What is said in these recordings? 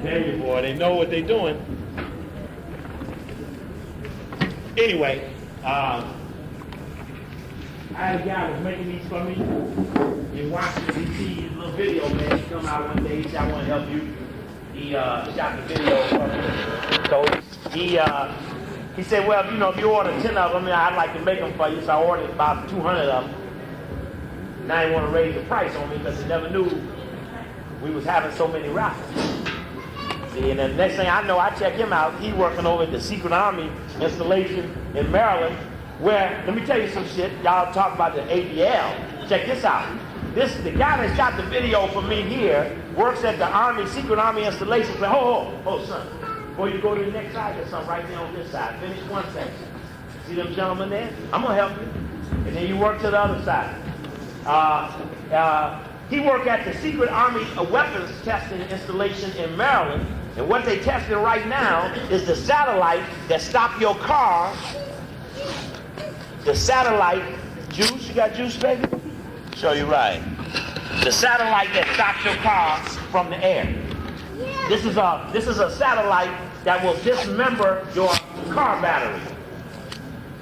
There you boy, they know what they're doing. Anyway, I had a guy was making these for me in Washington, D.C. His little video, man. He come out one day, he said, I want to help you. He shot the video for me. So he said, well, you know, if you order 10 of them, I'd like to make them for you. So I ordered about 200 of them. And I didn't want to raise the price on me because he never knew we was having so many raffles. See, and the next thing I know, I check him out. He working over at the Secret Army installation in Maryland, where, let me tell you some shit. Y'all talk about the ADL. Check this out. The guy that shot the video for me here works at the Secret Army installation. Oh, son. Before you go to the next side, there's something right there on this side. Finish one section. See them gentlemen there? I'm going to help you. And then you work to the other side. He worked at the Secret Army weapons testing installation in Maryland. And what they testing right now is the satellite that stopped your car. The satellite, juice, you got juice, baby? Show you right. The satellite that stops your car from the air. This is a satellite that will dismember your car battery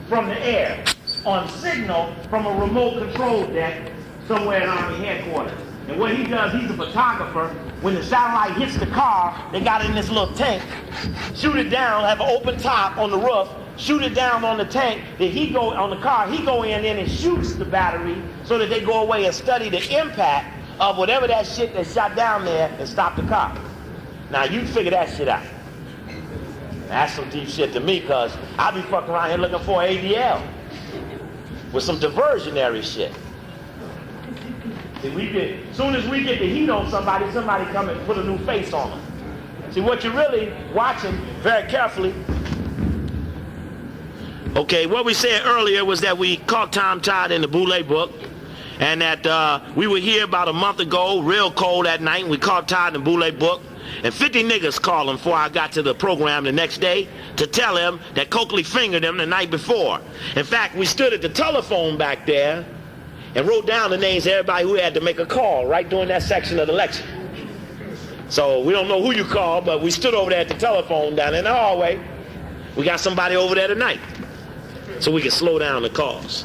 from the air on signal from a remote control deck somewhere in Army headquarters. And what he does, he's a photographer. When the satellite hits the car, they got it in this little tank, shoot it down, have an open top on the roof, shoot it down on the tank, then he go on the car, he go in and shoots the battery so that they go away and study the impact of whatever that shit that shot down there and stop the car. Now you figure that shit out. That's some deep shit to me, because I be fucking around here looking for ADL with some diversionary shit. See, as soon as we get the heat on somebody come and put a new face on them. See, what you're really watching very carefully. Okay, what we said earlier was that we caught Tom Todd in the Boule book, and that we were here about a month ago, real cold at night, and we caught Todd in the Boule book. And 50 niggas called him before I got to the program the next day to tell him that Coakley fingered him the night before. In fact, we stood at the telephone back there and wrote down the names of everybody who had to make a call right during that section of the lecture. So we don't know who you called, but we stood over there at the telephone down in the hallway. We got somebody over there tonight so we can slow down the calls.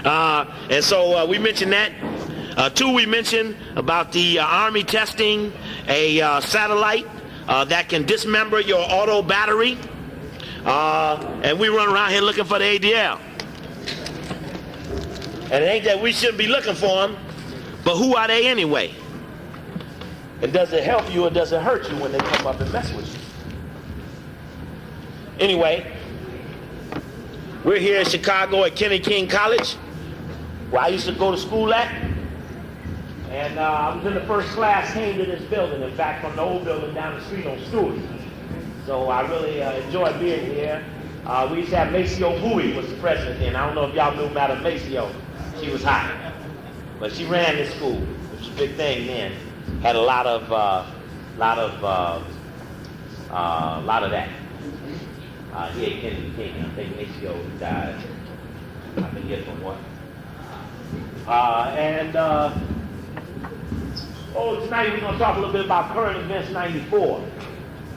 And so we mentioned that. Two, we mentioned about the Army testing a satellite that can dismember your auto battery. And we run around here looking for the ADL. And it ain't that we shouldn't be looking for them, but who are they anyway? And does it help you or does it hurt you when they come up and mess with you? Anyway, we're here in Chicago at Kenny King College, where I used to go to school at. And I was in the first class, came to this building, in fact, from the old building down the street on Stewart. So I really enjoyed being here. We used to have Maceo Bowie was the president then. I don't know if y'all knew Madam Maceo. She was hot. But she ran this school, which was a big thing then. Had a lot of that. He had Kennedy King. I think Maceo died. I forget from what. Tonight we're going to talk a little bit about current events 94.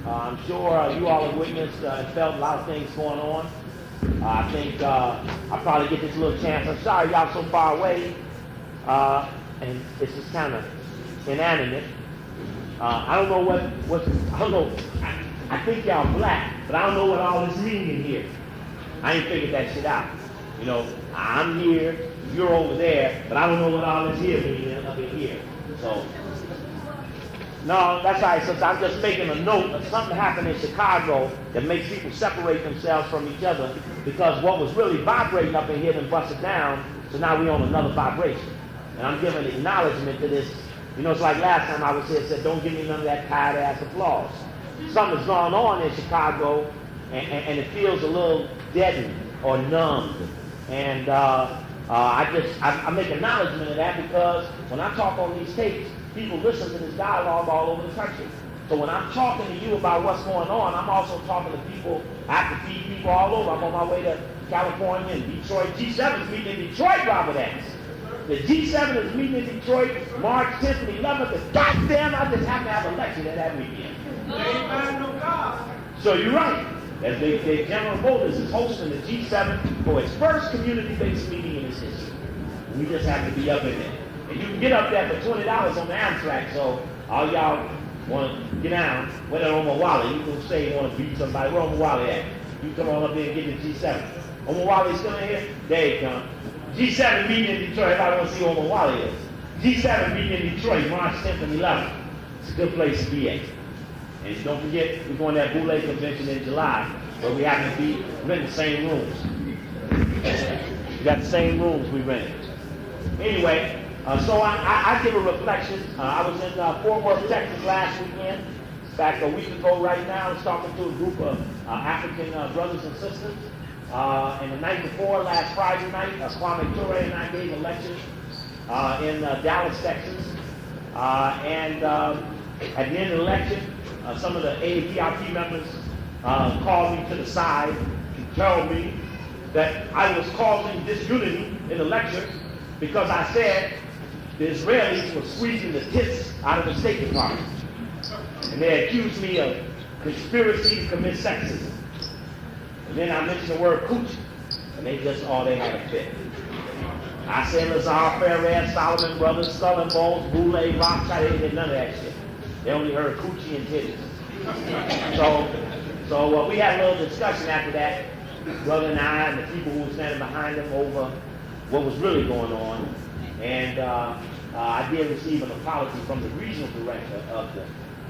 I'm sure you all have witnessed and felt a lot of things going on. I think I'll probably get this little chance. I'm sorry y'all so far away. And it's just kind of inanimate. I don't know I don't know. I think y'all black, but I don't know what all this means in here. I ain't figured that shit out. You know, I'm here, you're over there, but I don't know what all this here means up in here. So, no, that's all right. Since I'm just making a note of something happened in Chicago that makes people separate themselves from each other, because what was really vibrating up in here then busted down, so now we on another vibration. And I'm giving acknowledgement to this. You know, it's like last time I was here, said, don't give me none of that tired ass applause. Something's going on in Chicago, and it feels a little deadened or numbed. And I make acknowledgement of that, because when I talk on these tapes, people listen to this dialogue all over the country. So when I'm talking to you about what's going on, I'm also talking to people. I have to feed people all over. I'm on my way to California and Detroit. G7's meeting in Detroit, Robert ass. The G7 is meeting in Detroit March 10th and 11th. And goddamn, I just happen to have an election at that weekend. So you're right. As the General Motors is hosting the G7 for its first community-based meeting in its history. We just happen to be up in there. And you can get up there for $20 on the Amtrak, so all y'all want to get down, whether on my wallet, you can say you want to beat somebody. Where on my wallet at? You come on up there and get the G7. On my wallet still in here? There you come. G7 meeting in Detroit. Everybody want to see where my wallet is. G7 meeting in Detroit, March 10th and 11th. It's a good place to be at. And don't forget, we're going to that Boule convention in July, where we happen to be renting the same rooms. We got the same rooms we rented. Anyway, so I give a reflection. I was in Fort Worth, Texas last weekend, back a week ago right now. I was talking to a group of African brothers and sisters. And the night before, last Friday night, Kwame Ture and I gave a lecture in Dallas, Texas. And at the end of the lecture, some of the AAPRP members called me to the side and told me that I was causing disunity in the lecture because I said the Israelis were squeezing the tits out of the State Department. And they accused me of conspiracy to commit sexism. And then I mentioned the word coochie, and they just, they had a fit. I said Lazar, Perez, Solomon Brothers, Skull and Bones, Boule, Rothschild, they did none of that shit. They only heard coochie and titties. So we had a little discussion after that, brother and I and the people who were standing behind him over what was really going on. And I did receive an apology from the regional director of the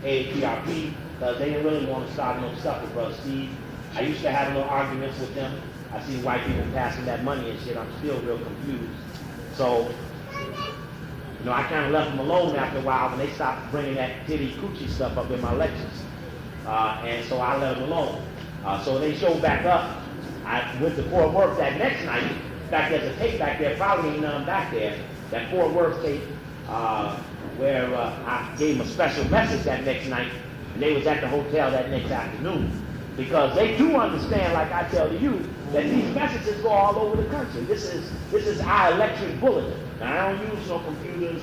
AAPRP because they didn't really want to start no stuff with Brother Steve. I used to have little arguments with them. I see white people passing that money and shit. I'm still real confused. So, I kind of left them alone after a while when they stopped bringing that titty coochie stuff up in my lectures. And so I let them alone. So they showed back up. I went to Fort Worth that next night. In fact, there's a tape back there, probably ain't none back there, that Fort Worth tape where I gave them a special message that next night. And they was at the hotel that next afternoon. Because they do understand, like I tell you, that these messages go all over the country. This is our electric bulletin. Now, I don't use no computers,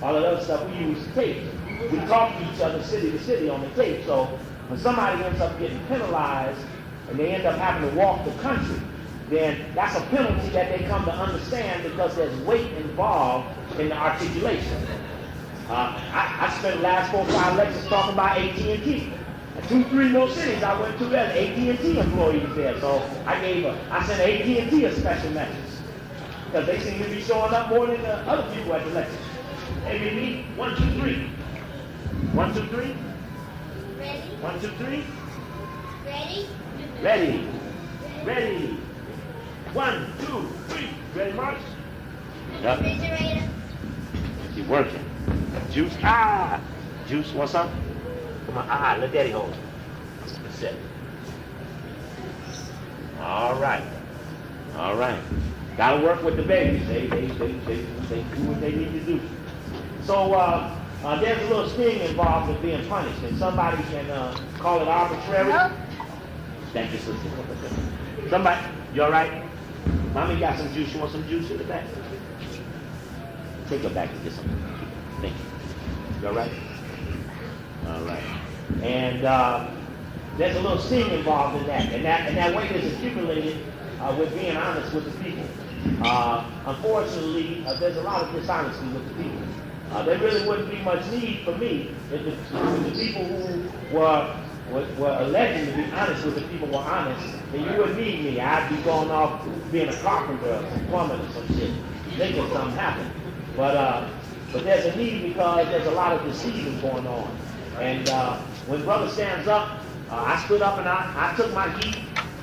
all of that other stuff. We use tapes. We talk to each other city to city on the tape. So when somebody ends up getting penalized and they end up having to walk the country, then that's a penalty that they come to understand because there's weight involved in the articulation. I spent the last 4 or 5 lectures talking about AT&T. 2-3 more cities I went to, there's AT&T employees there. So I sent AT&T a special message. Because they seem to be showing up more than the other people at the lecture. Hey, me, 1, 2, 3. 1, 2, 3. Ready? 1, 2, 3. Ready? Ready. Ready. 1, 2, 3. Ready, march? Yep. Refrigerator. She's working. Juice. Juice, want some? Come on, let daddy hold. That's it. All right. Gotta work with the babies. They do what they need to do. So there's a little sting involved with being punished, and somebody can call it arbitrary. Nope. Thank you, sister. Somebody, you all right? Mommy got some juice. You want some juice in the back? Take her back and get some. Thank you. You all right? All right. And there's a little sting involved in that. And that weight is accumulated with being honest with the people. Unfortunately, there's a lot of dishonesty with the people. There really wouldn't be much need for me if the people who were alleging to be honest with the people were honest, then you wouldn't need me. I'd be going off being a carpenter or some plumber or some shit, making something happen. But there's a need because there's a lot of deceiving going on. And when brother stands up, I stood up and I took my heat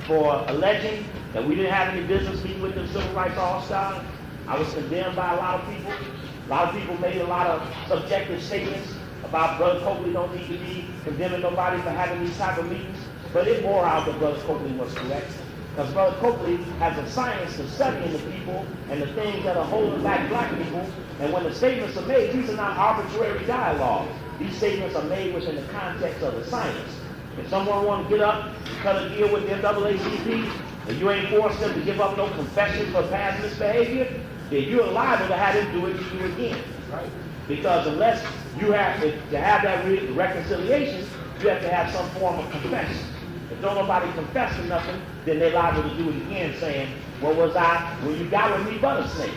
for alleging that we didn't have any business meeting with the Civil Rights All-Stars. I was condemned by a lot of people. A lot of people made a lot of subjective statements about Brother Coakley don't need to be condemning nobody for having these type of meetings. But it bore out that Brother Coakley was correct. Because Brother Coakley has a science of studying the people and the things that are holding back black people. And when the statements are made, these are not arbitrary dialogues. These statements are made within the context of the science. If someone wants to get up and cut a deal with the NAACP, and you ain't forced them to give up no confession for past misbehavior, then you're liable to have them do it to you again. Right? Because unless you have to have that reconciliation, you have to have some form of confession. If don't nobody confess to nothing, then they're liable to do it again, saying, "What was I? Well, you got with me but a snake."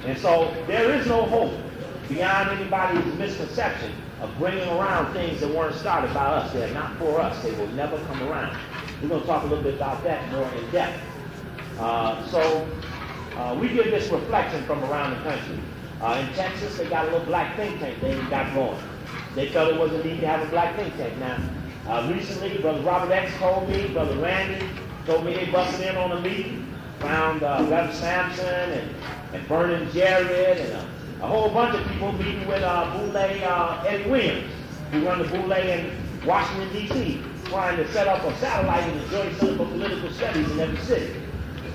And so there is no hope beyond anybody's misconception of bringing around things that weren't started by us. They're not for us. They will never come around. We're going to talk a little bit about that more in depth. We give this reflection from around the country. In Texas, they got a little black think tank they got going. They felt it was a need to have a black think tank. Now, recently, Brother Robert X told me, Brother Randy told me they busted in on a meeting, found Reverend Sampson and Vernon Jarrett and a whole bunch of people meeting with Boule Eddie Williams, who run the Boule in Washington, D.C., trying to set up a satellite in the Joint Center for Political Studies in every city.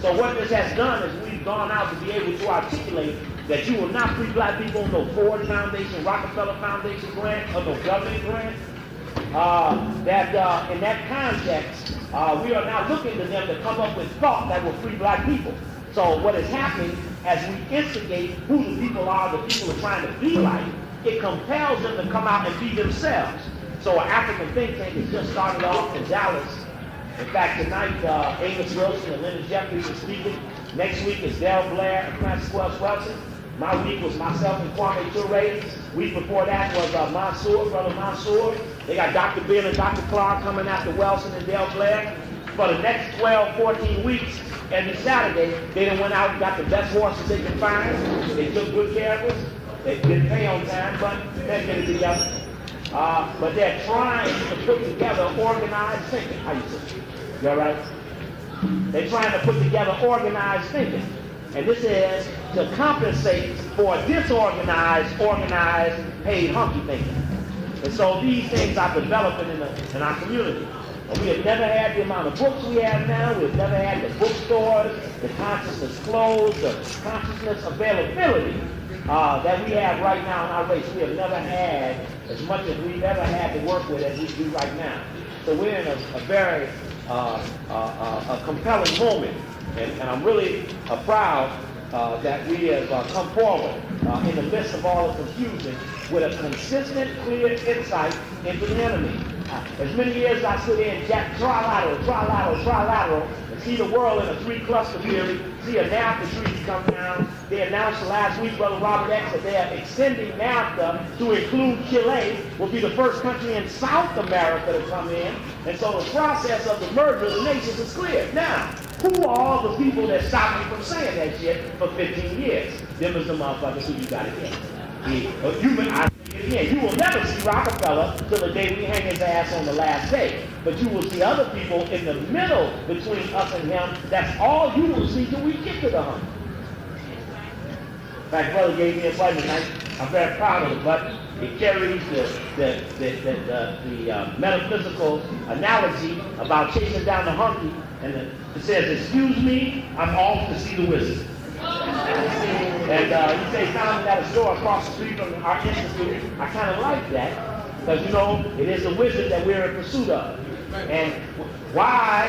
So what this has done is we've gone out to be able to articulate that you will not free black people on no Ford Foundation, Rockefeller Foundation grant, or no government grant. In that context, we are now looking to them to come up with thought that will free black people. So what is happening as we instigate who the people are trying to be like, it compels them to come out and be themselves. So an African think tank has just started off in Dallas. In fact, tonight, Amos Wilson and Leonard Jeffries are speaking. Next week is Del Blair and Francis Welch Welton. My week was myself and Kwame Ture. Week before that was Brother Mansour. They got Dr. Bill and Dr. Clark coming after Wilson and Del Blair. For the next 12, 14 weeks, every Saturday, they done went out and got the best horses they could find. They took good care of us. They didn't pay on time, but they're getting it together. But they're trying to put together organized thinking. How you say? You all right? They're trying to put together organized thinking. And this is to compensate for disorganized, organized, paid hunky thinking. And so these things are developing in our community. And we have never had the amount of books we have now. We've never had the bookstores, the consciousness flows, the consciousness availability that we have right now in our race. We have never had as much as we've ever had to work with as we do right now. So we're in a very compelling moment. And I'm really proud that we have come forward in the midst of all the confusion with a consistent, clear insight into the enemy. As many years as I sit here and jack trilateral, and see the world in a three-cluster theory, see a NAFTA treaty come down. They announced last week, Brother Robert X, that they are extending NAFTA to include Chile, will be the first country in South America to come in. And so the process of the merger of the nations is clear. Now, who are all the people that stopped me from saying that shit for 15 years? Them is the motherfuckers who you got again. You will never see Rockefeller till the day we hang his ass on the last day. But you will see other people in the middle between us and him. That's all you will see till we get to the hump. My brother gave me a button tonight. I'm very proud of it, but it carries the metaphysical analogy about chasing down the hunky, and it says, "Excuse me, I'm off to see the wizard." And he said he found it at a store across the street from our institute. I kind of like that because, it is a wizard that we're in pursuit of. And why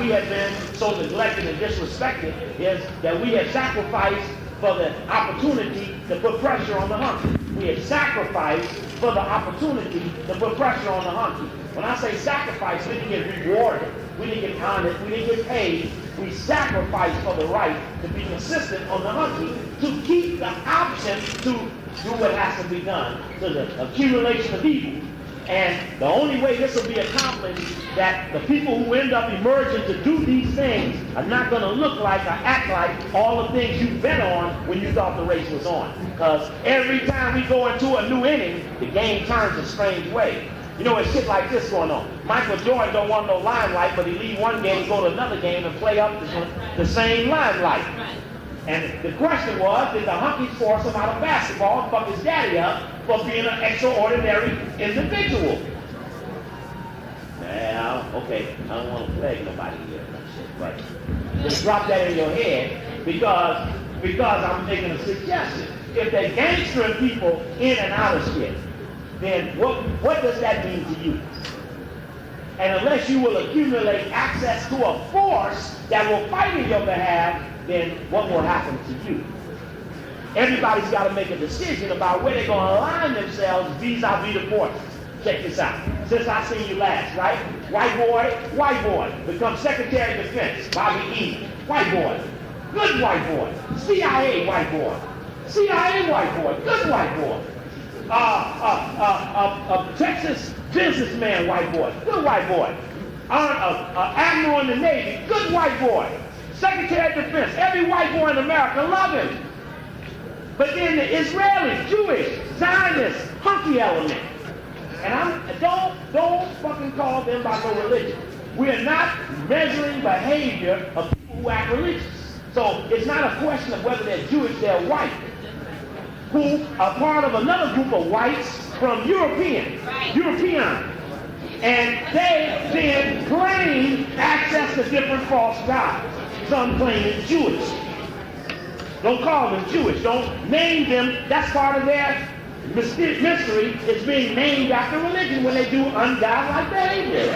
we have been so neglected and disrespected is that we have sacrificed for the opportunity to put pressure on the hunky. We have sacrificed for the opportunity to put pressure on the hunky. When I say sacrifice, we didn't get rewarded. We didn't get honored. We didn't get paid. We sacrificed for the right to be consistent on the hunky to keep the option to do what has to be done, to the accumulation of evil. And the only way this will be accomplished, that the people who end up emerging to do these things are not going to look like or act like all the things you bet on when you thought the race was on. Because every time we go into a new inning, the game turns a strange way. It's shit like this going on. Michael Jordan don't want no limelight, but he leave one game, go to another game, and play up the same limelight. And the question was, did the hunkies force him out of basketball and fuck his daddy up for being an extraordinary individual? Okay, I don't want to plague nobody here, but just drop that in your head because I'm making a suggestion. If they're gangstering people in and out of shit, then what does that mean to you? And unless you will accumulate access to a force that will fight in your behalf, then what will happen to you? Everybody's got to make a decision about where they're going to align themselves vis-a-vis the forces. Check this out. Since I seen you last, right? White boy, becomes Secretary of Defense, Bobby E. White boy, good white boy. CIA white boy, CIA white boy, good white boy. Texas businessman white boy, good white boy. Admiral in the Navy, good white boy. Secretary of Defense, every white boy in America love him. But then the Israelis, Jewish, Zionist, hunky element. And don't fucking call them by no religion. We are not measuring behavior of people who act religious. So it's not a question of whether they're Jewish, they're white, who are part of another group of whites from European. And they then claim access to different false gods. Some claim it's Jewish. Don't call them Jewish. Don't name them. That's part of their mystery. Is being named after religion when they do ungodlike behavior.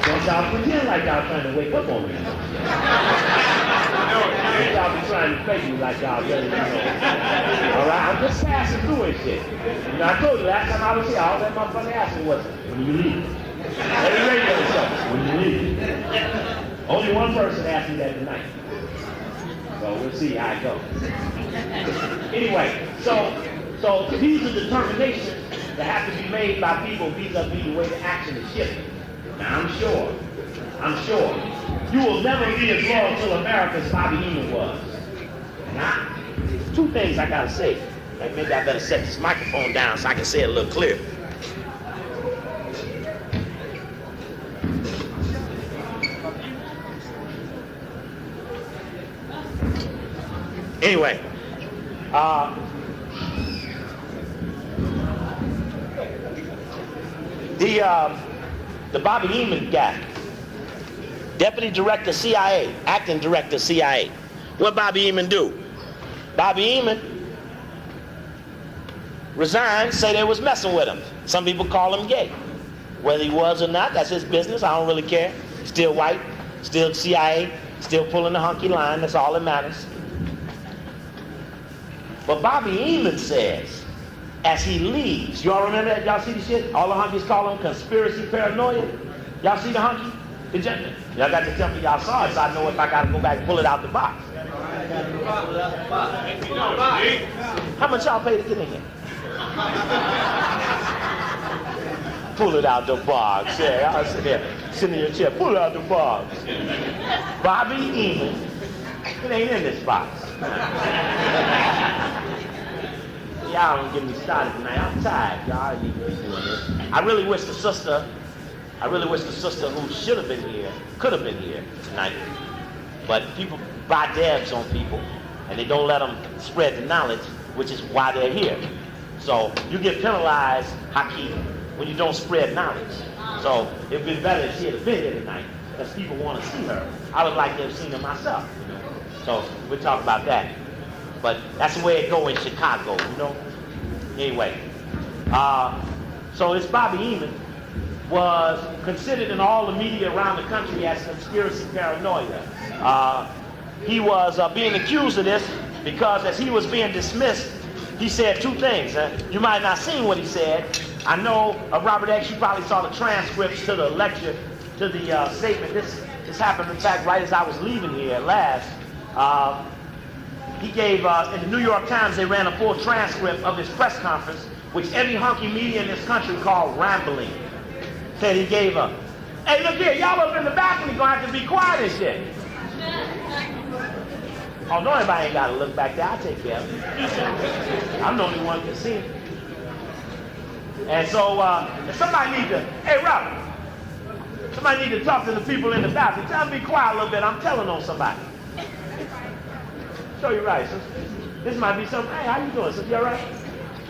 Don't y'all pretend like y'all trying to wake up on me. Don't y'all be trying to fake me like y'all really know. Alright, I'm just passing through and shit. You know, I told you last time I was here, all that motherfucker asked me was, when you leave? Every radio show, when you leave? Only one person asked me that tonight. So we'll see how it goes. Anyway, so these are determinations that have to be made by people vis-a-vis the way the action is shifting. Now I'm sure, you will never be as loyal to America as Bobby Heenan was. Now, two things I gotta say. Like maybe I better set this microphone down so I can say it a little clearer. Anyway, the Bobby Eamon guy, Deputy Director CIA, Acting Director CIA. What Bobby Eamon do? Bobby Eamon resigned, say they was messing with him. Some people call him gay. Whether he was or not, that's his business. I don't really care. Still white, still CIA, still pulling the hunky line. That's all that matters. But Bobby Eamon says, as he leaves, y'all remember that? Y'all see the shit? All the hunkies call him conspiracy paranoia. Y'all see the hunky? Y'all got to tell me y'all saw it so I know if I got to go back and pull it out the box. How much y'all pay to get in here? Pull it out the box. Yeah, I'll sit there, sit in your chair, pull it out the box. Bobby Eamon, it ain't in this box. Y'all don't get me started tonight. I'm tired. Y'all need to be doing this. I really wish the sister who should have been here, could have been here tonight. But people buy dabs on people, and they don't let them spread the knowledge, which is why they're here. So you get penalized, Hakeem, when you don't spread knowledge. So it'd be better if she had been here tonight, because people want to see her. I would like to have seen her myself. So we'll talk about that. But that's the way it go in Chicago, you know? Anyway, so this Bobby Eamon was considered in all the media around the country as conspiracy paranoia. He was being accused of this because as he was being dismissed, he said two things. You might not have seen what he said. I know, Robert X, you probably saw the transcripts to the lecture, to the statement. This happened, in fact, right as I was leaving here at last. He gave, in the New York Times, they ran a full transcript of his press conference, which every hunky media in this country called rambling. Said he gave a, hey, look here, y'all up in the balcony gonna have to be quiet and shit. Oh, no, everybody ain't gotta look back there, I'll take care of it. I'm the only one that can see it. And so, if somebody need to, hey, Robert, somebody need to talk to the people in the balcony. Tell them to be quiet a little bit, I'm telling on somebody. Show you right, sis. This might be something, hey, how you doing, sis? You all right?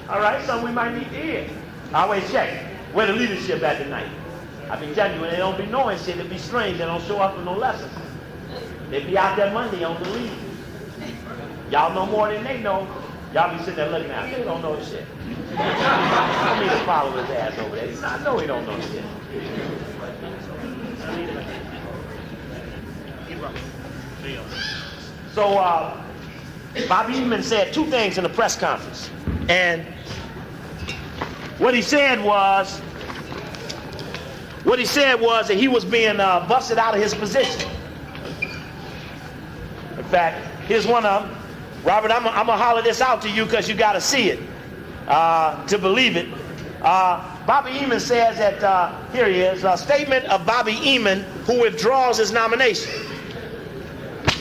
All right, something we might need to hear. I always check. Where the leadership at tonight? I be telling you, when they don't be knowing shit, it be strange. They don't show up for no lessons. They be out there Monday on the lead. Y'all know more than they know. Y'all be sitting there looking at them. They don't know shit. I don't mean to follow his ass over there. I know he don't know shit. So Bobby Eamon said two things in the press conference. And what he said was that he was being busted out of his position. In fact, here's one of them. Robert, I'm going to holler this out to you because you got to see it to believe it. Bobby Eamon says that, here he is, a statement of Bobby Eamon who withdraws his nomination.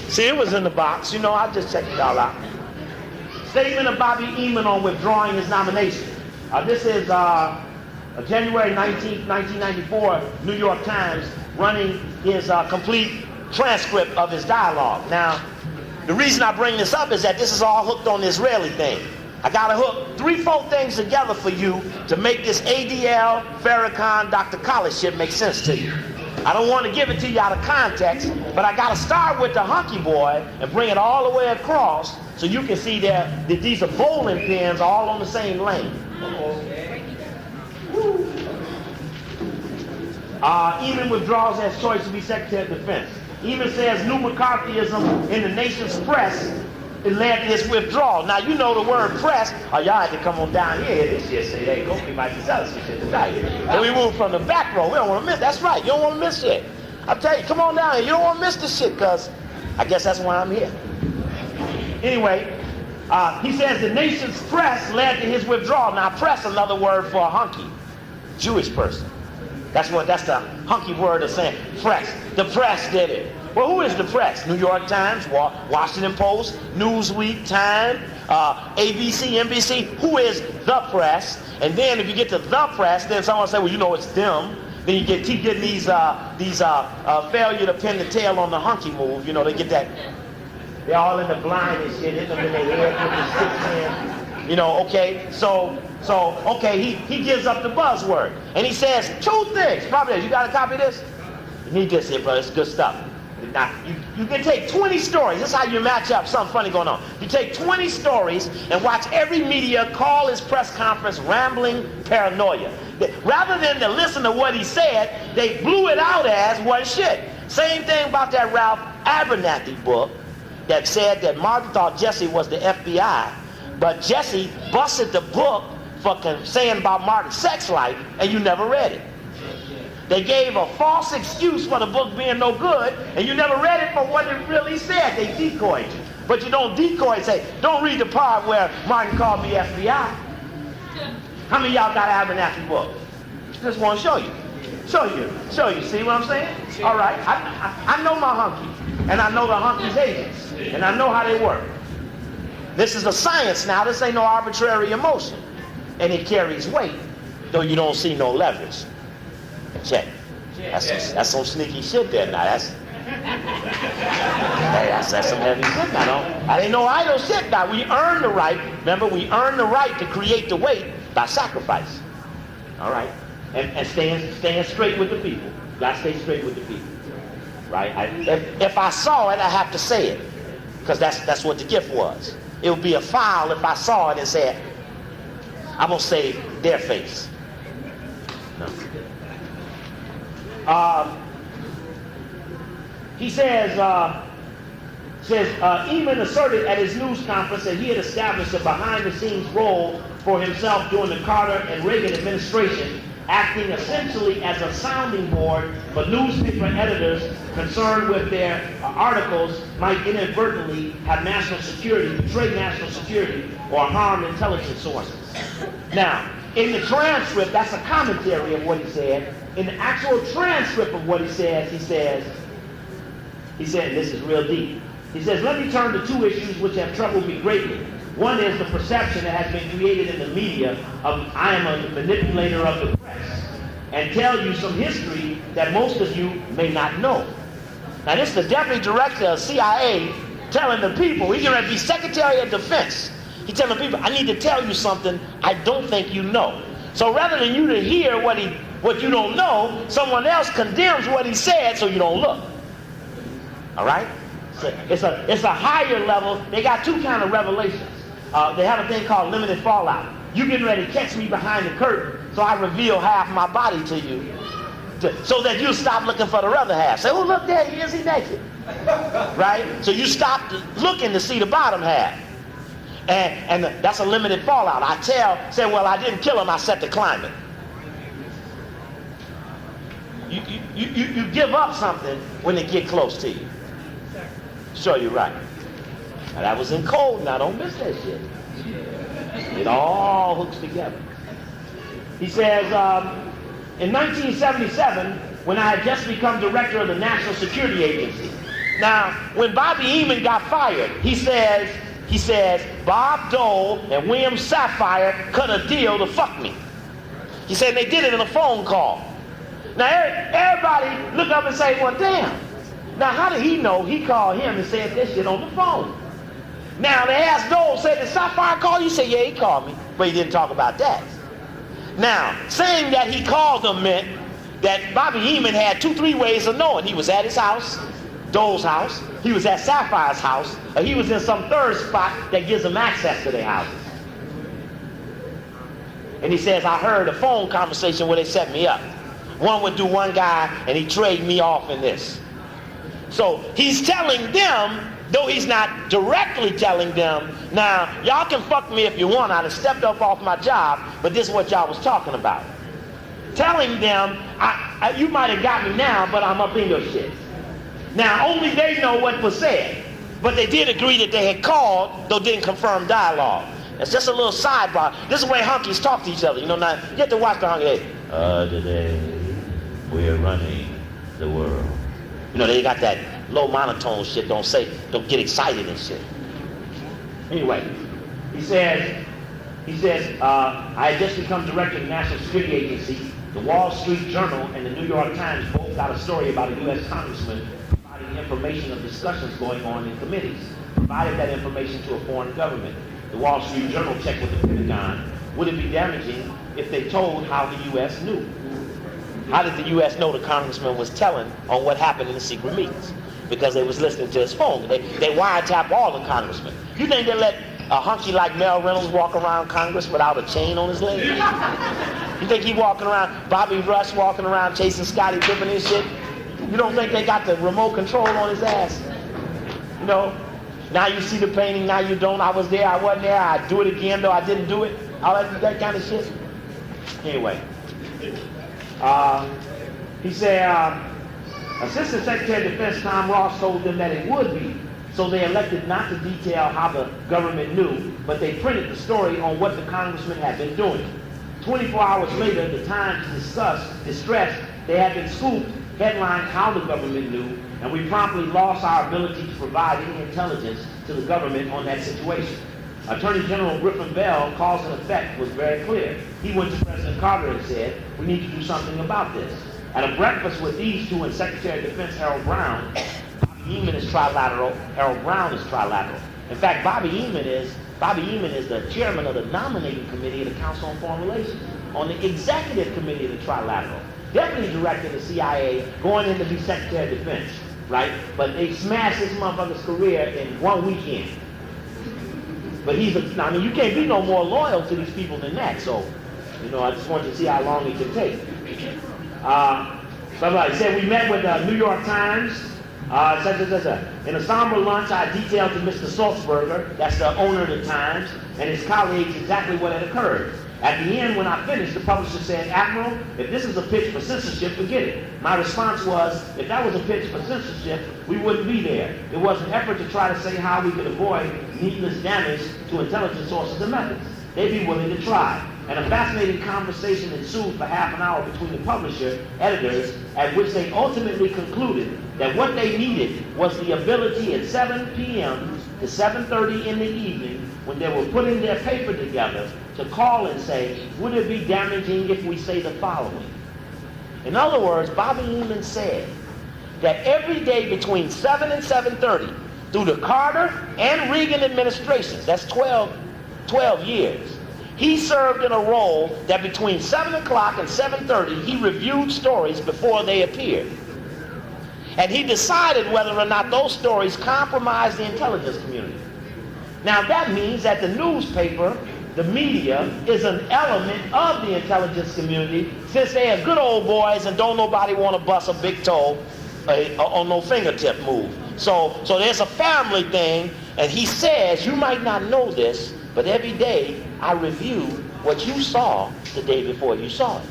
See, it was in the box. You know, I just checked it all out. Statement of Bobby Eamon on withdrawing his nomination. This is January 19th, 1994, New York Times, running his complete transcript of his dialogue. Now, the reason I bring this up is that this is all hooked on the Israeli thing. I got to hook 3-4 things together for you to make this ADL, Farrakhan, Dr. Khallid shit make sense to you. I don't want to give it to you out of context, but I got to start with the hunky boy and bring it all the way across so you can see that these are bowling pins all on the same lane. Eamon withdraws as choice to be Secretary of Defense. Eamon says new McCarthyism in the nation's press it led to his withdrawal. Now, you know the word press. Oh, y'all had to come on down here. This shit say, hey, Kofi might be selling some shit tonight. And we moved from the back row. We don't want to miss. That's right. You don't want to miss shit. I tell you, come on down here. You don't want to miss this shit because I guess that's why I'm here. Anyway, he says the nation's press led to his withdrawal. Now, press, another word for a hunky, Jewish person. That's the hunky word of saying press. The press did it. Well, who is the press? New York Times, Washington Post, Newsweek, Time, ABC, NBC. Who is the press? And then if you get to the press, then someone will say, well, you know, it's them. Then you keep getting these failure to pin the tail on the hunky move. You know, they get that. They're all in the blind and shit, hitting them in their head with the 6 in. You know, okay. So okay, he gives up the buzzword. And he says two things. Probably, you got a copy of this? You need this here, brother. It's good stuff. Now, you can take 20 stories. This is how you match up something funny going on. You take 20 stories and watch every media call his press conference rambling paranoia. Rather than to listen to what he said, they blew it out as what shit. Same thing about that Ralph Abernathy book that said that Martin thought Jesse was the FBI, but Jesse busted the book for saying about Martin's sex life, and you never read it. They gave a false excuse for the book being no good, and you never read it for what it really said. They decoyed you. But you don't decoy and say, don't read the part where Martin called me FBI. How many of y'all got an Abernathy book? Just want to show you. Show you. See what I'm saying? All right. I know my hunky, and I know the hunky's agents, and I know how they work. This is a science now. This ain't no arbitrary emotion. And it carries weight, though you don't see no leverage. Check. That's some sneaky shit there now. That's some heavy shit now. I ain't no idle shit now. We earn the right. Remember, we earn the right to create the weight by sacrifice. All right, and staying straight with the people. You gotta stay straight with the people. Right. If I saw it, I have to say it, because that's what the gift was. It would be a foul if I saw it and said, I'm gonna save their face. No. He says, Eamon asserted at his news conference that he had established a behind-the-scenes role for himself during the Carter and Reagan administration, acting essentially as a sounding board for newspaper editors concerned with their articles might inadvertently have national security, betray national security, or harm intelligence sources. Now, in the transcript, that's a commentary of what he said. In the actual transcript of what he says, he said, this is real deep. He says, let me turn to two issues which have troubled me greatly. One is the perception that has been created in the media of I am a manipulator of the press, and tell you some history that most of you may not know. Now, this is the deputy director of CIA telling the people, he's going to be Secretary of Defense. He's telling the people, I need to tell you something I don't think you know. So rather than you to hear what you don't know, someone else condemns what he said so you don't look. All right? It's a higher level. They got two kind of revelations. They have a thing called limited fallout. You getting ready to catch me behind the curtain, so I reveal half my body to you. so that you stop looking for the other half. Say, oh, look, there he is, he naked. Right? So you stop looking to see the bottom half. And that's a limited fallout. I say, well, I didn't kill him, I set the climate. You give up something when they get close to you. Sure, you're right. Now, that was in code, now don't miss that shit. It all hooks together. He says, in 1977, when I had just become director of the National Security Agency. Now, when Bobby Eamon got fired, he says, Bob Dole and William Sapphire cut a deal to fuck me. He said they did it in a phone call. Now, everybody look up and say, well, damn. Now, how did he know he called him and said this shit on the phone? Now, they asked Dole, said, did Sapphire call you? He said, yeah, he called me, but he didn't talk about that. Now, saying that he called them meant that Bobby Eamon had 2-3 ways of knowing. He was at his house, Dole's house, he was at Sapphire's house, or he was in some third spot that gives him access to their houses. And he says, I heard a phone conversation where they set me up. One would do one guy, and he trade me off in this. So he's telling them, though he's not directly telling them, now, y'all can fuck me if you want. I'd have stepped up off my job, but this is what y'all was talking about. Telling them, you might have got me now, but I'm up in your shit. Now, only they know what was said. But they did agree that they had called, though didn't confirm dialogue. It's just a little sidebar. This is the way hunkies talk to each other. You know, now, you have to watch the hunky. Today, we're running the world. You know, they got that low monotone shit. Don't get excited and shit. Anyway, he says, I had just become director of the National Security Agency. The Wall Street Journal and the New York Times both got a story about a U.S. congressman providing information of discussions going on in committees, provided that information to a foreign government. The Wall Street Journal checked with the Pentagon. Would it be damaging if they told how the U.S. knew? How did the U.S. know the congressman was telling on what happened in the secret meetings? Because they was listening to his phone. They wiretap all the congressmen. You think they let a hunky like Mel Reynolds walk around Congress without a chain on his leg? You think he walking around, Bobby Rush walking around chasing Scotty Pippen and shit? You don't think they got the remote control on his ass? You know, now you see the painting, now you don't. I was there, I wasn't there, I do it again though I didn't do it. All that kind of shit. Anyway, he said, Assistant Secretary of Defense Tom Ross told them that it would be. So they elected not to detail how the government knew, but they printed the story on what the congressman had been doing. 24 hours later, the Times distressed they had been scooped, headlined how the government knew, and we promptly lost our ability to provide any intelligence to the government on that situation. Attorney General Griffin Bell, cause and effect was very clear. He went to President Carter and said, we need to do something about this. At a breakfast with these two and Secretary of Defense Harold Brown, Bobby Eamon is trilateral, Harold Brown is trilateral. In fact, Bobby Eamon is the chairman of the nominating committee of the Council on Foreign Relations, on the executive committee of the trilateral, deputy director of the CIA, going in to be Secretary of Defense, right? But they smashed this motherfucker's career in one weekend. But you can't be no more loyal to these people than that. So, I just want you to see how long it can take. Somebody said we met with the New York Times. In a somber lunch, I detailed to Mr. Sulzberger, that's the owner of the Times, and his colleagues exactly what had occurred. At the end, when I finished, the publisher said, Admiral, if this is a pitch for censorship, forget it. My response was, if that was a pitch for censorship, we wouldn't be there. It was an effort to try to say how we could avoid needless damage to intelligence sources and methods. They'd be willing to try. And a fascinating conversation ensued for half an hour between the publisher, editors, at which they ultimately concluded that what they needed was the ability at 7 p.m. to 7:30 in the evening, when they were putting their paper together, to call and say, would it be damaging if we say the following? In other words, Bobby Eamon said that every day between 7 and 7:30, through the Carter and Reagan administrations, that's 12 years, he served in a role that between 7 o'clock and 7:30, he reviewed stories before they appeared. And he decided whether or not those stories compromised the intelligence community. Now that means that the newspaper the media is an element of the intelligence community, since they are good old boys and don't nobody want to bust a big toe on no fingertip move. So there's a family thing, and he says, you might not know this, but every day I review what you saw the day before you saw it.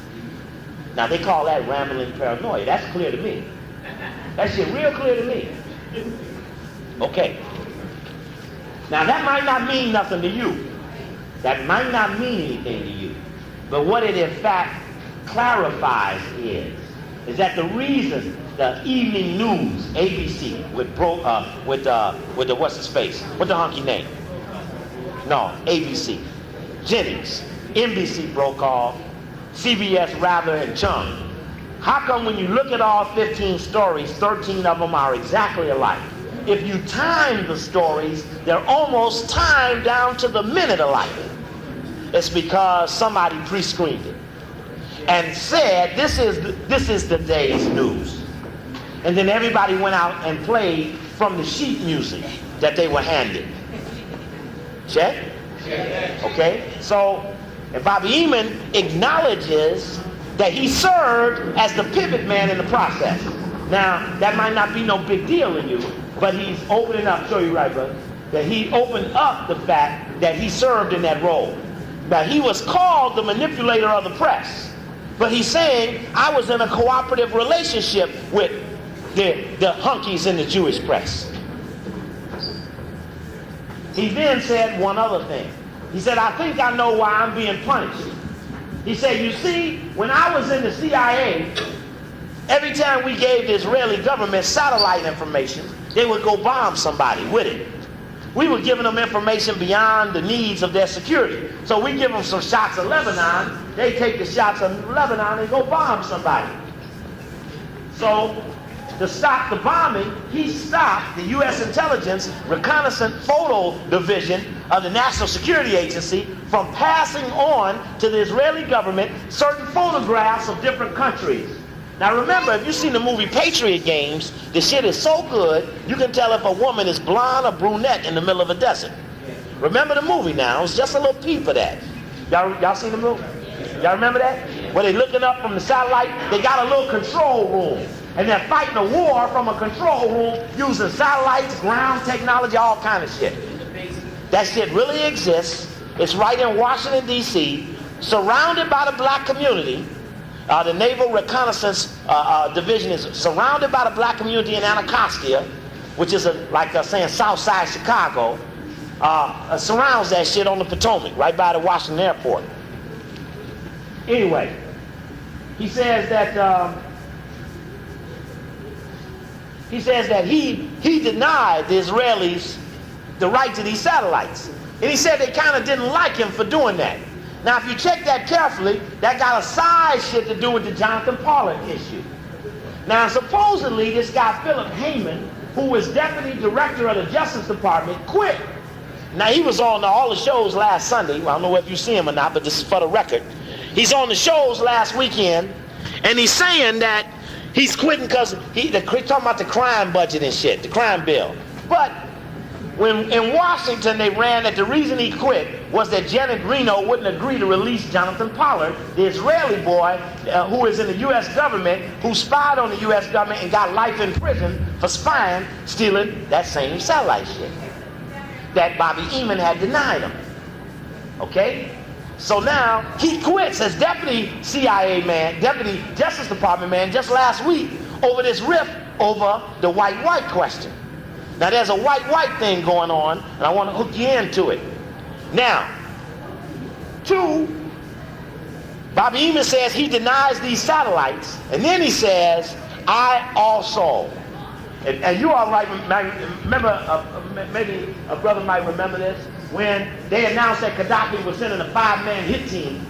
Now they call that rambling paranoia. That's clear to me. That shit real clear to me. Okay. Now that might not mean nothing to you. That might not mean anything to you. But what it in fact clarifies is that the reason the evening news, ABC, with the what's his face? What the hunky name? No, ABC. Jennings, NBC broke off, CBS Rather and Chung. How come when you look at all 15 stories, 13 of them are exactly alike? If you time the stories, they're almost timed down to the minute alike. It's because somebody pre-screened it and said, this is the day's news. And then everybody went out and played from the sheet music that they were handed. Check? Okay? So, and Bobby Eamon acknowledges that he served as the pivot man in the process. Now, that might not be no big deal to you, but he's opening up, show you right, brother, that he opened up the fact that he served in that role. Now, he was called the manipulator of the press, but he's saying, I was in a cooperative relationship with the hunkies in the Jewish press. He then said one other thing. He said, I think I know why I'm being punished. He said, you see, when I was in the CIA, every time we gave the Israeli government satellite information, they would go bomb somebody with it. We were giving them information beyond the needs of their security. So we give them some shots of Lebanon, they take the shots of Lebanon and go bomb somebody. So to stop the bombing, he stopped the U.S. Intelligence Reconnaissance Photo Division of the National Security Agency from passing on to the Israeli government certain photographs of different countries. Now remember, if you've seen the movie Patriot Games, the shit is so good, you can tell if a woman is blonde or brunette in the middle of a desert. Remember the movie now, it's just a little peep of that. Y'all seen the movie? Y'all remember that? Where they looking up from the satellite, they got a little control room. And they're fighting a war from a control room using satellites, ground technology, all kind of shit. That shit really exists. It's right in Washington, D.C., surrounded by the black community. The Naval Reconnaissance Division is surrounded by the black community in Anacostia, which is like saying South Side Chicago. Surrounds that shit on the Potomac, right by the Washington Airport. Anyway, he says that he denied the Israelis the right to these satellites. And he said they kind of didn't like him for doing that. Now, if you check that carefully, that got a side shit to do with the Jonathan Pollard issue. Now, supposedly, this guy, Philip Heyman, who was deputy director of the Justice Department, quit. Now, he was on all the shows last Sunday. Well, I don't know if you see him or not, but this is for the record. He's on the shows last weekend, and he's saying that he's quitting because he's talking about the crime budget and shit, the crime bill. But when in Washington they ran that the reason he quit was that Janet Reno wouldn't agree to release Jonathan Pollard, the Israeli boy who is in the U.S. government, who spied on the U.S. government and got life in prison for spying, stealing that same satellite shit that Bobby Eamon had denied him. Okay? So now he quits as deputy CIA man, deputy Justice Department man just last week over this rift over the white-white question. Now there's a white-white thing going on, and I want to hook you into it. Now, 2, Bobby Eamon says he denies these satellites, and then he says, I also. And you all might remember, maybe a brother might remember this, when they announced that Gaddafi was sending a 5-man hit team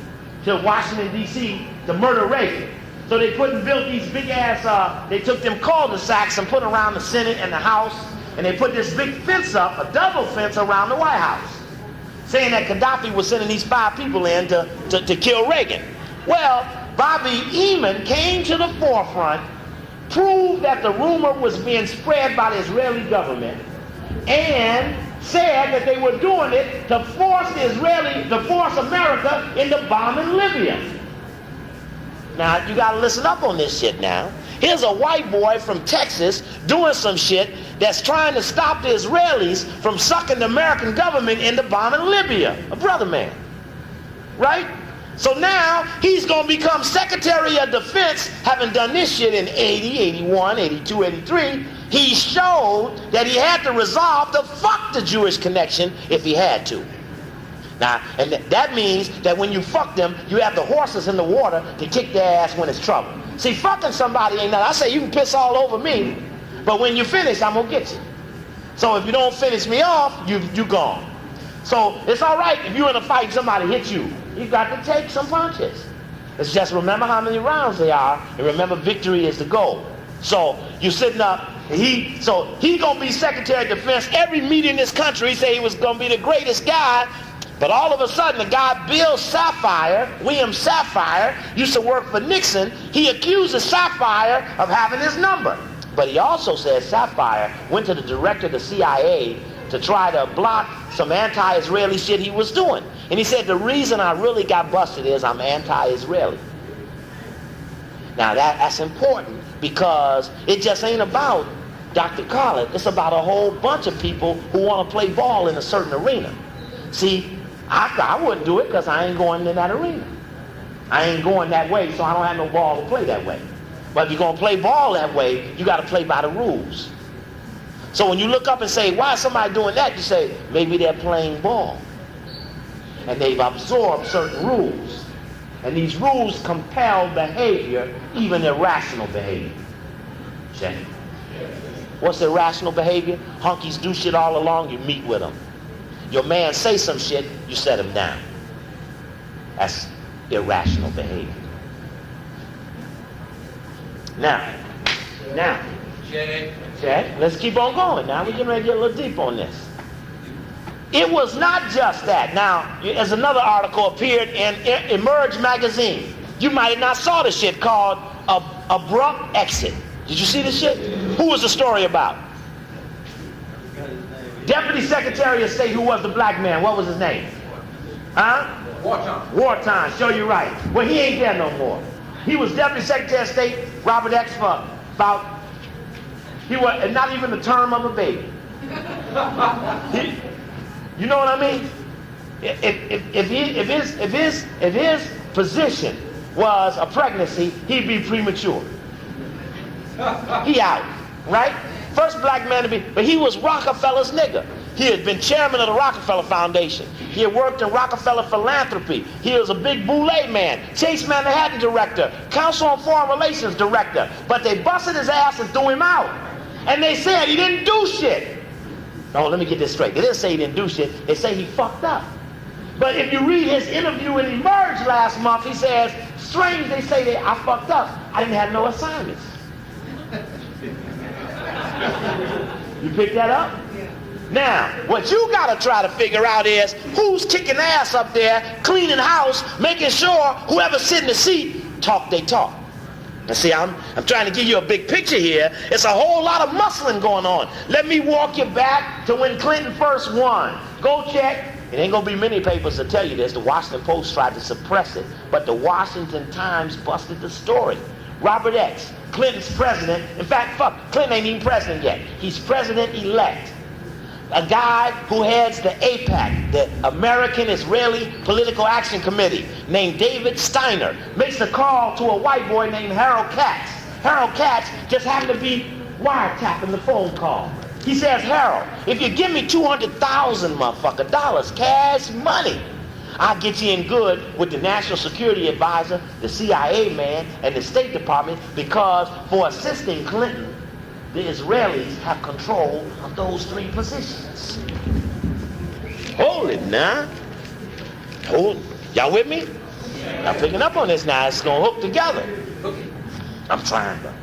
to Washington, D.C. to murder Reagan. So they built these big-ass, they took them cul-de-sacs and put around the Senate and the House, and they put this big fence up, a double fence around the White House, saying that Gaddafi was sending these 5 people in to kill Reagan. Well, Bobby Eamon came to the forefront, proved that the rumor was being spread by the Israeli government, and said that they were doing it to force America into bombing Libya. Now, you got to listen up on this shit now. Here's a white boy from Texas doing some shit that's trying to stop the Israelis from sucking the American government into bombing Libya. A brother man. Right? So now he's going to become Secretary of Defense, having done this shit in 80, 81, 82, 83. He showed that he had to resolve to fuck the Jewish connection if he had to. Now, and that means that when you fuck them, you have the horses in the water to kick their ass when it's trouble. See, fucking somebody ain't nothing. I say you can piss all over me, but when you finish, I'm gonna get you. So if you don't finish me off, you gone. So it's all right if you're in a fight and somebody hits you. You got to take some punches. It's just remember how many rounds they are, and remember victory is the goal. So you're sitting up. He gonna be Secretary of Defense. Every meeting in this country, he said he was gonna be the greatest guy. But all of a sudden, the guy William Sapphire, used to work for Nixon. He accuses Sapphire of having his number. But he also says Sapphire went to the director of the CIA to try to block some anti-Israeli shit he was doing. And he said, the reason I really got busted is I'm anti-Israeli. Now that's important because it just ain't about Dr. Khallid. It's about a whole bunch of people who want to play ball in a certain arena. See, I wouldn't do it because I ain't going in that arena. I ain't going that way, so I don't have no ball to play that way. But if you're going to play ball that way, you got to play by the rules. So when you look up and say, why is somebody doing that? You say, maybe they're playing ball. And they've absorbed certain rules. And these rules compel behavior, even irrational behavior. Check. What's irrational behavior? Hunkies do shit all along, you meet with them. Your man say some shit, you set him down. That's irrational behavior. Now, check. Let's keep on going now. We're getting ready to get a little deep on this. It was not just that. Now, as another article appeared in Emerge magazine. You might have not saw this shit called Abrupt Exit. Did you see this shit? Who was the story about? Deputy Secretary of State who was the black man. What was his name? Huh? Wartime. Show you right. Well, he ain't there no more. He was Deputy Secretary of State, Robert X, for about, he was not even the term of a baby. You know what I mean? If his position was a pregnancy, he'd be premature. He out, right? First black man to be, but he was Rockefeller's nigga. He had been chairman of the Rockefeller Foundation. He had worked in Rockefeller Philanthropy. He was a big boule man, Chase Manhattan director, Council on Foreign Relations director. But they busted his ass and threw him out. And they said he didn't do shit. No, let me get this straight. They didn't say he didn't do shit. They say he fucked up. But if you read his interview in Emerge last month, he says, strange they say that I fucked up. I didn't have no assignments. You pick that up? Yeah. Now, what you gotta try to figure out is who's kicking ass up there, cleaning house, making sure whoever's sitting in the seat talk they talk. Now see, I'm trying to give you a big picture here. It's a whole lot of muscling going on. Let me walk you back to when Clinton first won. Go check. It ain't gonna be many papers that tell you this. The Washington Post tried to suppress it, but the Washington Times busted the story. Robert X, Clinton's president. In fact, Clinton ain't even president yet. He's president-elect. A guy who heads the AIPAC, the American Israeli Political Action Committee, named David Steiner, makes a call to a white boy named Harold Katz. Harold Katz just happened to be wiretapping the phone call. He says, Harold, if you give me 200,000 motherfucker dollars, cash money, I'll get you in good with the National Security Advisor, the CIA man, and the State Department, because for assisting Clinton, the Israelis have control of those three positions. Hold it now. Hold. Y'all with me? Y'all picking up on this now. It's going to hook together. I'm trying to.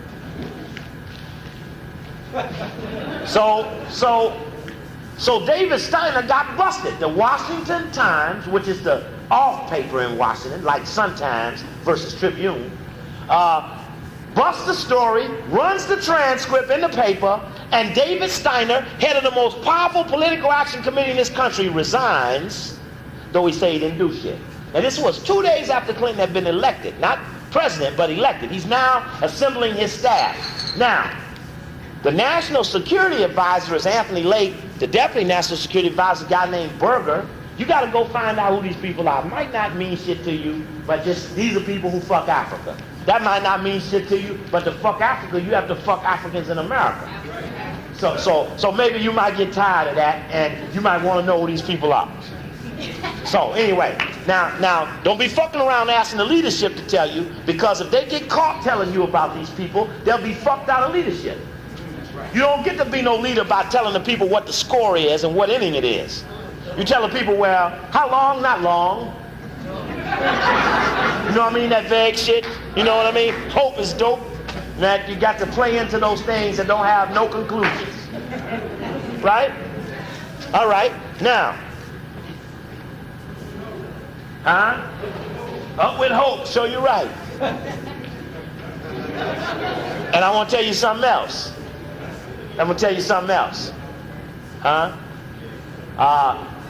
So David Steiner got busted. The Washington Times, which is the off paper in Washington, like Sun Times versus Tribune, busts the story, runs the transcript in the paper, and David Steiner, head of the most powerful political action committee in this country, resigns, though he said he didn't do shit. And this was 2 days after Clinton had been elected, not president, but elected. He's now assembling his staff. Now, the National Security Advisor is Anthony Lake. The Deputy National Security Advisor is a guy named Berger. You got to go find out who these people are. It might not mean shit to you, but just these are people who fuck Africa. That might not mean shit to you, but to fuck Africa, you have to fuck Africans in America. So maybe you might get tired of that, and you might want to know who these people are. So anyway, now don't be fucking around asking the leadership to tell you, because if they get caught telling you about these people, they'll be fucked out of leadership. You don't get to be no leader by telling the people what the score is and what inning it is. You tell the people, well, how long? Not long. You know what I mean? That vague shit. You know what I mean? Hope is dope. That you got to play into those things that don't have no conclusions. Right? All right. Now. Huh? Up with hope. Show you right. And I want to tell you something else. I'm going to tell you something else. Huh?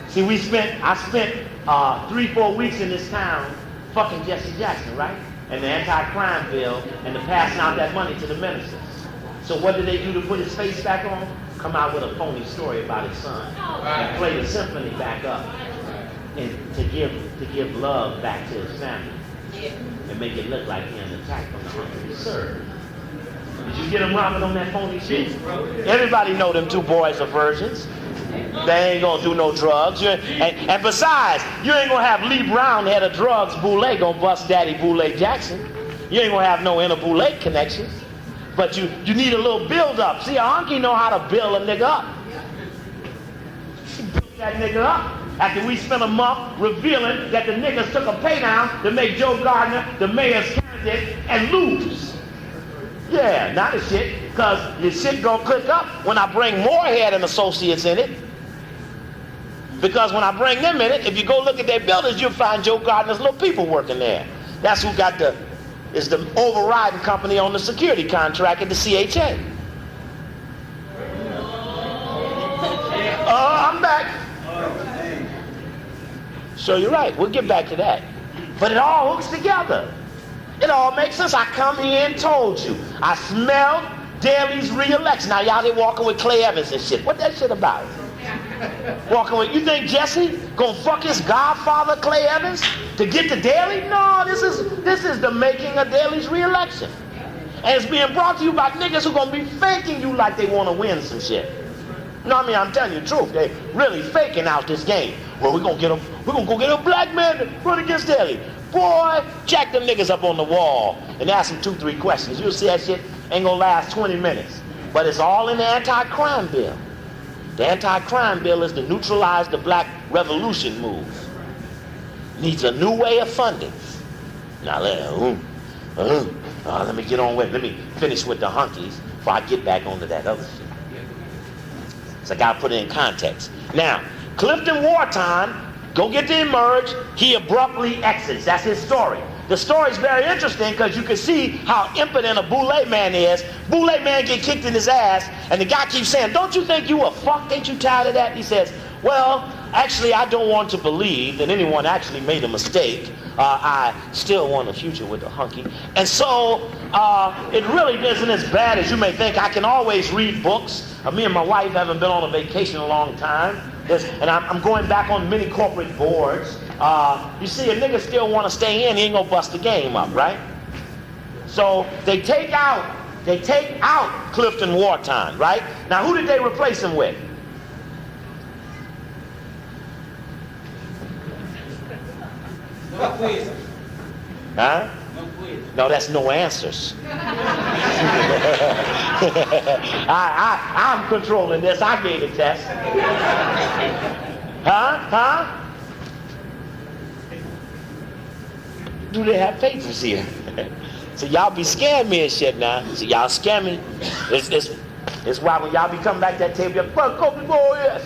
See, I spent 3-4 weeks in this town fucking Jesse Jackson, right? And the anti-crime bill and the passing out that money to the ministers. So what did they do to put his face back on? Come out with a phony story about his son. And play the symphony back up. And to give love back to his family. And make it look like he an attack from the hungry serve. Did you get him rocking on that phony shit? Everybody know them two boys are virgins. They ain't gonna do no drugs. And besides, you ain't gonna have Lee Brown, head of drugs, Boulay, gonna bust Daddy Boulay Jackson. You ain't gonna have no inner Boulay connections. But you need a little build up. See, a honky know how to build a nigga up. She built that nigga up after we spent a month revealing that the niggas took a pay down to make Joe Gardner the mayor's candidate and lose. Yeah, not the shit, because your shit gonna click up when I bring Moorhead and Associates in it. Because when I bring them in it, if you go look at their buildings, you'll find Joe Gardner's little people working there. That's who is the overriding company on the security contract at the CHA. I'm back. So you're right, we'll get back to that. But it all hooks together. It all makes sense. I come here and told you. I smelled Daley's re-election. Now y'all they walking with Clay Evans and shit. What that shit about? Walking with, you think Jesse gonna fuck his godfather Clay Evans to get to Daley? No, this is the making of Daley's re-election. And it's being brought to you by niggas who gonna be faking you like they wanna win some shit. You know what I mean? I'm telling you the truth. They really faking out this game. Well, we're gonna go get a black man to run against Daley. Boy, jack them niggas up on the wall and ask them 2-3 questions. You'll see that shit ain't gonna last 20 minutes. But it's all in the anti-crime bill. The anti-crime bill is to neutralize the black revolution move. Needs a new way of funding. Now, let me get on with it. Let me finish with the hunkies before I get back onto that other shit. So I gotta put it in context. Now, Clifton Wartime, go get to emerge, he abruptly exits. That's his story. The story's very interesting because you can see how impotent a Boulay man is. Boulay man get kicked in his ass, and the guy keeps saying, don't you think you a fuck? Ain't you tired of that? And he says, well, actually, I don't want to believe that anyone actually made a mistake. I still want a future with a hunky. And so it really isn't as bad as you may think. I can always read books. Me and my wife haven't been on a vacation in a long time. And I'm going back on many corporate boards. You see, a nigga still want to stay in, he ain't gonna bust the game up, right? So they take out Clifton Wartime, right? Now who did they replace him with? No quiz. Huh? No quiz. No, that's no answers. I'm controlling this. I gave the test. Huh? Do they have papers here? So y'all be scaring me and shit now. So y'all scare me. It's why when y'all be coming back to that table, you're like, go boy.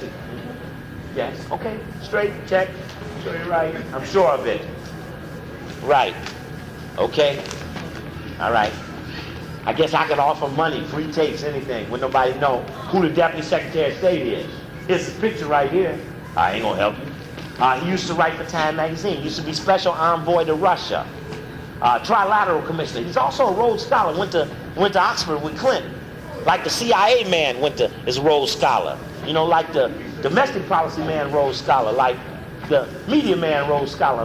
Yes. Okay. Straight. Check. Sure you're right. I'm sure of it. Right. Okay. All right. I guess I could offer money, free tapes, anything, when nobody know who the Deputy Secretary of State is. Here's his picture right here. I ain't gonna help you. He used to write for Time magazine. He used to be special envoy to Russia. Trilateral commissioner. He's also a Rhodes Scholar. Went to Oxford with Clinton. Like the CIA man is a Rhodes Scholar. You know, like the domestic policy man Rhodes Scholar. Like the media man Rhodes Scholar.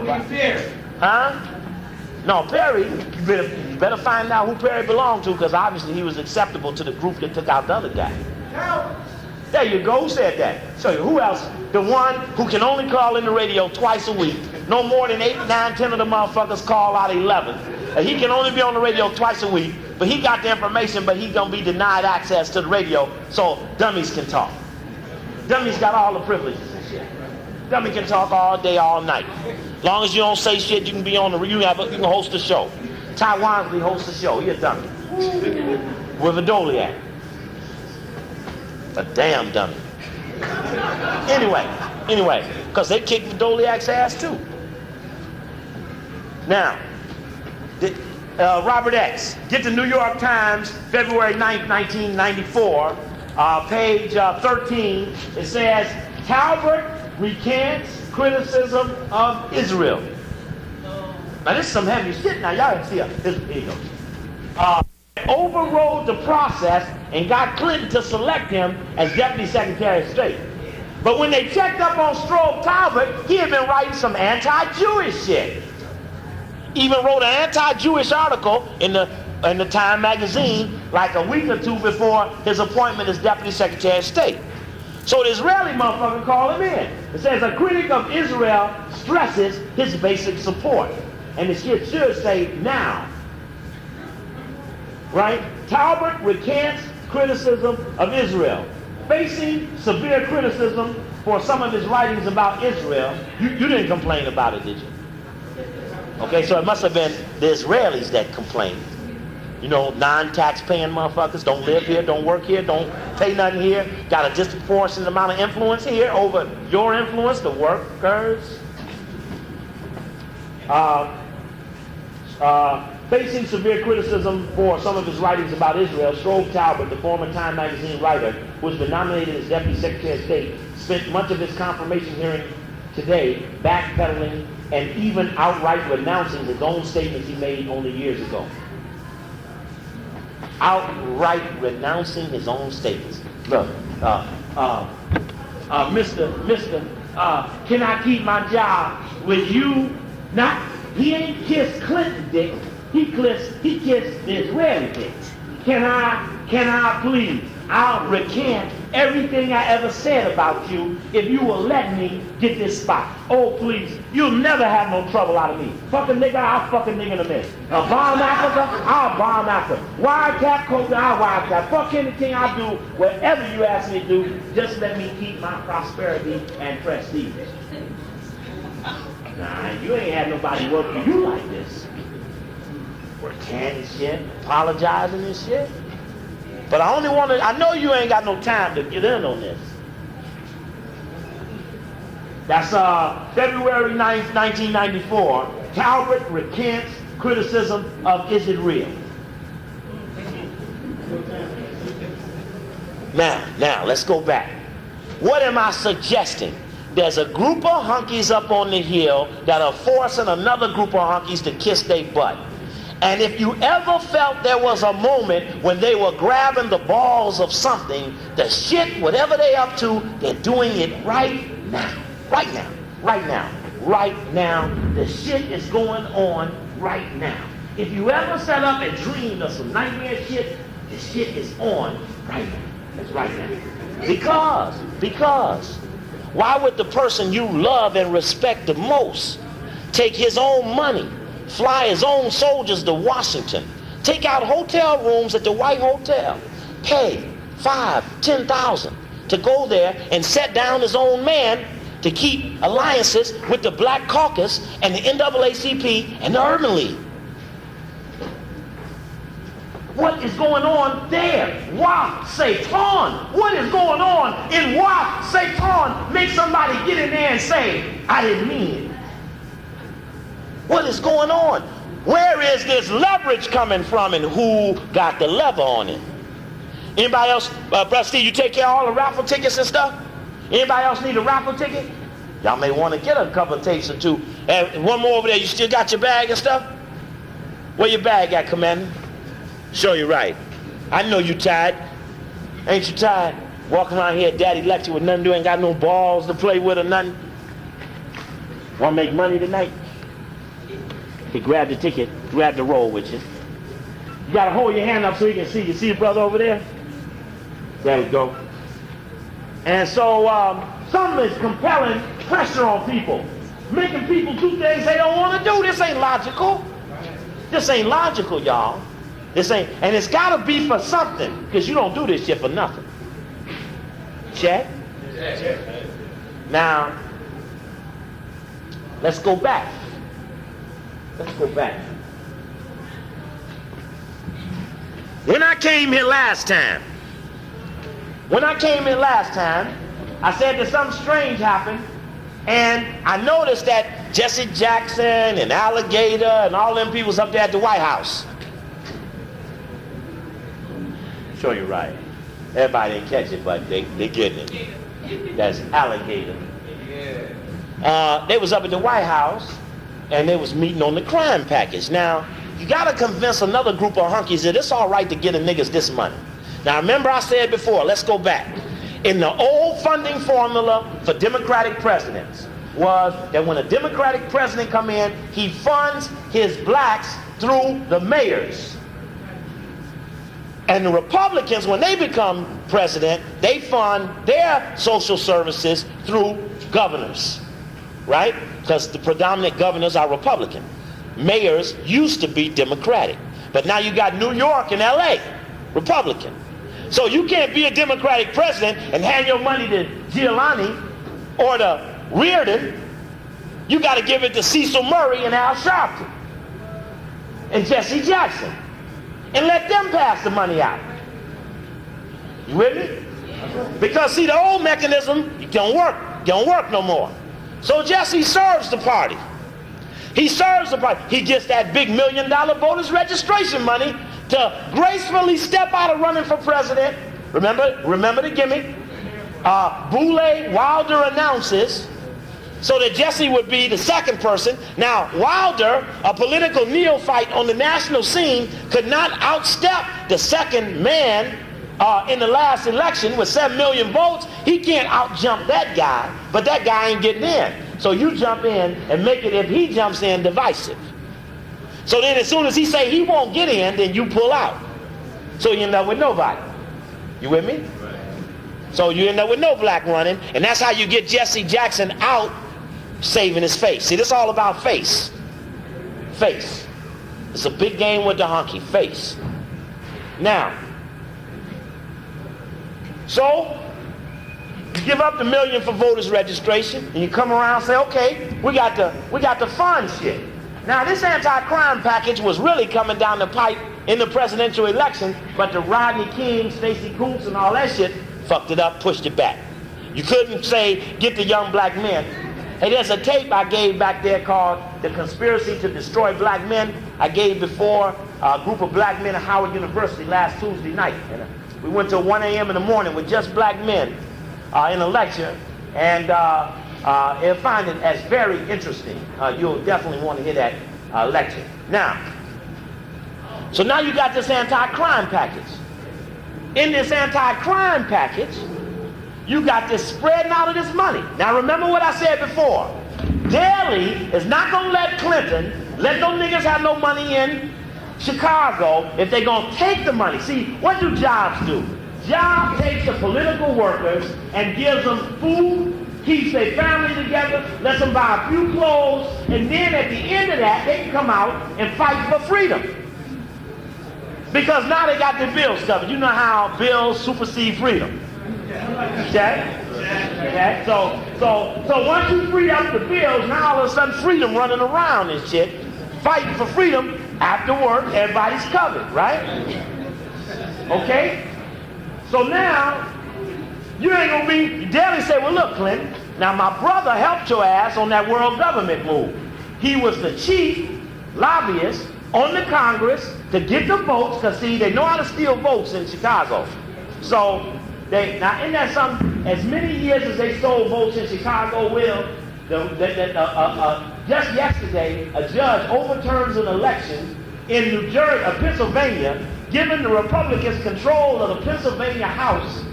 Huh? No, Perry, you better find out who Perry belonged to, because obviously he was acceptable to the group that took out the other guy. There you go. Who said that? So who else? The one who can only call in the radio twice a week. No more than 8, 9, 10 of the motherfuckers call out 11. He can only be on the radio twice a week, but he got the information, but he's gonna be denied access to the radio so dummies can talk. Dummies got all the privileges and shit. Dummy can talk all day, all night. Long as you don't say shit, you can be on the, you can host the show. Ty Wansley hosts the show. He a dummy. With a Doliac. A damn dummy. Anyway, because they kicked the Doliac's ass too. Now, Robert X, get the New York Times, February 9th, 1994, page 13. It says, Talbot recants criticism of Israel. Now this is some heavy shit. Now y'all can see it. Here you go. Overrode the process and got Clinton to select him as Deputy Secretary of State. But when they checked up on Strobe Talbot, he had been writing some anti-Jewish shit. Even wrote an anti-Jewish article in the Time magazine like a week or two before his appointment as Deputy Secretary of State. So the Israeli motherfucker called him in. It says, a critic of Israel stresses his basic support. And the shit should say now. Right? Talbot recants criticism of Israel. Facing severe criticism for some of his writings about Israel. You didn't complain about it, did you? Okay, so it must have been the Israelis that complained. You know, non-tax-paying motherfuckers don't live here, don't work here, don't pay nothing here, got a disproportionate amount of influence here over your influence, the workers. Facing severe criticism for some of his writings about Israel, Strobe Talbot, the former Time magazine writer, who has been nominated as Deputy Secretary of State, spent much of his confirmation hearing today backpedaling and even outright renouncing his own statements he made only years ago. Outright renouncing his own statements. Look, Mr. Can I keep my job with you? Not, he ain't kissed Clinton dick. He kissed the Israeli dick. Can I please? I'll recant everything I ever said about you if you will let me get this spot. Oh, please. You'll never have no trouble out of me. Fuck a nigga, I'll fuck a nigga in a minute. Bomb Africa, I'll bomb Africa. Wiretap Coke, I'll wiretap. Fuck anything I do, whatever you ask me to do, just let me keep my prosperity and prestige. Nah, you ain't had nobody work for you like this. Recanting shit, apologizing and shit. But I know you ain't got no time to get in on this. That's February 9th, 1994. Talbot recants criticism of Israel. Now, let's go back. What am I suggesting? There's a group of hunkies up on the hill that are forcing another group of hunkies to kiss their butt. And if you ever felt there was a moment when they were grabbing the balls of something, the shit, whatever they up to, they're doing it right now. Right now. Right now. Right now. The shit is going on right now. If you ever sat up and dreamed of some nightmare shit, the shit is on right now. It's right now. Because why would the person you love and respect the most take his own money, fly his own soldiers to Washington, take out hotel rooms at the White Hotel, pay $5,000-$10,000 to go there and set down his own man to keep alliances with the Black Caucus and the NAACP and the Urban League? What is going on there? Why Satan? What is going on? And why Satan make somebody get in there and say, I didn't mean it? What is going on? Where is this leverage coming from and who got the lever on it? Anybody else, Brother Steve, you take care of all the raffle tickets and stuff? Anybody else need a raffle ticket? Y'all may want to get a couple of tapes or two. And one more over there, you still got your bag and stuff? Where your bag at, Commander? Show you right. I know you tired. Ain't you tired? Walking around here, daddy lecture with nothing to do, ain't got no balls to play with or nothing. Want to make money tonight? He grabbed the ticket, grab the roll with you. You got to hold your hand up so you can see. You see the brother over there? There we go. And so something is compelling pressure on people, making people do things they don't want to do. This ain't logical. This ain't logical, y'all. This ain't, and it's got to be for something, because you don't do this shit for nothing. Check? Now, let's go back. Let's go back. When I came here last time, I said that something strange happened, and I noticed that Jesse Jackson and Alligator and all them people's up there at the White House. Sure you're right. Everybody didn't catch it, but they getting it. That's Alligator. They was up at the White House, and they was meeting on the crime package. Now, you got to convince another group of hunkies that it's all right to get the niggas this money. Now, remember I said before, let's go back. In the old funding formula for Democratic presidents was that when a Democratic president come in, he funds his blacks through the mayors. And the Republicans, when they become president, they fund their social services through governors, right? Because the predominant governors are Republican. Mayors used to be Democratic. But now you got New York and LA, Republican. So you can't be a Democratic president and hand your money to Giuliani or to Reardon. You got to give it to Cecil Murray and Al Sharpton and Jesse Jackson and let them pass the money out. You with me? Because see, the old mechanism don't work no more. So Jesse serves the party. He serves the party. He gets that big $1 million voters registration money to gracefully step out of running for president. Remember the gimmick. Boule Wilder announces so that Jesse would be the second person. Now, Wilder, a political neophyte on the national scene, could not outstep the second man in the last election with 7 million votes. He can't outjump that guy, but that guy ain't getting in. So you jump in and make it, if he jumps in, divisive. So then as soon as he say he won't get in, then you pull out. So you end up with nobody. You with me? So you end up with no black running, and that's how you get Jesse Jackson out, saving his face. See, this is all about face. Face. It's a big game with the honky. Face. Now, so you give up the $1 million for voters registration, and you come around and say, okay, we got the fun shit. Now, this anti-crime package was really coming down the pipe in the presidential election, but the Rodney King, Stacey Coops, and all that shit fucked it up, pushed it back. You couldn't say, get the young black men. Hey, there's a tape I gave back there called The Conspiracy to Destroy Black Men. I gave before a group of black men at Howard University last Tuesday night. And we went till 1 a.m. in the morning with just black men in a lecture, and you'll find it as very interesting. You'll definitely want to hear that lecture. Now, so now you got this anti-crime package. In this anti-crime package, you got this spreading out of this money. Now remember what I said before. Daley is not going to let Clinton let those niggas have no money in Chicago if they're going to take the money. See, what do jobs do? Job takes the political workers and gives them food, keeps their family together, lets them buy a few clothes, and then at the end of that, they can come out and fight for freedom. Because now they got their bills covered. You know how bills supersede freedom. Okay? Okay? So once you free up the bills, now all of a sudden freedom running around and shit, fighting for freedom. After work, everybody's covered, right? Okay? So now, you ain't gonna be, Daley say, well look, Clinton, now my brother helped your ass on that world government move. he was the chief lobbyist on the Congress to get the votes, because see, they know how to steal votes in Chicago. So, now isn't that something? As many years as they stole votes in Chicago, just yesterday, a judge overturns an election in New Jersey, Pennsylvania, giving the Republicans control of the Pennsylvania House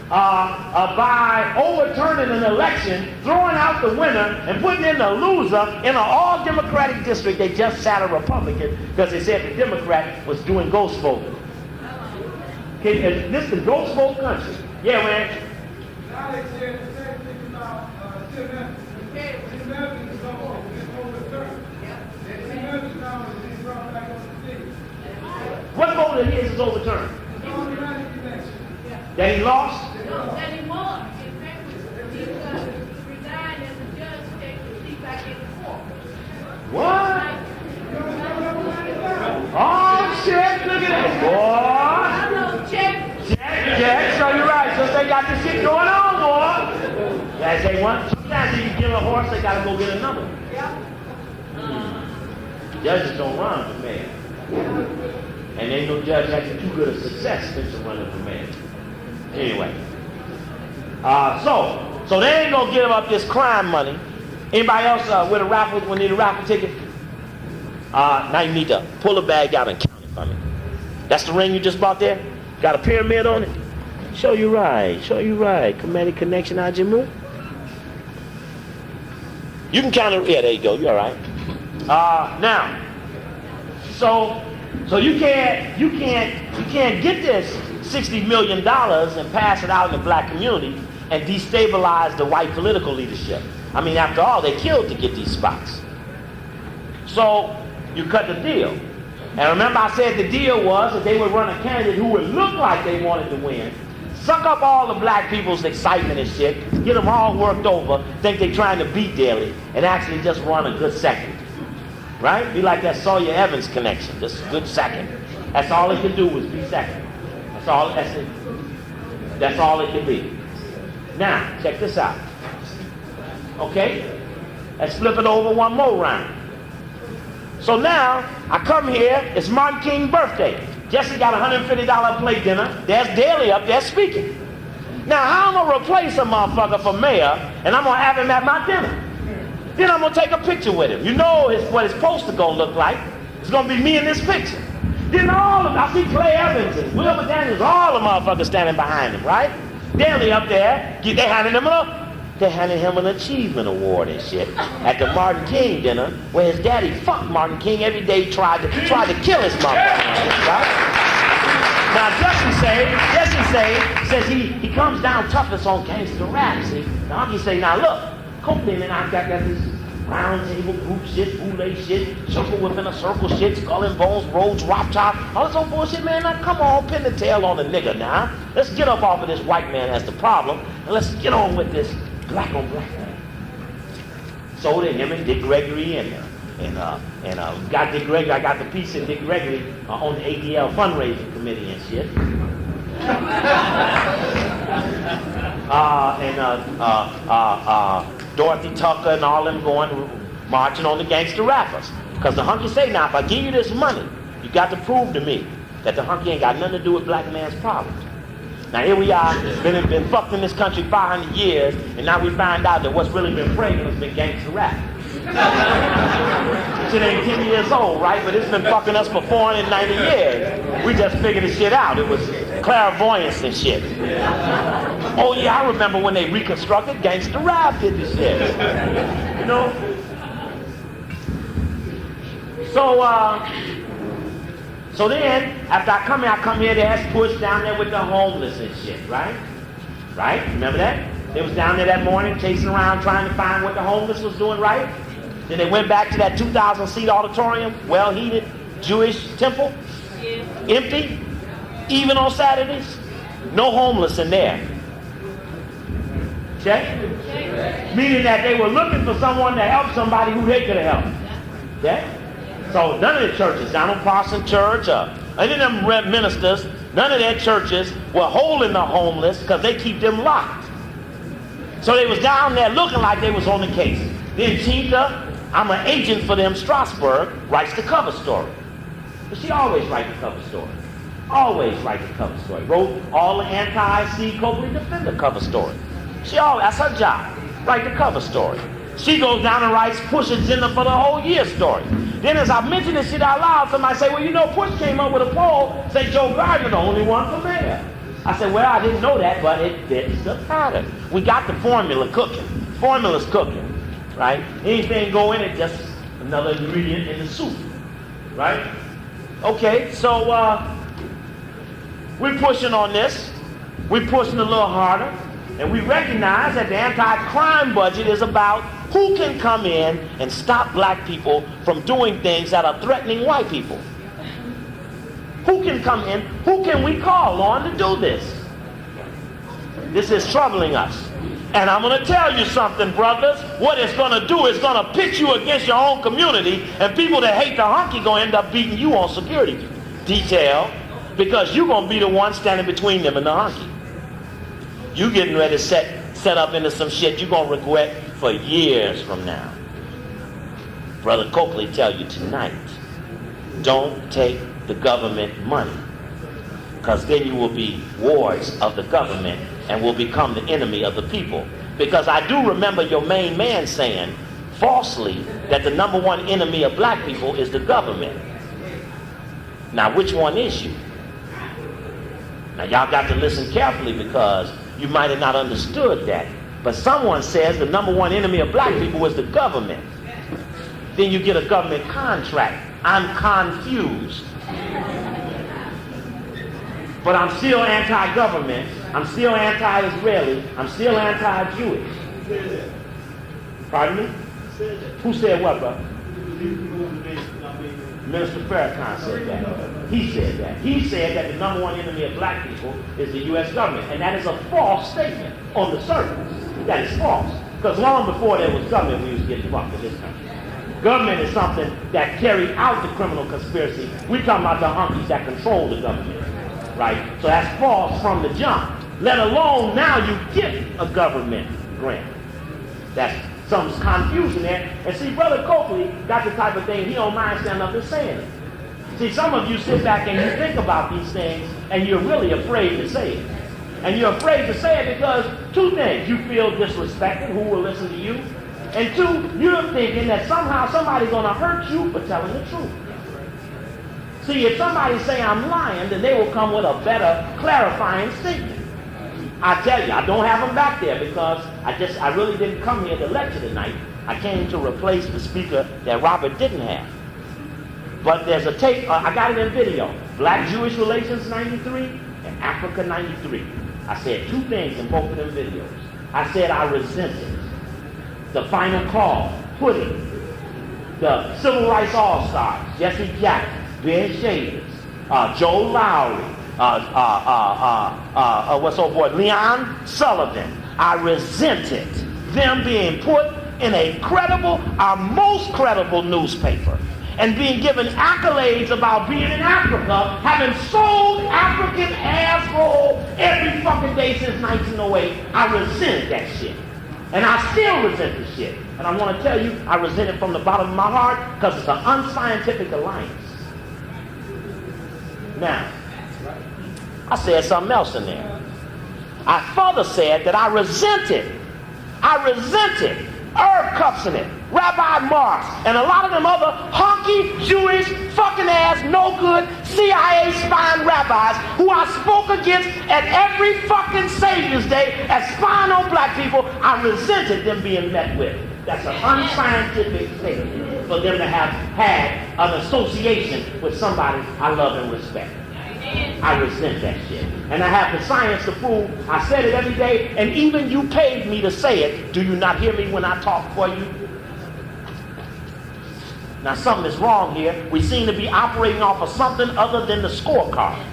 by overturning an election, throwing out the winner, and putting in the loser in an all-Democratic district. They just sat a Republican because they said the Democrat was doing ghost voting. This is the ghost vote country. Yeah, man. Now they said the same thing about Tim Evans is overturned. Tim Evans now is brought back on the stage. What vote of his is overturned? It's automatic election. That he lost? No, that he won. In fact, he resigned as a judge so they could see back in the court. What? Oh, shit, look at that. Boy. I know, check. Check, so you're right. So they got this shit going on, boy. As they want. Sometimes if you give a horse, they got to go get another one. Judges don't run for mayor. And ain't no judge having too good a success since you're running for mayor. Anyway. So they ain't gonna give up this crime money. Anybody else with a raffle, when need a raffle ticket? Now you need to pull the bag out and count it for me. That's the ring you just bought there? Got a pyramid on it? Show you right. Comedic connection, Ajimu. You can count it. Yeah, there you go. You all right? Now, so you can't get this $60 million and pass it out in the black community and destabilize the white political leadership. I mean, after all, they killed to get these spots. So you cut the deal. And remember I said the deal was that they would run a candidate who would look like they wanted to win, suck up all the black people's excitement and shit, get them all worked over, think they're trying to beat Daley, and actually just run a good second. Right? Be like that Sawyer Evans connection, just a good second. That's all it can do was be second. That's all it can be. Now, check this out. Okay? Let's flip it over one more round. So now, I come here, it's Martin King's birthday. Jesse got a $150 plate dinner. There's Daley up there speaking. Now, how am I going to replace a motherfucker for mayor, and I'm going to have him at my dinner? Then I'm going to take a picture with him. You know what his poster going to look like. It's going to be me in this picture. Then I see Clay Evans and Wilbur Daniels, all the motherfuckers standing behind him, right? Daley up there, they handed him an achievement award and shit at the Martin King dinner, where his daddy fucked Martin King every day, tried to kill his motherfucker, right? Now Jesse says he comes down toughest on gangster rap. See, now I'm just saying, now look, Copeland and I got this round table group shit, boule shit, circle within a circle shit, skull and bones, road drop top, all this old bullshit, man. Now come on, pin the tail on the nigga now. Let's get up off of this white man as the problem, and let's get on with this black on black man. So did him and Dick Gregory and got Dick Gregory. I got the piece in Dick Gregory on the ADL fundraising committee and shit. Dorothy Tucker and all them going marching on the gangster rappers. Because the hunky say, now if I give you this money, you got to prove to me that the hunky ain't got nothing to do with black man's problems. Now here we are, been fucked in this country 500 years, and now we find out that what's really been pregnant has been gangster rap. Shit ain't 10 years old, right? But it's been fucking us for 490 years. We just figured the shit out. It was clairvoyance and shit. Oh yeah, I remember when they reconstructed gangster rap did this shit. You know? So then, after I come here, there's Push down there with the homeless and shit, right? Right? Remember that? They was down there that morning chasing around trying to find what the homeless was doing, right? Then they went back to that 2,000-seat auditorium, well-heated Jewish temple, empty, even on Saturdays. No homeless in there. Check? Meaning that they were looking for someone to help somebody who they could have helped. Okay? So none of the churches, Donald Parson Church, any of them ministers, none of their churches were holding the homeless because they keep them locked. So they was down there looking like they was on the case. Then Chinta I'm an agent for them. Strasbourg writes the cover story. But she always writes the cover story. Always writes the cover story. Wrote all the anti-Steve Copley Defender cover story. She always, that's her job. Write the cover story. She goes down and writes Push agenda for the whole year story. Then as I mention this shit out loud, somebody say, well, you know, Push came up with a poll, say Joe Gardner the only one for mayor. I said, well, I didn't know that, but it fits the pattern. We got the formula cooking. Formula's cooking, right? Anything go in it, just another ingredient in the soup, right? Okay, so we're pushing on this. We're pushing a little harder. And we recognize that the anti-crime budget is about who can come in and stop black people from doing things that are threatening white people. Who can come in? Who can we call on to do this? This is troubling us. And I'm going to tell you something, brothers. What it's going to do is going to pit you against your own community, and people that hate the hunky going to end up beating you on security detail because you're going to be the one standing between them and the hunky. You getting ready to set up into some shit you're going to regret for years from now. Brother Copley tell you tonight, don't take the government money, because then you will be wards of the government and will become the enemy of the people. Because I do remember your main man saying falsely that the number one enemy of black people is the government. Now, which one is you? Now, y'all got to listen carefully, because you might have not understood that. But someone says the number one enemy of black people is the government. Then you get a government contract. I'm confused. But I'm still anti-government. I'm still anti-Israeli. I'm still anti-Jewish. Pardon me? Who said what, brother? Minister Farrakhan said that. He said that. He said that the number one enemy of black people is the U.S. government. And that is a false statement on the surface. That is false. Because long before there was government, we was getting fucked in this country. Government is something that carried out the criminal conspiracy. We're talking about the hunkies that control the government. Right? So that's false from the jump. Let alone now you get a government grant. That's some confusion there. And see, Brother Copley got the type of thing he don't mind standing up and saying it. See, some of you sit back and you think about these things and you're really afraid to say it. And you're afraid to say it because two things. You feel disrespected, who will listen to you? And two, you're thinking that somehow somebody's going to hurt you for telling the truth. See, if somebody say I'm lying, then they will come with a better clarifying statement. I tell you, I don't have them back there because I really didn't come here to lecture tonight. I came to replace the speaker that Robert didn't have. But there's a tape, I got it in video. Black-Jewish Relations 93 and Africa 93. I said two things in both of them videos. I said I resented the Final Call, Pudding, the Civil Rights All-Stars, Jesse Jackson, Ben Shavers, Joe Lowry, what's old boy, Leon Sullivan. I resented them being put in a credible, our most credible newspaper, and being given accolades about being in Africa, having sold African asshole every fucking day since 1908. I resented that shit. And I still resent the shit. And I want to tell you, I resent it from the bottom of my heart because it's an unscientific alliance. Now, I said something else in there. I further said that I resented Irv Kupcinet, Rabbi Marx, and a lot of them other honky, Jewish, fucking ass, no good, CIA spying rabbis who I spoke against at every fucking Savior's Day as spying on black people. I resented them being met with. That's an unscientific thing for them to have had an association with somebody I love and respect. I resent that shit. And I have the science to prove I said it every day, and even you paid me to say it. Do you not hear me when I talk for you? Now something is wrong here. We seem to be operating off of something other than the scorecard.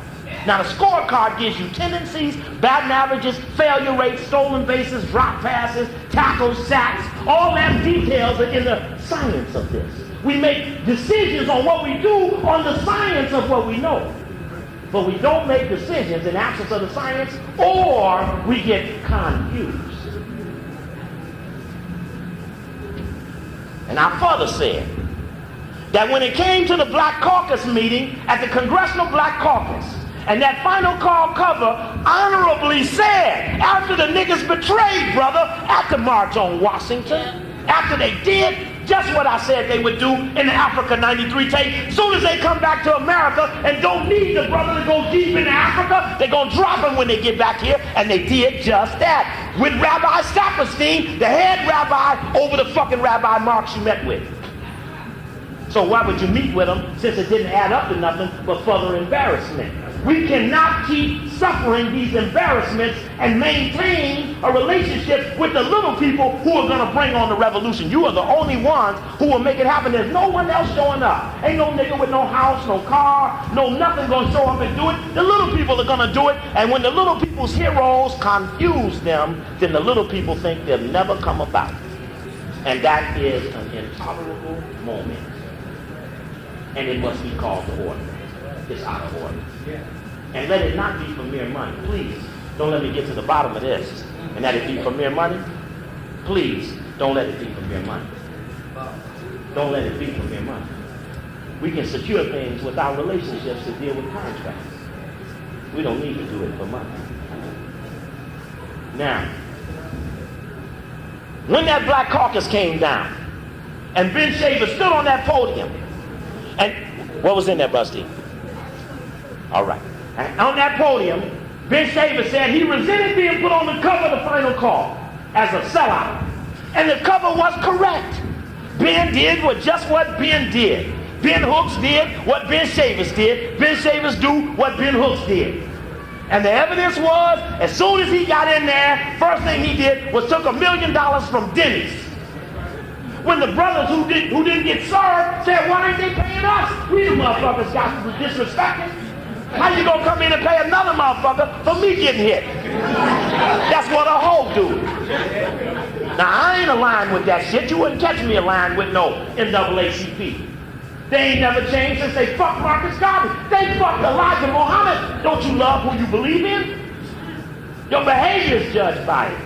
Now the scorecard gives you tendencies, batting averages, failure rates, stolen bases, drop passes, tackles, sacks. All that details are in the science of this. We make decisions on what we do on the science of what we know. But we don't make decisions in absence of the science, or we get confused. And our father said that when it came to the Black Caucus meeting at the Congressional Black Caucus, and that final call cover honorably said, after the niggas betrayed, brother, at the March on Washington, after they did just what I said they would do in the Africa 93 tape, soon as they come back to America and don't need the brother to go deep into Africa, they're going to drop him when they get back here, and they did just that. With Rabbi Saperstein, the head rabbi over the fucking Rabbi Marx you met with. So why would you meet with him, since it didn't add up to nothing but further embarrassment? We cannot keep suffering these embarrassments and maintain a relationship with the little people who are going to bring on the revolution. You are the only ones who will make it happen. There's no one else showing up. Ain't no nigga with no house, no car, no nothing going to show up and do it. The little people are going to do it. And when the little people's heroes confuse them, then the little people think they'll never come about. And that is an intolerable moment. And it must be called to order. It's out of order. And let it not be for mere money. Please, don't let me get to the bottom of this. And that it be for mere money. Please, don't let it be for mere money. Don't let it be for mere money. We can secure things with our relationships to deal with contracts. We don't need to do it for money. Now, when that Black Caucus came down, and Ben Shaver stood on that podium, and what was in there, Busty? All right. And on that podium, Ben Shaver said he resented being put on the cover of the Final Call as a sellout. And the cover was correct. Ben did just what Ben did. Ben Hooks did what Ben Shavers did. Ben Shavers do what Ben Hooks did. And the evidence was, as soon as he got in there, first thing he did was took $1 million from Denny's. When the brothers who didn't get served said, why ain't they paying us? We the motherfuckers got disrespected. How you gonna come in and pay another motherfucker for me getting hit? That's what a hoe do. Now I ain't aligned with that shit. You wouldn't catch me aligned with no NAACP. They ain't never changed since they fucked Marcus Garvey. They fucked Elijah Muhammad. Don't you love who you believe in? Your behavior is judged by it.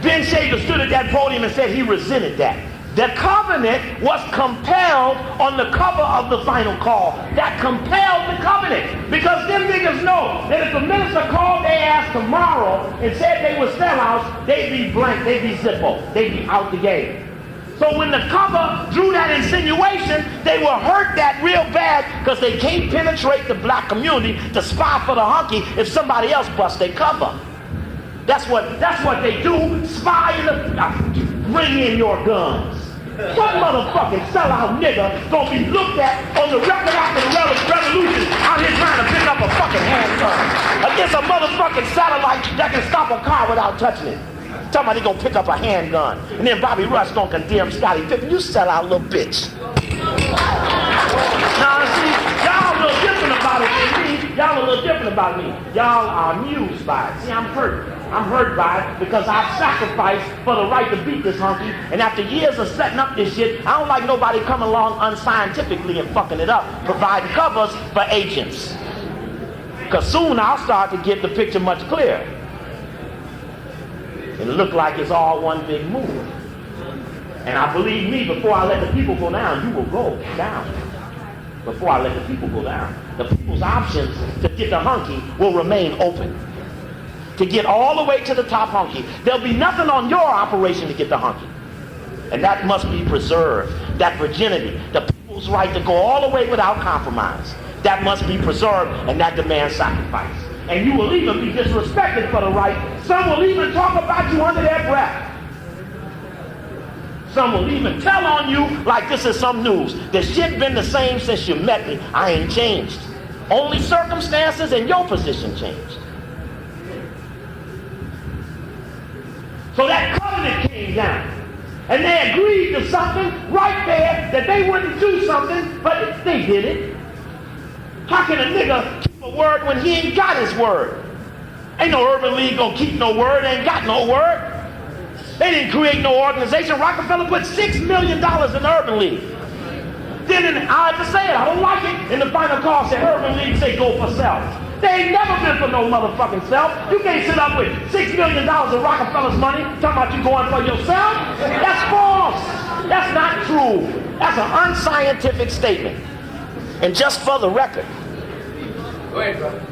Ben Shaver stood at that podium and said he resented that. The covenant was compelled on the cover of the Final Call. That compelled the covenant. Because them niggas know that if the minister called their ass tomorrow and said they were sellouts, they'd be blank, they'd be Zippo, they'd be out the game. So when the cover drew that insinuation, they will hurt that real bad because they can't penetrate the black community to spy for the hunky if somebody else busts their cover. That's what they do. Spy in the bring in your guns. What motherfucking sellout nigga gonna be looked at on the record after the revolution out here trying to pick up a fucking handgun against a motherfucking satellite that can stop a car without touching it? Somebody gonna pick up a handgun, and then Bobby Rush gonna condemn Scottie Pippen. You sell out, little bitch. Now see, y'all a little different about it than me. Y'all a little different about me. Y'all are amused by it. See, I'm hurt. I'm hurt by it because I've sacrificed for the right to beat this hunky, and after years of setting up this shit, I don't like nobody coming along unscientifically and fucking it up, providing covers for agents. Because soon I'll start to get the picture much clearer. And it look like it's all one big move. And I believe me, before I let the people go down, you will go down. Before I let the people go down. The people's options to get the hunky will remain open. To get all the way to the top hunky. There'll be nothing on your operation to get the hunky. And that must be preserved. That virginity, the people's right to go all the way without compromise. That must be preserved, and that demands sacrifice. And you will even be disrespected for the right. Some will even talk about you under their breath. Some will even tell on you like this is some news. The shit been the same since you met me. I ain't changed. Only circumstances and your position changed. So that covenant came down. And they agreed to something right there that they wouldn't do something, but they did it. How can a nigga keep a word when he ain't got his word? Ain't no Urban League gonna keep no word, ain't got no word. They didn't create no organization. Rockefeller put $6 million in the Urban League. Then I had to say it, I don't like it. In the Final Call said Urban League say go for self. They ain't never been for no motherfucking self. You can't sit up with $6 million of Rockefeller's money talking about you going for yourself. That's false. That's not true. That's an unscientific statement. And just for the record, Go ahead, brother.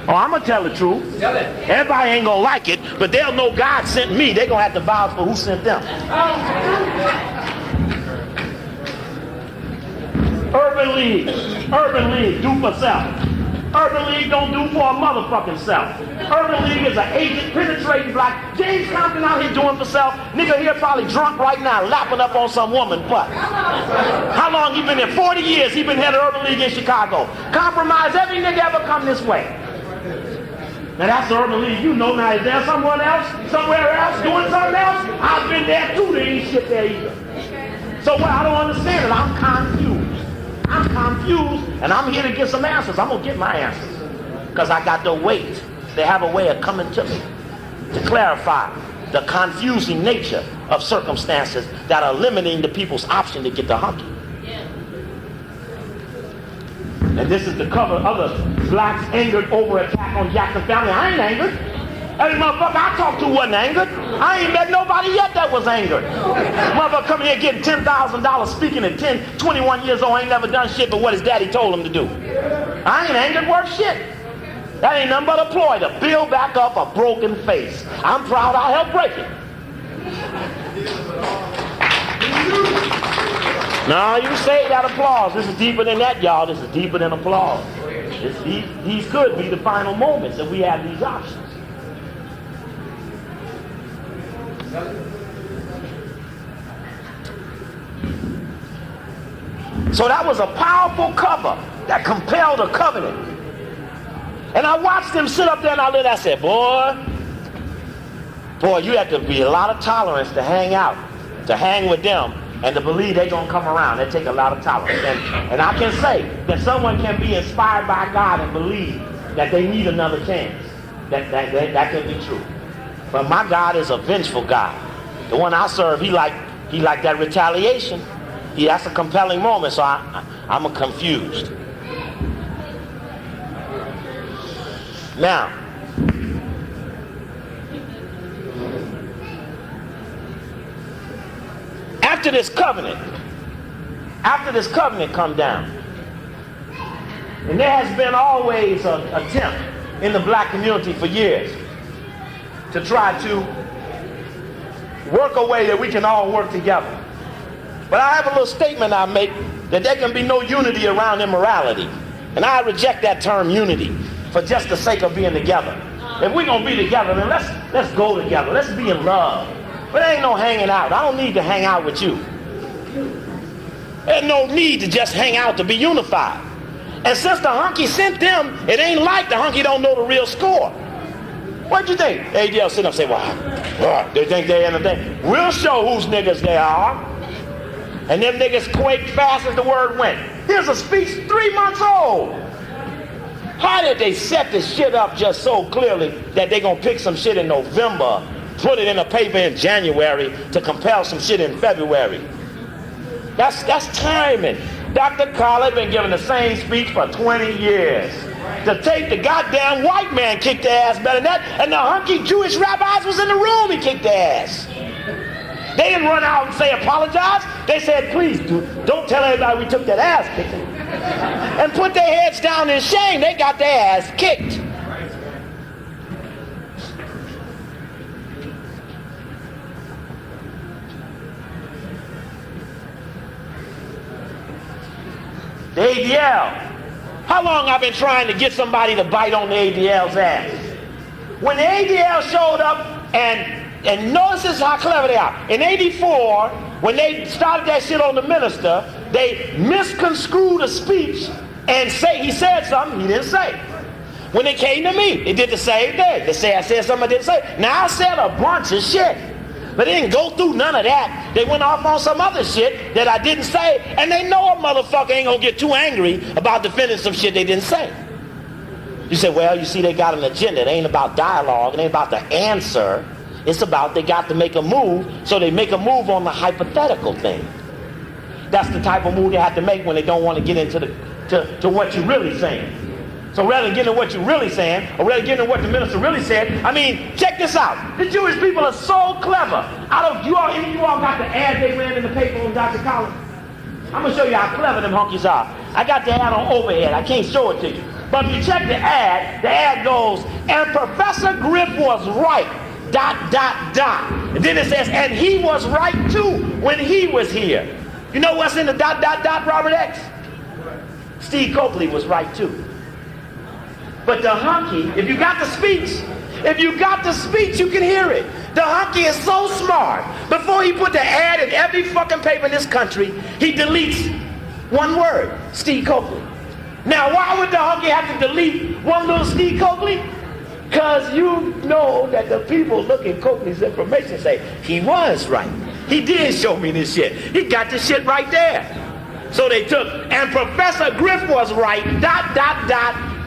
oh, I'm going to tell the truth. Tell it. Everybody ain't going to like it, but they'll know God sent me. They're going to have to vouch for who sent them. Urban League, do for self. Urban League don't do for a motherfucking self. Urban League is an agent penetrating black. James Compton out here doing for self. Nigga here probably drunk right now, lapping up on some woman butt. How long he been there? 40 years he been head of Urban League in Chicago. Compromise every nigga ever come this way. Now that's the Urban League. You know now, is there someone else, somewhere else, doing something else? I've been there too. There ain't shit there either. So what? I don't understand it. I'm confused. I'm confused, and I'm here to get some answers. I'm going to get my answers because I got the weight. They have a way of coming to me to clarify the confusing nature of circumstances that are limiting the people's option to get the hunky. And this is the cover of the blacks angered over attack on Jackson family. I ain't angered. Every motherfucker I talked to wasn't angered. I ain't met nobody yet that was angered. Motherfucker coming here getting $10,000 speaking at 10, 21 years old, ain't never done shit but what his daddy told him to do. I ain't angered worth shit. That ain't nothing but a ploy to build back up a broken face. I'm proud I helped break it. No, you say that applause. This is deeper than that, y'all. This is deeper than applause. These could be the final moments that we have these options. So that was a powerful cover that compelled a covenant. And I watched them sit up there and I said, boy, you have to be a lot of tolerance to hang out, to hang with them, and to believe they're going to come around. They take a lot of tolerance. And I can say that someone can be inspired by God and believe that they need another chance. That can be true. But my God is a vengeful God. The one I serve, he like that retaliation. That's a compelling moment, so I'm confused. Now, after this covenant come down, and there has been always an attempt in the black community for years to try to work a way that we can all work together. But I have a little statement I make that there can be no unity around immorality. And I reject that term unity for just the sake of being together. If we're going to be together, then let's go together. Let's be in love. But there ain't no hanging out. I don't need to hang out with you. There's no need to just hang out to be unified. And since the hunky sent them, it ain't like the hunky don't know the real score. What'd you think? ADL sit up and say, well, they think they're anything. We'll show whose niggas they are. And them niggas quaked fast as the word went. Here's a speech 3 months old. How did they set this shit up just so clearly that they gonna pick some shit in November, put it in a paper in January to compel some shit in February? That's timing. Dr. Khallid been giving the same speech for 20 years. To take the goddamn white man kicked their ass better than that, and the hunky Jewish rabbis was in the room, he kicked their ass. They didn't run out and say apologize. They said, please don't tell everybody we took that ass kicking. And put their heads down in shame. They got their ass kicked. The ADL. How long I've been trying to get somebody to bite on the ADL's ass? When the ADL showed up and notice this how clever they are. In '84, when they started that shit on the minister, they misconstrued a speech and he said something he didn't say. When they came to me, they did the same thing. They say I said something I didn't say. Now I said a bunch of shit. But they didn't go through none of that. They went off on some other shit that I didn't say, and they know a motherfucker ain't gonna get too angry about defending some shit they didn't say. You say, well, you see, they got an agenda. It ain't about dialogue. It ain't about the answer. It's about they got to make a move, so they make a move on the hypothetical thing. That's the type of move they have to make when they don't want to get into to what you're really saying. So rather than getting to what you're really saying, or rather than getting to what the minister really said, I mean, check this out. The Jewish people are so clever. Any of you all got the ad they ran in the paper on Dr. Khallid? I'm going to show you how clever them honkies are. I got the ad on overhead. I can't show it to you. But if you check the ad goes, and Professor Griff was right, ... And then it says, and he was right too when he was here. You know what's in the ... Robert X? Steve Coakley was right too. But the hunky, if you got the speech, you can hear it. The hunky is so smart. Before he put the ad in every fucking paper in this country, he deletes one word, Steve Coakley. Now, why would the hunky have to delete one little Steve Coakley? Because you know that the people look at Coakley's information and say, he was right. He did show me this shit. He got this shit right there. So they took, and Professor Griff was right, ...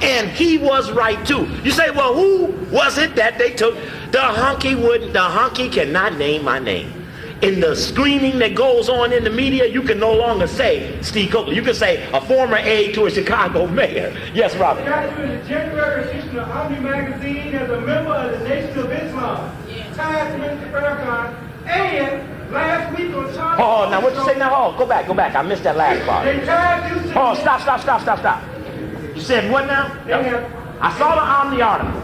and he was right too. You say, well, who was it that they took? The hunky cannot name my name. In the screening that goes on in the media, you can no longer say Steve Coakley. You can say a former aide to a Chicago mayor. Yes, Robert. Got you in the January edition of Omni Magazine as a member of the Nation of Islam. Tied to Mr. Farrakhan. And last week on Charlie... Oh, now what you say now? Oh, go back. I missed that last part. They tied you to... Oh, stop. You said what now? Yep. I saw the Omni article.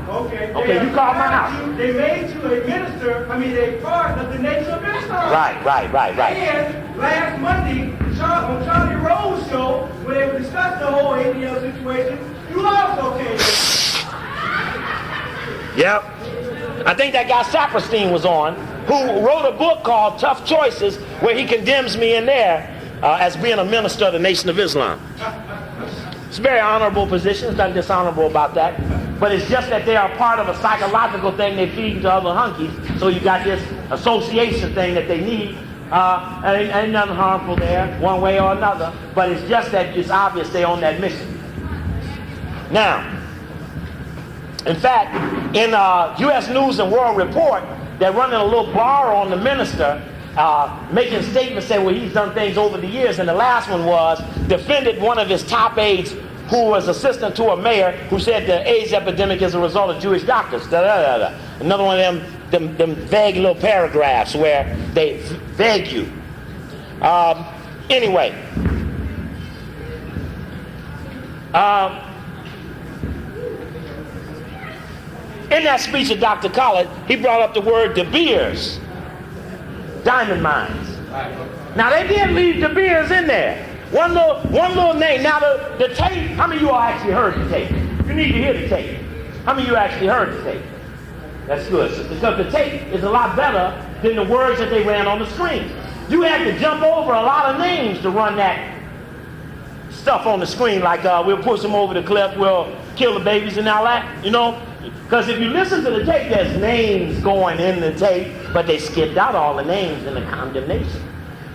Okay, you called my house. They made you a minister, a part of the Nation of Islam. Right. And last Monday, on Charlie Rose show, when they were discussing the whole ADL situation, you also came in. Yep. I think that guy Saperstein was on, who wrote a book called Tough Choices, where he condemns me in there as being a minister of the Nation of Islam. It's a very honorable position. There's nothing dishonorable about that. But it's just that they are part of a psychological thing they feed to other hunkies. So you got this association thing that they need. Ain't nothing harmful there, one way or another. But it's just that it's obvious they're on that mission. Now, in fact, in U.S. News and World Report, they're running a little bar on the minister, making statements saying, well, he's done things over the years. And the last one was defended one of his top aides who was assistant to a mayor who said the AIDS epidemic is a result of Jewish doctors. Another one of them vague little paragraphs where they vague you. Anyway. In that speech of Dr. Khallid, he brought up the word De Beers, diamond mines. Now they did leave De Beers in there. One little name. Now the tape, how many of you all actually heard the tape? You need to hear the tape. How many of you actually heard the tape? That's good, because the tape is a lot better than the words that they ran on the screen. You had to jump over a lot of names to run that stuff on the screen, like we'll push them over the cliff, we'll kill the babies and all that, you know? Because if you listen to the tape, there's names going in the tape, but they skipped out all the names in the condemnation.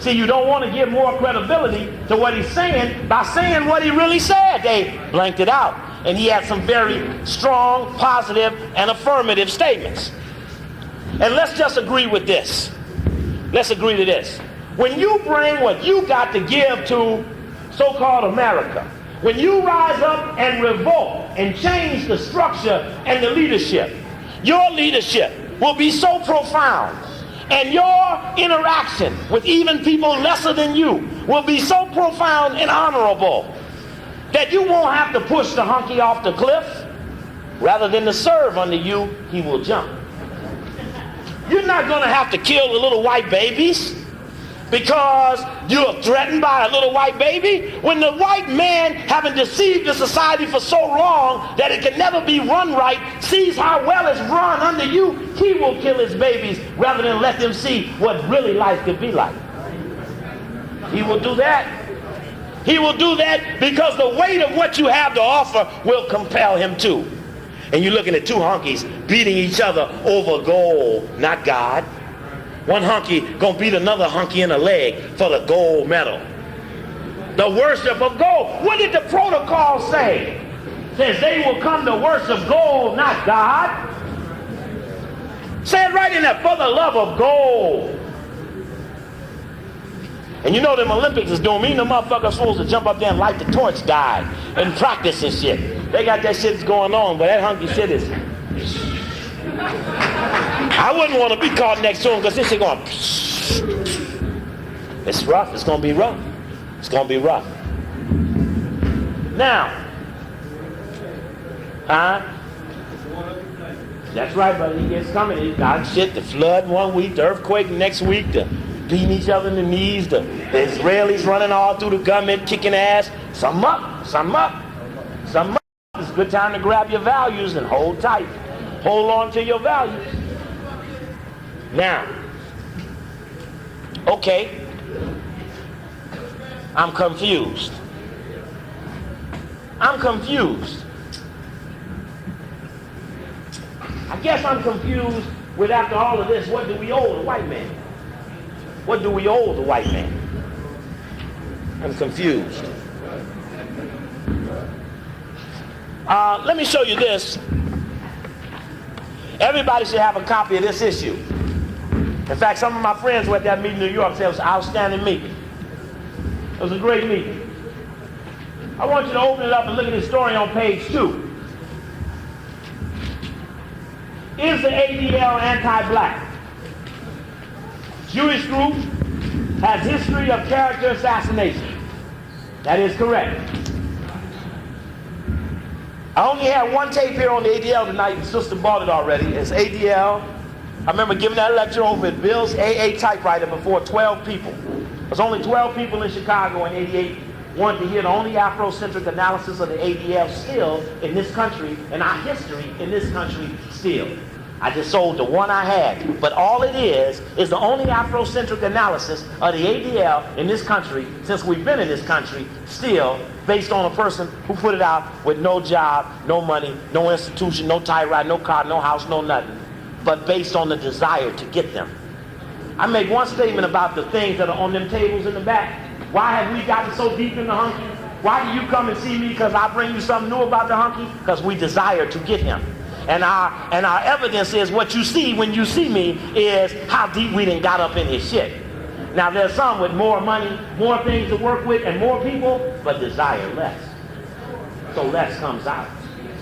See, you don't want to give more credibility to what he's saying by saying what he really said. They blanked it out. And he had some very strong, positive, and affirmative statements. And let's just agree with this. Let's agree to this. When you bring what you got to give to so-called America, when you rise up and revolt and change the structure and the leadership, your leadership will be so profound, and your interaction with even people lesser than you will be so profound and honorable that you won't have to push the hunky off the cliff. Rather than to serve under you, he will jump. You're not going to have to kill the little white babies because you're threatened by a little white baby. When the white man, having deceived the society for so long that it can never be run right, sees how well it's run under you, he will kill his babies rather than let them see what really life could be like. He will do that. He will do that because the weight of what you have to offer will compel him to. And you're looking at two hunkies beating each other over gold, not God. One hunky gonna beat another hunky in the leg for the gold medal. The worship of gold. What did the protocol say? It says they will come to worship gold, not God. Say it right in there, for the love of gold. And you know them Olympics is doing, me and the motherfuckers supposed to jump up there and light the torch guy and practice and shit. They got that shit going on, but that hunky shit is... I wouldn't want to be caught next to him because this shit going... It's rough. It's going to be rough. It's going to be rough. Now, that's right, buddy. He gets coming. He got shit. The flood one week, the earthquake next week, the beating each other in the knees, the Israelis running all through the government, kicking ass. Something up. Something up. Something up. It's a good time to grab your values and hold tight. Hold on to your values. Now, okay, I'm confused. I'm confused. I guess I'm confused with, after all of this, what do we owe the white man? What do we owe the white man? I'm confused. Let me show you this. Everybody should have a copy of this issue. In fact, some of my friends were at that meeting in New York said it was an outstanding meeting. It was a great meeting. I want you to open it up and look at the story on page 2. Is the ADL anti-black? Jewish group has history of character assassination. That is correct. I only have one tape here on the ADL tonight. The sister bought it already. It's ADL. I remember giving that lecture over at Bill's AA typewriter before 12 people. There's only 12 people in Chicago in '88 wanted to hear the only Afrocentric analysis of the ADL still in this country, and our history in this country still. I just sold the one I had. But all it is the only Afrocentric analysis of the ADL in this country since we've been in this country still, based on a person who put it out with no job, no money, no institution, no typewriter, no car, no house, no nothing, but based on the desire to get them. I make one statement about the things that are on them tables in the back. Why have we gotten so deep in the hunky? Why do you come and see me? Because I bring you something new about the hunky? Because we desire to get him. And our evidence is what you see when you see me is how deep we done got up in his shit. Now there's some with more money, more things to work with, and more people, but desire less. So less comes out.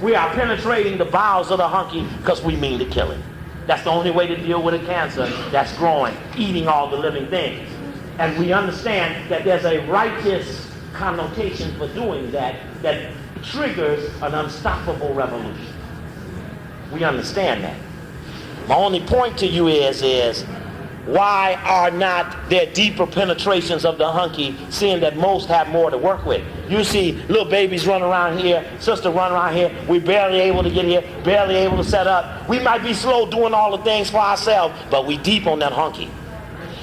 We are penetrating the bowels of the hunky because we mean to kill him. That's the only way to deal with a cancer that's growing, eating all the living things. And we understand that there's a righteous connotation for doing that triggers an unstoppable revolution. We understand that. My only point to you is why are not there deeper penetrations of the hunky, seeing that most have more to work with? You see little babies run around here, sister run around here, we barely able to get here, barely able to set up. We might be slow doing all the things for ourselves, but we deep on that hunky.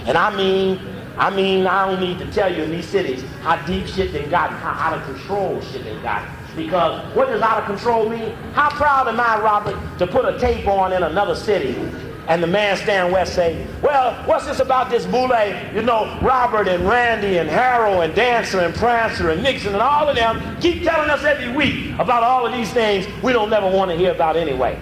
And I mean, I don't need to tell you in these cities how deep shit they got and how out of control shit they got. Because what does out of control mean? How proud am I, Robert, to put a tape on in another city and the man stand west say, well, what's this about this boule? You know, Robert and Randy and Harold and Dancer and Prancer and Nixon and all of them keep telling us every week about all of these things we don't never want to hear about anyway.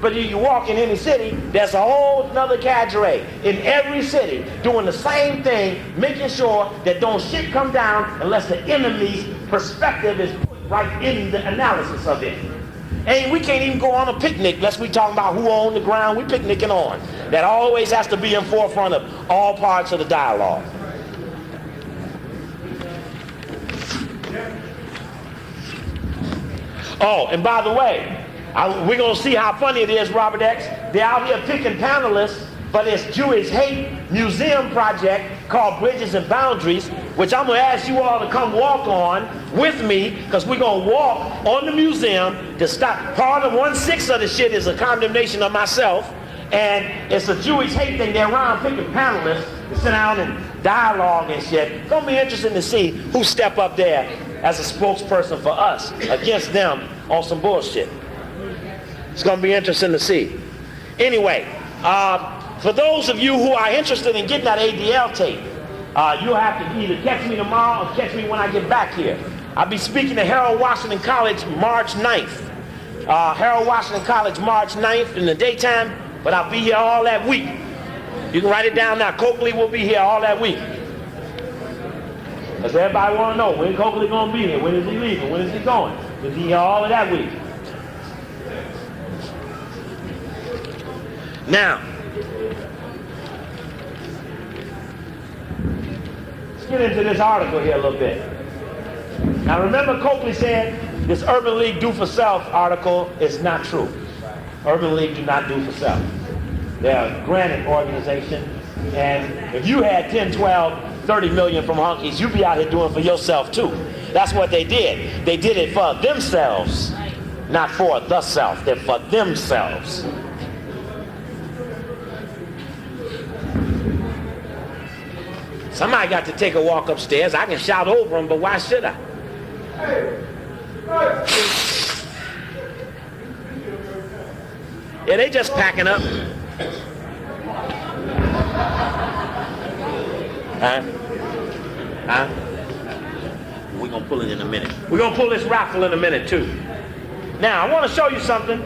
But you walk in any city, there's a whole nother cadre in every city doing the same thing, making sure that don't shit come down unless the enemy's perspective is put right in the analysis of it. And we can't even go on a picnic unless we talking about who owned the ground we picnicking on. That always has to be in forefront of all parts of the dialogue. Oh, and by the way, we're going to see how funny it is, Robert X. They're out here picking panelists for this Jewish hate museum project called Bridges and Boundaries, which I'm going to ask you all to come walk on with me, because we're going to walk on the museum to stop. Part of 1/6 of the shit is a condemnation of myself, and it's a Jewish hate thing. They're around picking panelists to sit down and dialogue and shit. It's going to be interesting to see who step up there as a spokesperson for us against them on some bullshit. It's going to be interesting to see. Anyway, for those of you who are interested in getting that ADL tape, you'll have to either catch me tomorrow or catch me when I get back here. I'll be speaking to Harold Washington College March 9th. Harold Washington College March 9th in the daytime, but I'll be here all that week. You can write it down now. Coakley will be here all that week. Because everybody want to know, when Coakley going to be here? When is he leaving? When is he going? Is he here all of that week? Now, let's get into this article here a little bit. Now remember, Coakley said this Urban League Do for Self article is not true. Urban League do not do for self. They're a granted organization, and if you had 10, 12, 30 million from Hunkies, you'd be out here doing for yourself too. That's what they did. They did it for themselves, not for the self. They're for themselves. Somebody got to take a walk upstairs. I can shout over them, but why should I? Yeah, they just packing up. Huh? We're going to pull it in a minute. We're going to pull this raffle in a minute, too. Now, I want to show you something.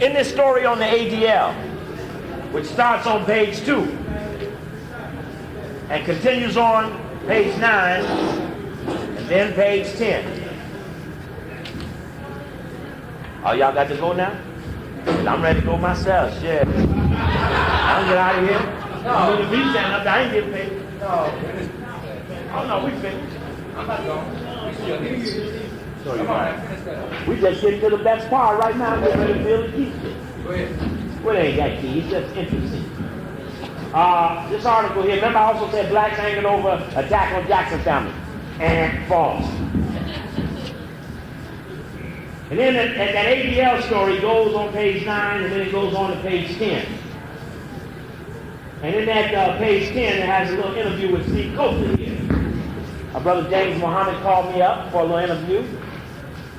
In this story on the ADL, which starts on page 2 and continues on page 9 and then page 10. Oh, y'all got to go now? I'm ready to go myself, shit. I don't get out of here. No. If we stand up, I ain't getting paid. No. Oh, no, we finished. I'm not going. So you're right. We just getting to the best part right now. We're ready to build a key. Go ahead. Well, it ain't that key. It's just interesting. This article here, remember I also said blacks hanging over attack on Jackson family. And false. And then that ADL story goes on page 9 and then it goes on to page 10. And in that page 10, it has a little interview with Steve Coakley here. My brother James Muhammad called me up for a little interview.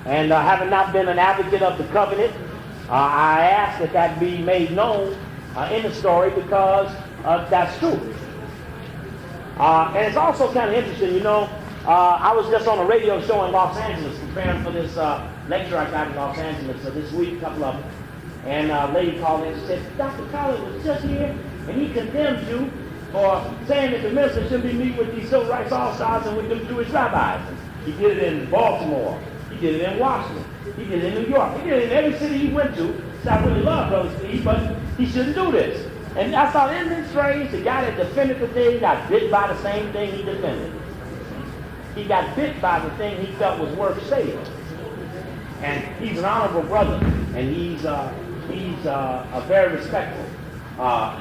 And having not been an advocate of the covenant, I asked that that be made known in the story because that's true. And it's also kind of interesting, you know, I was just on a radio show in Los Angeles preparing for this lecture I got in Los Angeles this week, a couple of them. And a lady called in and said, Dr. Khallid was just here and he condemned you for saying that the minister shouldn't be meeting with these civil rights all-stars and with them Jewish rabbis. He did it in Baltimore. He did it in Washington. He did it in New York. He did it in every city he went to. So I really love Brother Steve, but he shouldn't do this. And I thought, isn't it strange? The guy that defended the thing got bit by the same thing he defended. He got bit by the thing he felt was worth saving. And he's an honorable brother, and he's very respectful,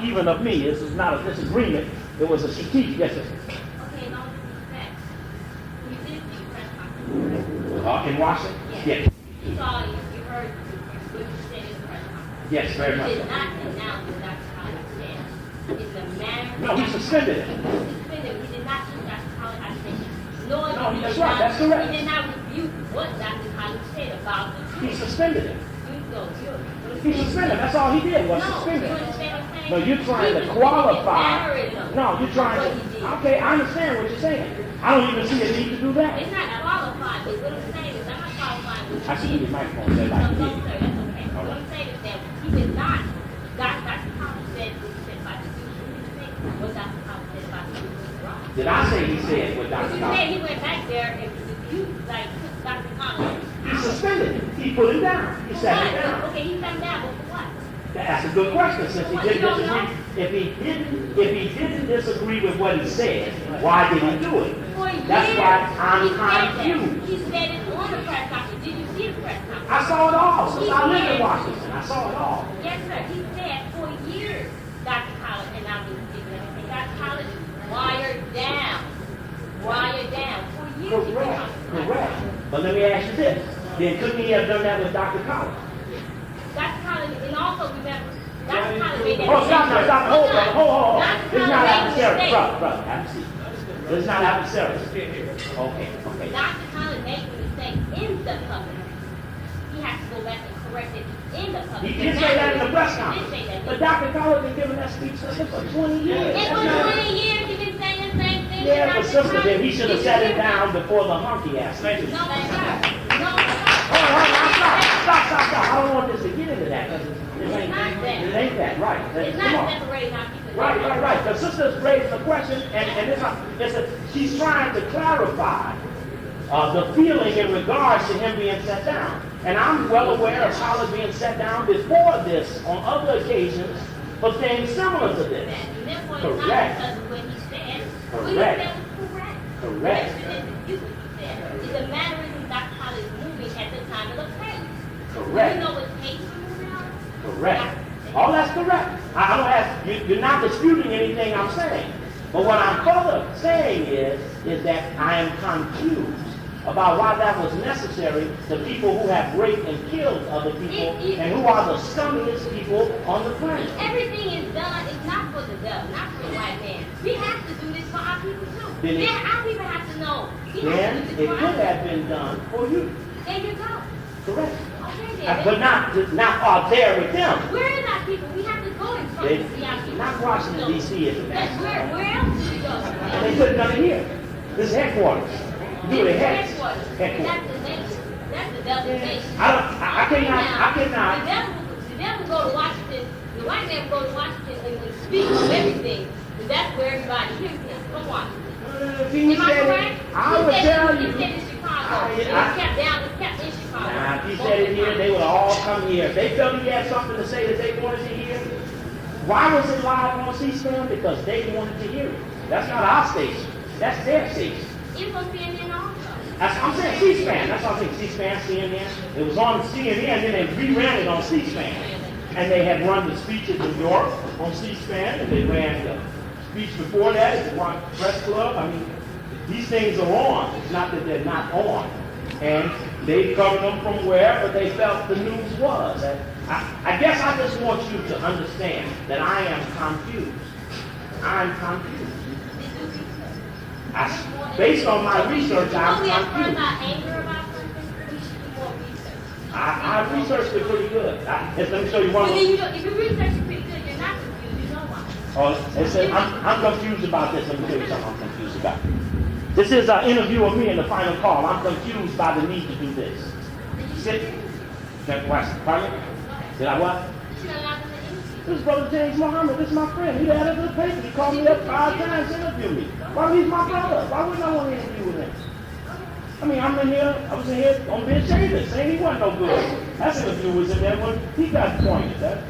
even of me. This is not a disagreement. It was a critique. Yes, sir. Okay, no disrespect. You did see the press conference. In Washington? Yes. You saw, you heard what you said in the press conference. Yes, very much. You did not announce what Dr. Khallid said. It's a manner. No, he suspended it. Suspended. He did not do Dr. Khallid had said. No, that's right. That's correct. He did not rebuke what Dr. Khallid said about the truth. He suspended it. He suspended. That's all he did was suspend you it. understand what I'm saying? No, you're trying to qualify. No, you're trying to. Okay, I understand what you're saying. I don't even see a need to do that. It's not qualified, but what I'm saying is I'm not qualified with I see your microphone said No, like no, this. sir, that's okay. What I'm saying is that he did not. Dr. Khallid said what he said about the Jews. What Dr. Khallid said about the Jews was wrong. Did I say he said what Dr. You Khallid? said he went back there and you like Dr. Khallid. He suspended it. He put him down. He sat him down. Okay, he sat him down, but for what? That's a good question. Since he didn't disagree, if he didn't disagree with what he said, why did he do it? For years, That's why I'm he said that. confused. He said it on the press conference. Did you see the press conference? I saw it all since He I lived did. in Washington. I saw it all. Yes, sir. He said for years, Dr. Khallid, and I'll be speaking everything, Dr. Khallid wired down. Wired down. For years. Correct. But let me ask you this. Then couldn't he have done that with Dr. Khallid? Dr. Khallid, and also remember, Dr. Khallid made that Oh, stop. Hold on. Dr. This is not Khallid made adversarial. the Brother, have a seat. This is not adversarial. Okay. Dr. Khallid made the mistake in the covenant. He has to go back and correct it in the covenant. He did say that in the press He did conference. say that. But Dr. Khallid been giving that speech for 20 years. And for 20 years, he's been saying the same thing. Then Yeah, you're but not sister, then he the should have Did sat you him hear down me? before the honky ass. Thank you. No, that's not. No, Hold on, stop. I don't want this to get into that, because It's not that. it ain't that, right. It's Come not on. separating our people. Right. The sister's raising a question, and she's trying to clarify the feeling in regards to him being set down. And I'm well aware of Khallid being set down before this on other occasions for things similar to this. And therefore, it's not Correct. because of what he said. What Correct. he said was correct. Correct. Yes, it is what he said. It's a mannerism Dr. Khallid is moving at the time of the case. Correct. You know what case we're moving on? Correct. All that's correct. I don't have, you're not disputing anything I'm saying. But what I'm further saying is that I am confused about why that was necessary to people who have raped and killed other people and who are the scummiest people on the planet. Everything is done, it's not for the devil, not for the white man. We have to do this for our people too. Then it- Our people have to know. We Then have to do it this for could our have been done for you. people. There you go. Correct. Okay, then. But not out there with them. Where is our people? We have to go and talk They, to see our people. not Washington, D.C. is the That's national. where else do we go? And they could have done it here. This is headquarters. Do it That's headquarters. That's the nation. That's the devil's nation. I cannot. The devil go to Washington. The white man go to Washington and speak on everything. Because that's where everybody hears him from Washington. He Am I said correct? it, I would tell you. He said in Chicago. It was kept down. It's kept in Chicago. Nah, if he said it here, they would all come here. If they felt he had something to say that they wanted to hear, why was it live on C-SPAN? Because they wanted to hear it. That's not our station. That's their station. It was CNN also. I'm saying C-SPAN. That's what I'm saying. C-SPAN, CNN. It was on CNN, then they reran it on C-SPAN. And they had run the speech in New York on C-SPAN, and they ran the speech before that at the One Press Club. I mean, these things are on. It's not that they're not on. And they covered them from wherever they felt the news was. And I guess I just want you to understand that I am confused. I'm confused. Based on my research, I'm We have confused. further anger about something. We should do more research. I researched it pretty good. Let me show you one. But then you don't, if you research it pretty good, you're not confused. You know why? Oh, it says, I'm confused about this. Let me tell you something I'm confused about. This is an interview of me in the final call. I'm confused by the need to do this. Sit. Pardon? Did I what? You should allow them to interview. This is Brother James Muhammad. This is my friend. He the editor of the paper. He called me up 5 times to interview me. Why he's my brother? Why wouldn't I want to interview with him? I mean, I was in here on Ben Chavis saying he wasn't no good. That interview was in there when he got appointed.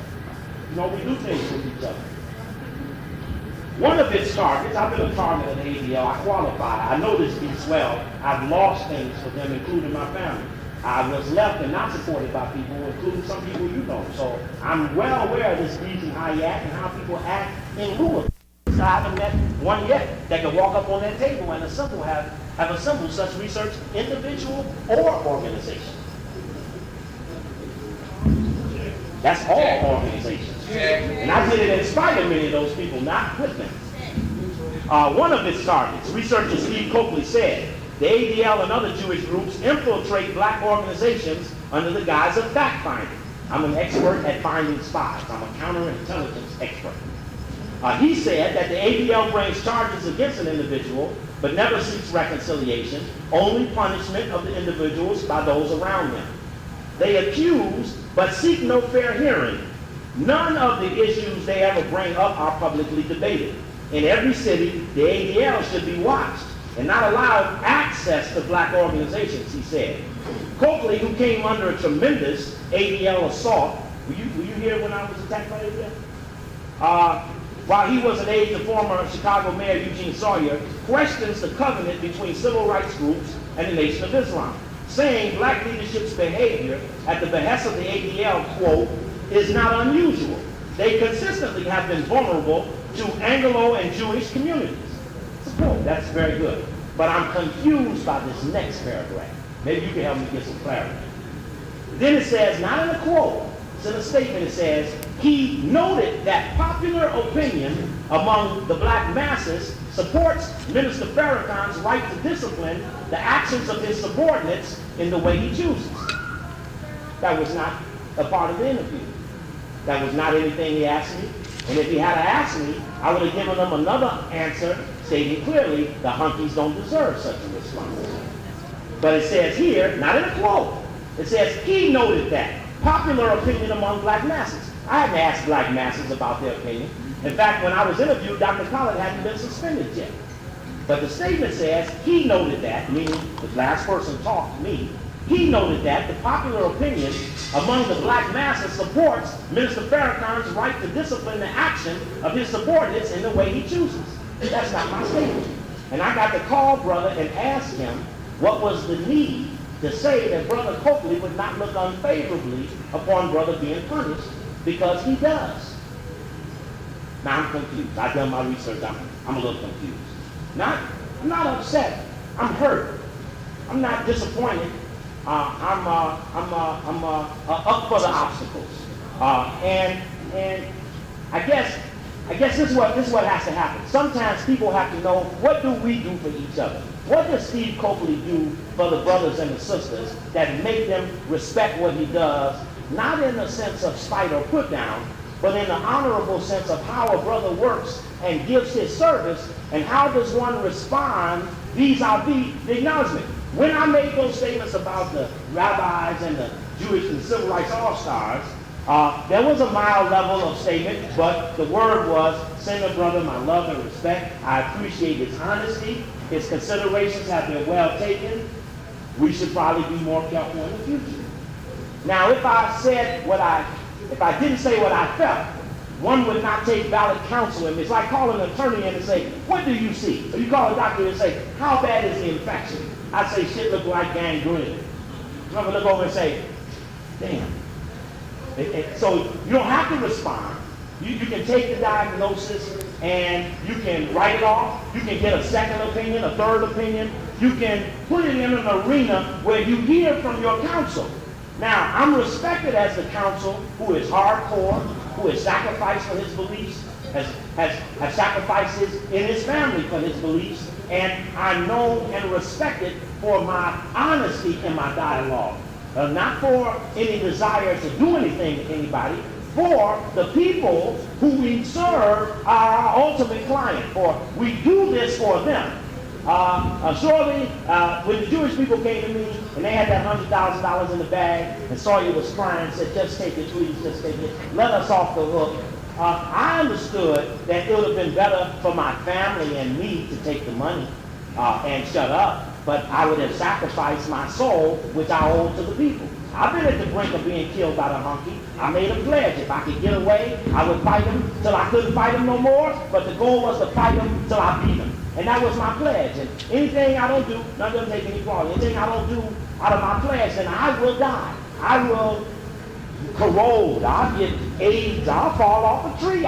We do things with each other. One of its targets, I've been a target of the ADL. I qualify. I know this beats well. I've lost things for them, including my family. I was left and not supported by people, including some people you know. So I'm well aware of this beats and how you act and how people act in lieu of it. I haven't met one yet that can walk up on that table and have assembled such research, individual or organization. That's all organizations. And I did it in spite of many of those people, not with them. One of its targets, researcher Steve Coakley said, the ADL and other Jewish groups infiltrate black organizations under the guise of fact-finding. I'm an expert at finding spies. I'm a counterintelligence expert. He said that the ADL brings charges against an individual, but never seeks reconciliation, only punishment of the individuals by those around them. They accuse, but seek no fair hearing. None of the issues they ever bring up are publicly debated. In every city, the ADL should be watched and not allowed access to black organizations, he said. Coakley, who came under a tremendous ADL assault, were you here when I was attacked by ADL? While he was an aide to former Chicago Mayor Eugene Sawyer, questions the covenant between civil rights groups and the Nation of Islam, saying black leadership's behavior at the behest of the ADL, quote, is not unusual. They consistently have been vulnerable to Anglo and Jewish communities. It's a quote. That's very good. But I'm confused by this next paragraph. Maybe you can help me get some clarity. Then it says, not in a quote, it's in a statement, it says, he noted that popular opinion among the black masses supports Minister Farrakhan's right to discipline the actions of his subordinates in the way he chooses. That was not a part of the interview. That was not anything he asked me. And if he had asked me, I would have given him another answer stating clearly the hunkies don't deserve such a response. But it says here, not in a quote, it says he noted that. Popular opinion among black masses. I hadn't asked black masses about their opinion. In fact, when I was interviewed, Dr. Khallid hadn't been suspended yet. But the statement says he noted that, meaning the last person talked, me, he noted that the popular opinion among the black masses supports Minister Farrakhan's right to discipline the action of his subordinates in the way he chooses. That's not my statement. And I got to call brother and ask him what was the need to say that Brother Copley would not look unfavorably upon brother being punished, because he does. Now I'm confused. I've done my research. I'm a little confused. I'm not upset. I'm hurt. I'm not disappointed. I'm up for the obstacles. And I guess this is what has to happen. Sometimes people have to know, what do we do for each other? What does Steve Copley do for the brothers and the sisters that make them respect what he does, not in the sense of spite or put down, but in the honorable sense of how a brother works and gives his service, and how does one respond vis-a-vis the acknowledgement? When I made those statements about the rabbis and the Jewish and civil rights all-stars, there was a mild level of statement, but the word was, send a brother my love and respect. I appreciate his honesty. His considerations have been well taken. We should probably be more careful in the future. Now, if I didn't say what I felt, one would not take valid counsel. And it's like calling an attorney in and say, what do you see? Or you call a doctor and say, how bad is the infection? I say, shit look like gangrene. You ever look over and say, damn. So you don't have to respond. You can take the diagnosis and you can write it off. You can get a second opinion, a third opinion. You can put it in an arena where you hear from your counsel. Now, I'm respected as the counsel who is hardcore, who has sacrificed for his beliefs, has sacrificed in his family for his beliefs, and I'm known and respected for my honesty in my dialogue. Not for any desire to do anything to anybody, for the people who we serve are our ultimate client, for we do this for them. Surely, when the Jewish people came to me and they had that $100,000 in the bag and saw you was crying and said, just take it, please, just take it, let us off the hook, I understood that it would have been better for my family and me to take the money and shut up, but I would have sacrificed my soul, which I owe to the people. I've been at the brink of being killed by the hunky. I made a pledge. If I could get away, I would fight him till I couldn't fight him no more, but the goal was to fight him till I beat him. And that was my pledge. And anything I don't do, none of them take any part. Anything I don't do out of my pledge, then I will die. I will corrode. I'll get AIDS. I'll fall off a tree.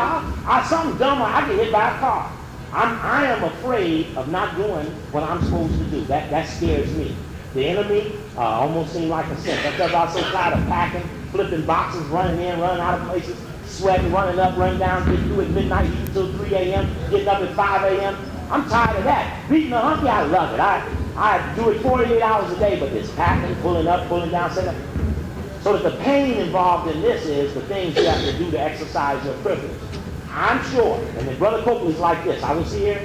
Something dumb. I get hit by a car. I am afraid of not doing what I'm supposed to do. That scares me. The enemy almost seemed like a sin. Because I was so tired of packing, flipping boxes, running in, running out of places, sweating, running up, running down, getting through at midnight, eating till 3 a.m., getting up at 5 a.m. I'm tired of that. Beating the hunky, I love it. I do it 48 hours a day, but it's packing, pulling up, pulling down, setting up. So that the pain involved in this is the things you have to do to exercise your privilege. I'm sure, and then Brother Copley's like this. I was here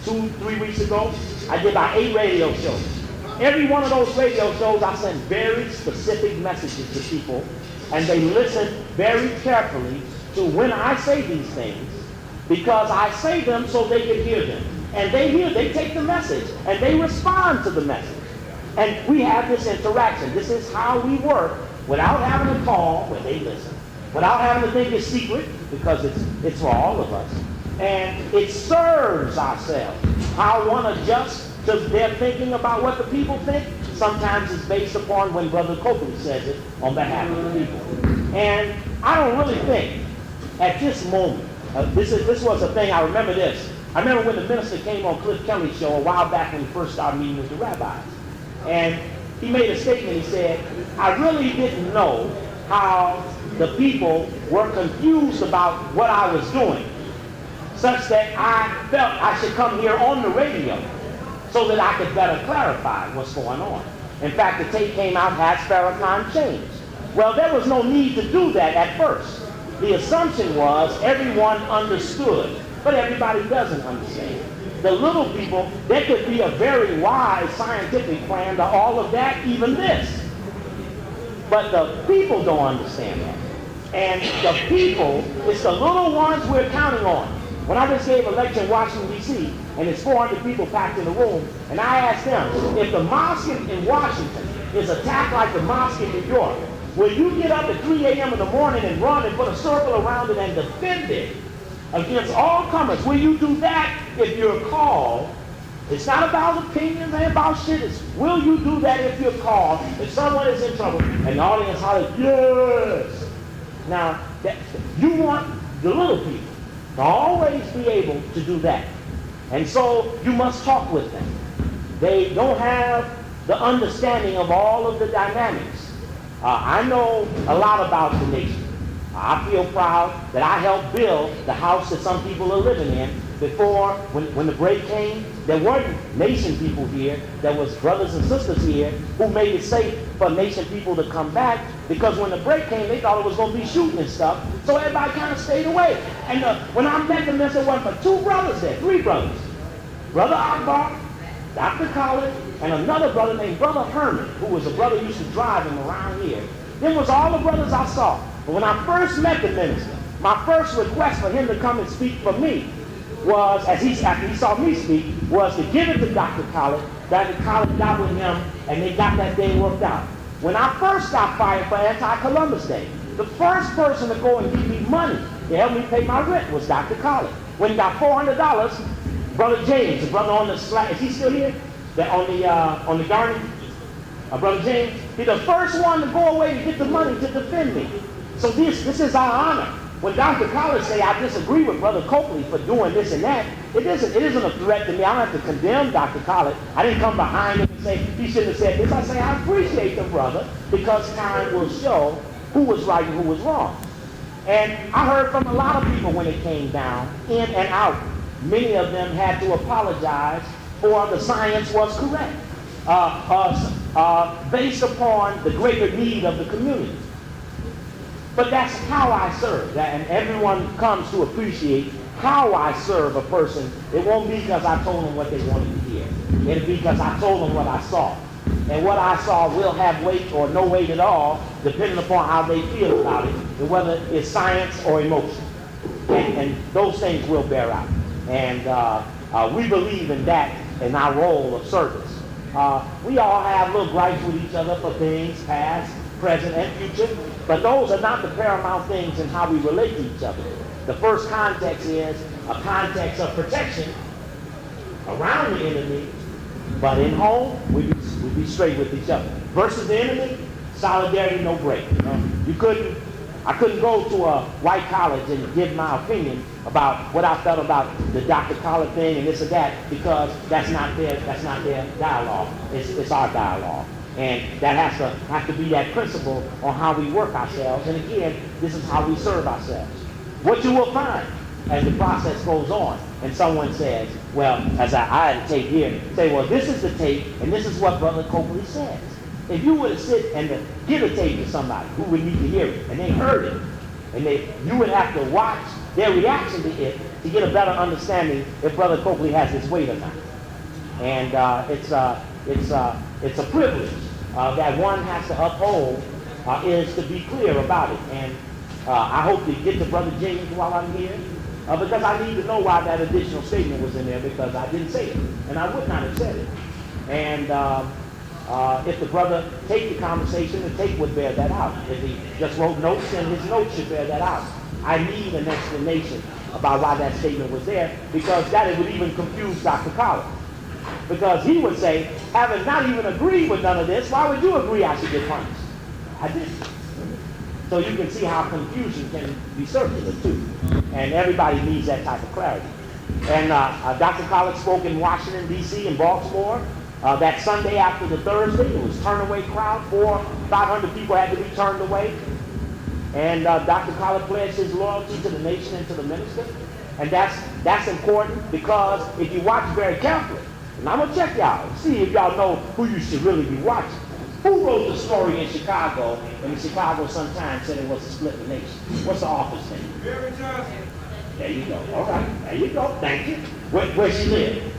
2-3 weeks ago. I did about 8 radio shows. Every one of those radio shows, I sent very specific messages to people, and they listen very carefully to when I say these things, because I say them so they can hear them. And they take the message, and they respond to the message. And we have this interaction. This is how we work without having a call where they listen, without having to think it's secret, because it's for all of us. And it serves ourselves. How one adjusts to their thinking about what the people think, sometimes it's based upon when Brother Copley says it on behalf of the people. And I don't really think at this moment, this was a thing, I remember this. I remember when the minister came on Cliff Kelly's show a while back when he first started meeting with the rabbis. And he made a statement, he said, I really didn't know how the people were confused about what I was doing, such that I felt I should come here on the radio so that I could better clarify what's going on. In fact, the tape came out, has Farrakhan changed? Well, there was no need to do that at first. the assumption was everyone understood, but everybody doesn't understand. The little people, there could be a very wise scientific plan to all of that, even this. But the people don't understand that. And the people, it's the little ones we're counting on. When I just gave a lecture in Washington, D.C., and it's 400 people packed in the room, and I asked them, if the mosque in Washington is attacked like the mosque in New York, will you get up at 3 a.m. in the morning and run and put a circle around it and defend it against all comers? Will you do that if you're called? It's not about opinions and about shit. It's, will you do that if you're called? If someone is in trouble and the audience hollers, yes. Now, you want the little people to always be able to do that. And so you must talk with them. They don't have the understanding of all of the dynamics. I know a lot about the nation. I feel proud that I helped build the house that some people are living in. Before, when the break came, there weren't nation people here. There was brothers and sisters here who made it safe for nation people to come back, because when the break came, they thought it was going to be shooting and stuff. So everybody kind of stayed away. And when I met them, there were but two brothers there, three brothers. Brother Akbar, Dr. Khallid, and another brother named Brother Herman, who was a brother who used to drive him around here. Them was all the brothers I saw. But when I first met the minister, my first request for him to come and speak for me was, after he saw me speak, was to give it to Dr. Khallid. Dr. Khallid got with him, and they got that day worked out. When I first got fired for Anti-Columbus Day, the first person to go and give me money to help me pay my rent was Dr. Khallid. When he got $400, Brother James, the brother on the slide, is he still here? On the garden? Brother James, he's the first one to go away to get the money to defend me. So this is our honor. When Dr. Khallid say, I disagree with Brother Copley for doing this and that, it isn't a threat to me. I don't have to condemn Dr. Khallid. I didn't come behind him and say, he shouldn't have said this. I say, I appreciate the brother, because time will show who was right and who was wrong. And I heard from a lot of people when it came down, in and out. Many of them had to apologize for the science was correct, based upon the greater need of the community. But that's how I serve, and everyone comes to appreciate how I serve a person. It won't be because I told them what they wanted to hear. It'll be because I told them what I saw. And what I saw will have weight or no weight at all, depending upon how they feel about it, and whether it's science or emotion. And those things will bear out. And we believe in that in our role of service. We all have little gripes with each other for things past, present, and future, but those are not the paramount things in how we relate to each other. The first context is a context of protection around the enemy, but in home, we be straight with each other. Versus the enemy, solidarity, no break. I couldn't go to a white college and give my opinion about what I felt about the Dr. Khallid thing and this or that, because that's not their dialogue. It's our dialogue. And that has to be that principle on how we work ourselves. And again, this is how we serve ourselves. What you will find as the process goes on, and someone says, well, as I had a tape here, say, well, this is the tape, and this is what Brother Copley says. If you were to sit and give a tape to somebody who would need to hear it, and they heard it, and you would have to watch their reaction to it to get a better understanding if Brother Copley has his weight or not. And it's a privilege that one has to uphold, is to be clear about it. And I hope to get to Brother James while I'm here, because I need to know why that additional statement was in there, because I didn't say it, and I would not have said it. And if the brother take the conversation, the tape would bear that out. If he just wrote notes, then his notes should bear that out. I need an explanation about why that statement was there, because that it would even confuse Dr. Khallid. Because he would say, having not even agreed with none of this, why would you agree I should get punished? I didn't. So you can see how confusion can be circular too. And everybody needs that type of clarity. And Dr. Khallid spoke in Washington, D.C. and Baltimore. That Sunday after the Thursday, it was turn-away crowd. 500 people had to be turned away. And Dr. Khallid pledged his loyalty to the nation and to the minister. And that's important, because if you watch very carefully, and I'm going to check y'all, see if y'all know who you should really be watching. Who wrote the story in Chicago, and the Chicago Sun-Times said it was a split the nation? What's the author's name? Mary Johnson. There you go. All right. There you go. Thank you. Where she live?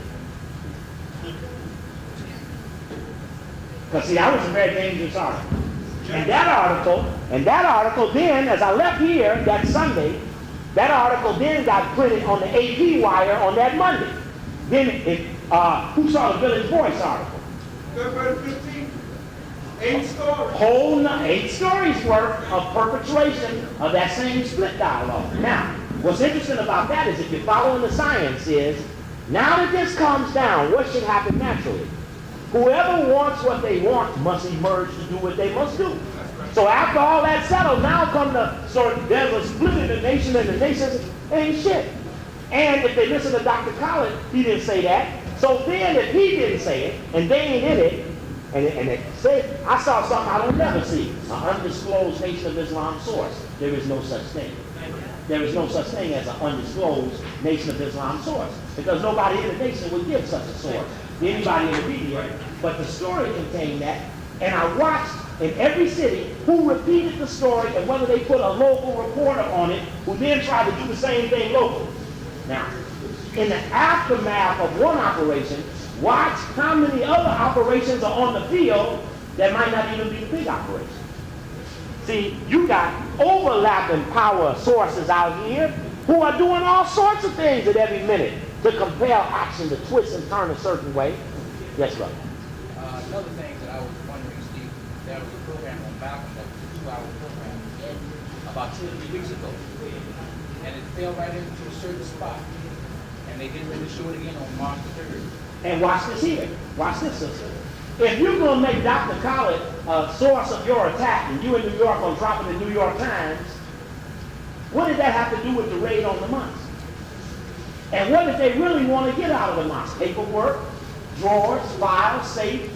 Because see, that was a very dangerous article. And that article then, as I left here that Sunday, that article then got printed on the AP wire on that Monday. Then who saw the Village Voice article? February 15th. 8 stories. 8 stories worth of perpetration of that same split dialogue. Now, what's interesting about that is if you're following the science is, now that this comes down, what should happen naturally? Whoever wants what they want must emerge to do what they must do. So after all that settled, now come there's a split in the nation, and the nation ain't shit. And if they listen to Dr. Khallid, he didn't say that. So then if he didn't say it, and they ain't in it, and it said, I saw something I don't never see, an undisclosed Nation of Islam source. There is no such thing. There is no such thing as an undisclosed Nation of Islam source, because nobody in the nation would give such a source to anybody in the media. But the story contained that, and I watched in every city who repeated the story and whether they put a local reporter on it who then tried to do the same thing locally. Now, in the aftermath of one operation, watch how many other operations are on the field that might not even be the big operation. See, you got overlapping power sources out here who are doing all sorts of things at every minute to compel action to twist and turn a certain way. Yes, brother. Another thing that I was wondering, Steve, there was a program on Malcolm that was a 2-hour program about 2 or 3 weeks ago. And it fell right into a certain spot. And they didn't really show it again on March the 3rd. And watch this here. Watch this, sister. If you're going to make Dr. Khallid a source of your attack, and you in New York going to drop it in the New York Times, what did that have to do with the raid on the mosque? And what did they really want to get out of the mosque? Paperwork, drawers, files, safe.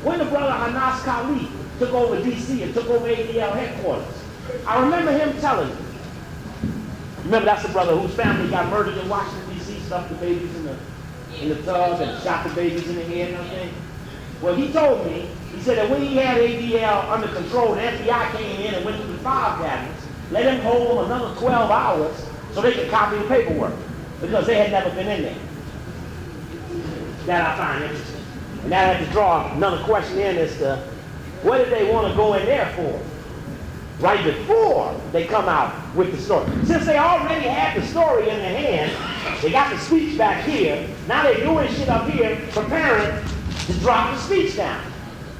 When the brother Anas Khallid took over D.C. and took over ADL headquarters, I remember him telling me, remember that's the brother whose family got murdered in Washington, D.C., stuffed the babies in the tub and shot the babies in the head and everything? Well, he told me, he said that when he had ADL under control, the FBI came in and went through the file cabinets, let him hold them another 12 hours so they could copy the paperwork, because they had never been in there. That I find interesting. And that I had to draw another question in as to what did they want to go in there for? Right before they come out with the story. Since they already had the story in their hand, they got the speech back here, now they're doing shit up here, preparing to drop the speech down.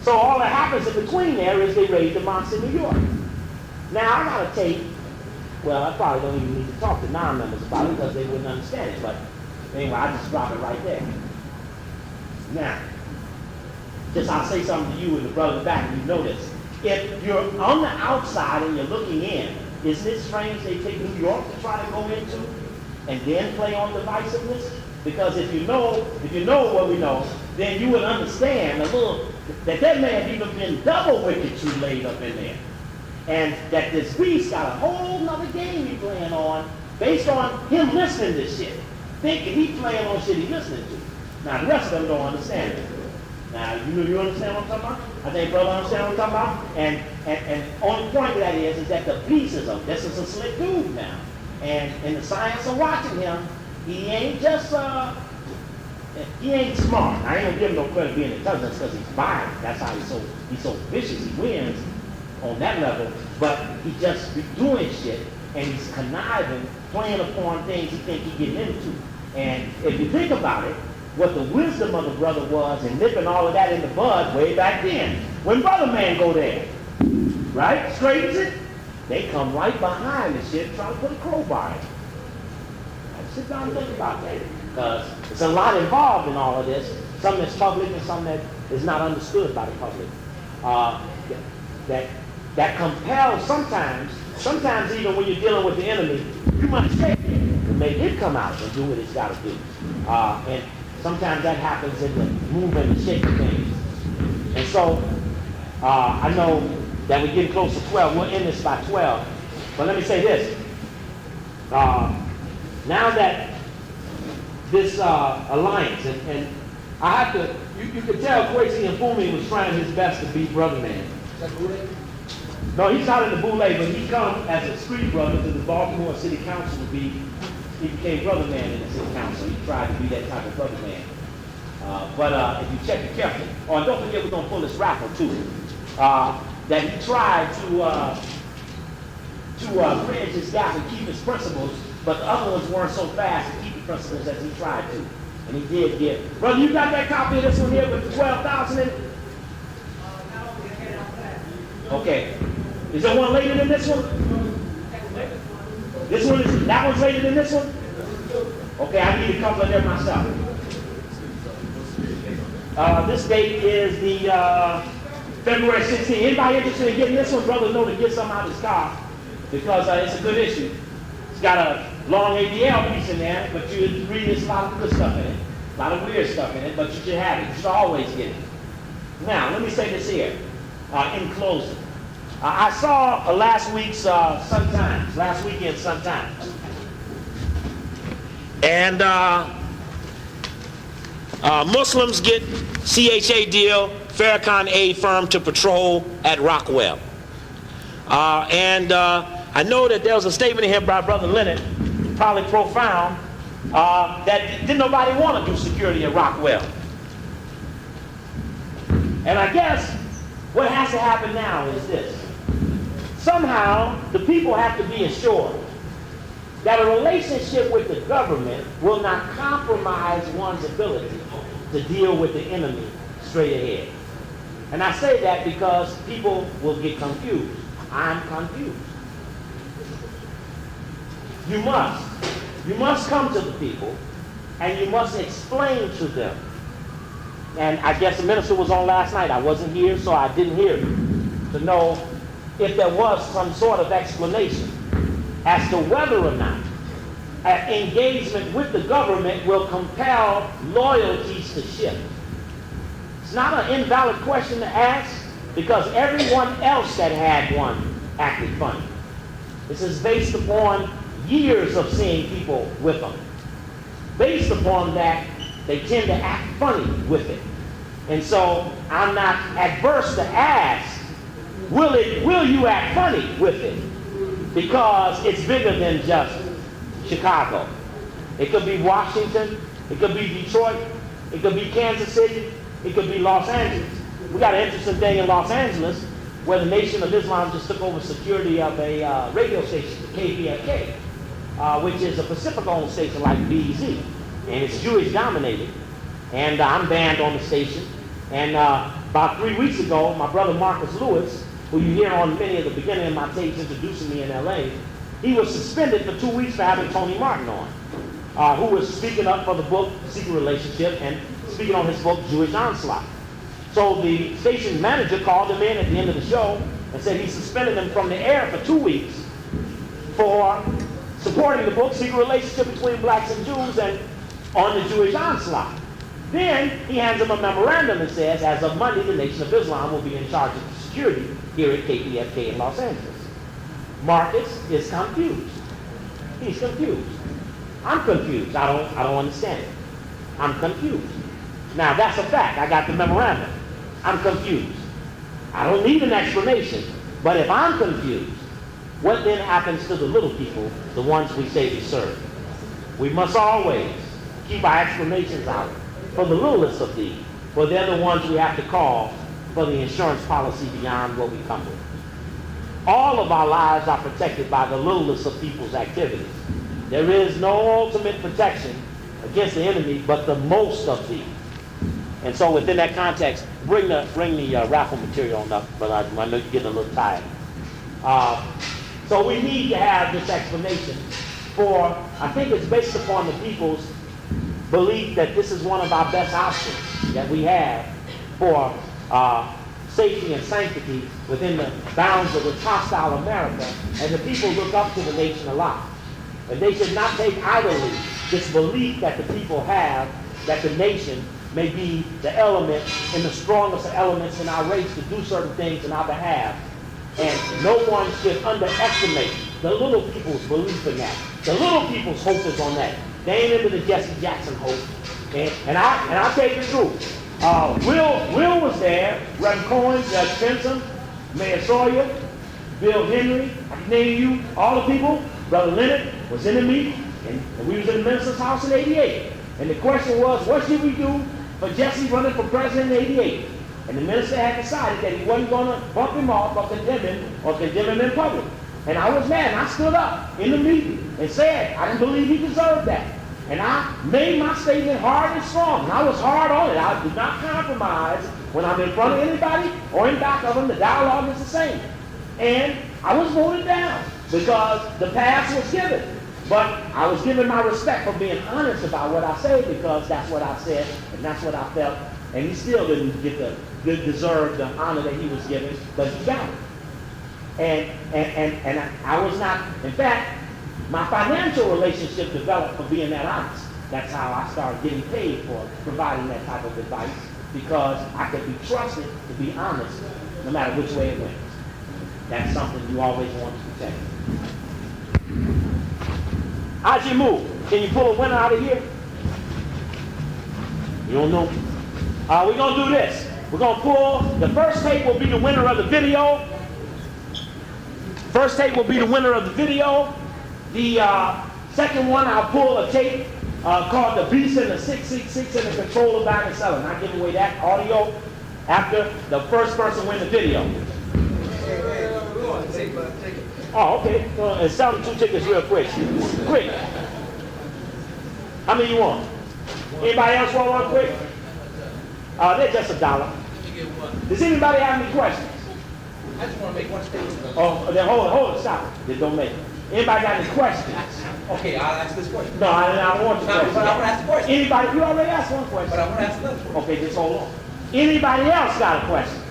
So all that happens in between there is they raid the mosque in New York. Now I got a tape. Well, I probably don't even need to talk to non-members about it because they wouldn't understand it. But anyway, I just drop it right there. Now, just I'll say something to you and the brother back, and you know this. If you're on the outside and you're looking in, isn't it strange they take New York to try to go into and then play on divisiveness? Because if you know what we know, then you would understand a little that may have even been double wicked true laid up in there. And that this beast got a whole nother game he's playing on based on him listening to shit. Thinking he's playing on shit he's listening to. Now the rest of them don't understand it. Now you understand what I'm talking about? I think brother understand what I'm talking about? And only point of that is that the beast this is a slick dude now. And the science of watching him, he ain't just he ain't smart. I ain't gonna give him no credit being intelligent because he's violent. That's how he's so vicious. He wins on that level, but he just be doing shit and he's conniving, playing upon things he think he getting into. And if you think about it, what the wisdom of the brother was in nipping all of that in the bud way back then, when brother man go there, right, straightens it, they come right behind the shit, try to put a crowbar in it. Sit down and think about that, because there's a lot involved in all of this. Some that's public and some that is not understood by the public. That compels sometimes even when you're dealing with the enemy, you must shake it to make it come out and do what it's got to do. And sometimes that happens in the movement and shaking things. And so I know that we're getting close to 12. We'll end this by 12. But let me say this. Now that this alliance, and I have to, you could tell Kwesi Mfume was trying his best to beat Brother Man. Is that Buddha? No, he's not in the boule, but he come as a street brother to the Baltimore City Council to be, he became Brother Man in the City Council. He tried to be that type of Brother Man. But if you check it carefully, oh, and don't forget we're going to pull this raffle too, that he tried to bridge his gap and keep his principles, but the other ones weren't so fast to keep the principles as he tried to. And he did get. Brother, you got that copy of this one here with the 12,000 in it? Okay. Is there one later than this one? This one is, that one's later than this one? Okay, I need a couple of them myself. This date is the February 16th. Anybody interested in getting this one? Brother, know to get some out of his car because it's a good issue. It's got a long ADL piece in there, but you read there's a lot of good stuff in it. A lot of weird stuff in it, but you should have it. You should always get it. Now, let me say this here in closing. I saw last week's Sun-Times, last weekend Sun-Times. And Muslims get CHA deal, Farrakhan aid firm to patrol at Rockwell. I know that there was a statement in here by Brother Leonard, probably profound, that didn't nobody want to do security at Rockwell. And I guess what has to happen now is this. Somehow, the people have to be assured that a relationship with the government will not compromise one's ability to deal with the enemy straight ahead. And I say that because people will get confused. I'm confused. You must come to the people and you must explain to them. And I guess the minister was on last night. I wasn't here, so I didn't hear it, to know if there was some sort of explanation as to whether or not engagement with the government will compel loyalties to shift. It's not an invalid question to ask because everyone else that had one acted funny. This is based upon years of seeing people with them. Based upon that, they tend to act funny with it. And so I'm not adverse to ask, will you act funny with it? Because it's bigger than just Chicago. It could be Washington, it could be Detroit, it could be Kansas City, it could be Los Angeles. We got an interesting thing in Los Angeles where the Nation of Islam just took over security of a radio station, the KPFK, which is a Pacific-owned station like BEZ, and it's Jewish dominated. And I'm banned on the station. And about 3 weeks ago, my brother Marcus Lewis, who you hear on many of the beginning of my tapes introducing me in LA, he was suspended for 2 weeks for having Tony Martin on, who was speaking up for the book Secret Relationship and speaking on his book Jewish Onslaught. So the station manager called him in at the end of the show and said he suspended him from the air for 2 weeks for supporting the book Secret Relationship Between Blacks and Jews and on the Jewish Onslaught. Then he hands him a memorandum and says, as of Monday, the Nation of Islam will be in charge of security here at KPFK in Los Angeles. Marcus is confused. He's confused. I'm confused. I don't understand it. I'm confused. Now that's a fact. I got the memorandum. I'm confused. I don't need an explanation. But if I'm confused, what then happens to the little people, the ones we say we serve? We must always keep our explanations out for the littlest of these, for they're the ones we have to call for the insurance policy beyond what we come with. All of our lives are protected by the littlest of people's activities. There is no ultimate protection against the enemy, but the most of these. And so within that context, bring the raffle material on up, but I know you're getting a little tired. So we need to have this explanation for, I think it's based upon the people's belief that this is one of our best options that we have for safety and sanctity within the bounds of this hostile America, and the people look up to the nation a lot. And they should not take idly this belief that the people have that the nation may be the element and the strongest of elements in our race to do certain things in our behalf. And no one should underestimate the little people's belief in that. The little people's hope is on that. They ain't into the Jesse Jackson hope. And I'll tell you the truth. Will was there, Reverend Cohen, Judge Benson, Mayor Sawyer, Bill Henry, I can name you, all the people. Brother Leonard was in the meeting, and we was in the minister's house in 88. And the question was, what should we do for Jesse running for president in 88? And the minister had decided that he wasn't going to bump him off or condemn him in public. And I was mad, and I stood up in the meeting and said I didn't believe he deserved that. And I made my statement hard and strong, and I was hard on it. I did not compromise when I'm in front of anybody or in back of them. The dialogue is the same. And I was voted down because the pass was given. But I was given my respect for being honest about what I said, because that's what I said and that's what I felt. And he still didn't deserve the honor that he was given, but he got it. And I was not, in fact, my financial relationship developed for being that honest. That's how I started getting paid for providing that type of advice, because I could be trusted to be honest no matter which way it went. That's something you always want to protect. How'd you move? Can you pull a winner out of here? You don't know? We're going to do this. We're going to pull, the first tape will be the winner of the video. First tape will be the winner of the video. The second one, I'll pull a tape called The Beast and the 666 and the Controller Buying and Selling. I'll give away that audio after the first person win the video. Oh, okay. And sell them 2 tickets real quick. Quick. How many you want? Anybody else want one quick? They're just $1. Does anybody have any questions? I just want to make one statement. Oh, then hold it, stop it. Then don't make it. Anybody got any questions? Okay, I'll ask this question. No, I don't want you to. But I want to ask the question. Anybody? You already asked one question. But I want to ask another question. Okay, just hold on. Anybody else got a question?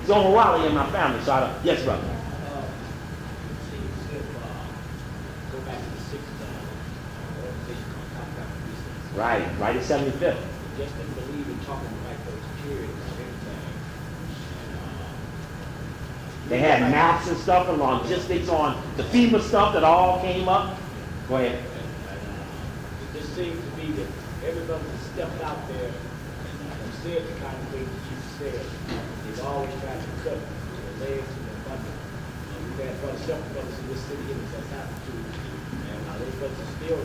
It's on Wally in my family, so I don't. Yes, brother. Go back to the 60s, organization called Top Gun Research. Right at 75th. Just didn't believe in talking about those periods and everything. They had maps and stuff and logistics on the FEMA stuff that all came up. Go ahead. It just seems to be that everybody that stepped out there and said the kind of things that you said, they've always tried to cut their legs and their bundle. We've had several brothers in this city here that's happened to, and those brothers are still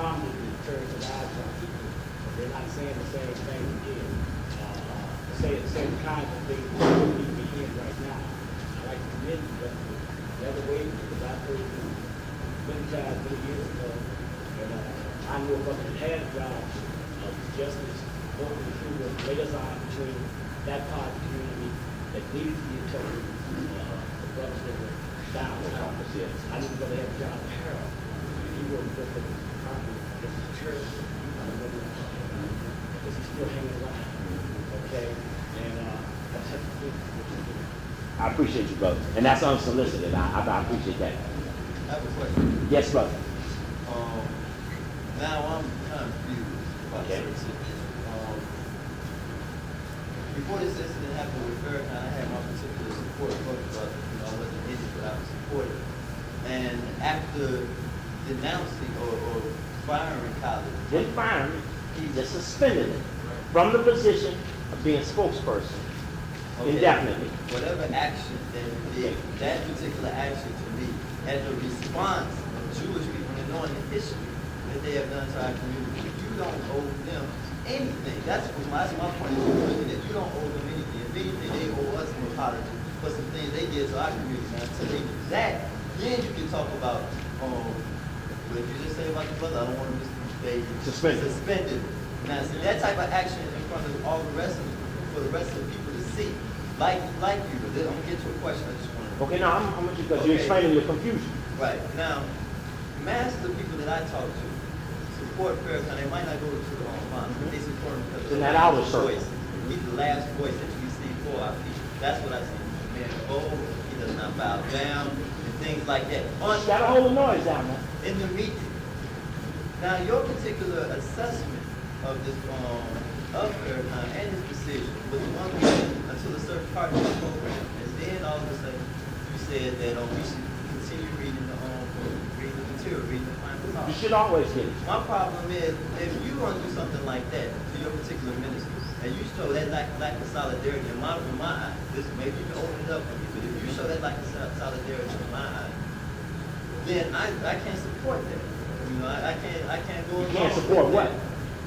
prominently turning their lives on people, but they're not saying the same thing again. Saying the same kind of things that we need to be hearing right now. I like to commend you, but the other way, because I've heard you many times, many years ago, and I knew a brother that had a job of justice, working through the liaison between that part of the community that needed to be interpreted, the brothers that were down with office. I knew a brother had a job in Harold. He worked for the property, this is church, I don't know what I'm talking about, because he's still hanging around, okay? And I just have to think what you're doing. I appreciate you, brother. And that's unsolicited. I appreciate that. I have a question. Yes, brother. Now I'm kind of confused about Okay. certain situations. Before this incident happened with Farrakhan, I had my particular support for the brother. I wasn't in it, but I was supportive. And after denouncing or firing Khallid, Didn't fire him. He just suspended him from the position of being spokesperson indefinitely. whatever action that he did, that particular action to me, as a response of Jewish people and knowing the history that they have done to our community, you don't owe them anything. That's my point of view, that you don't owe them anything. If anything, they owe us an apology for some things they did to our community. Now, until they do that, then you can talk about, what did you just say about the brother? I don't want to mistake. Suspended. Now, see, that type of action in front of all the rest of them, for the rest of the people to see, like you. I'm gonna get to a question. I just want to. Okay, now I'm with you because you're explaining your confusion. Right now, mass of the people that I talk to support Farrakhan. They might not go to the mosque, but they support him because In of that his outer circle. voice. He's the last voice that we see for our people. That's what I see. The man bold. He does not bow down and things like that. You gotta hold the noise down, man. In the meeting. Now, your particular assessment of this of Farrakhan and his decision was one way until a certain part of the program, and then all of a sudden you said that we should continue reading reading the material, reading the final You thought. should always get it. My problem is, if you want to do something like that to your particular ministry, and you show that lack of solidarity in my eye, this maybe you can open it up for me, but if you show that lack of solidarity in my eye, then I can't support that. You know, I can't go along. You can't support with what? that.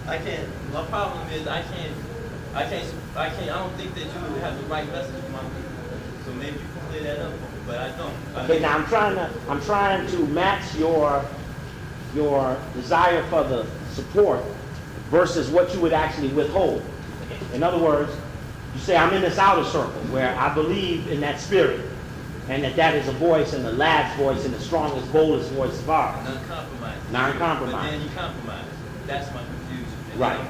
I can't. My problem is I don't think that you have the right message for my people. So maybe you can clear that up for me, but I don't. Okay, now I'm trying to match your desire for the support versus what you would actually withhold. In other words, you say I'm in this outer circle where I believe in that spirit, and that is a voice, and the last voice, and the strongest, boldest voice of ours. Non-compromising. Non-compromising. But then you compromise. That's my confusion. And Right. then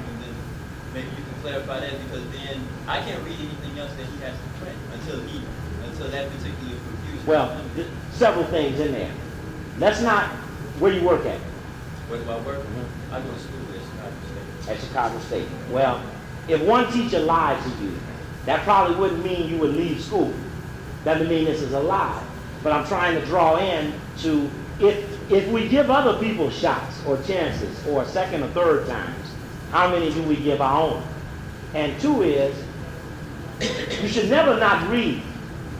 maybe you can clarify that, because then I can't read anything else that he has to print until that particular confusion. Well, several things in there. Let's not, where you work at? Where do I work? I go to school at Chicago State. At Chicago State. Well, if one teacher lied to you, that probably wouldn't mean you would leave school. Doesn't mean this is a lie. But I'm trying to draw in to, if we give other people shots or chances or second or third times, how many do we give our own? And two is, you should never not read. You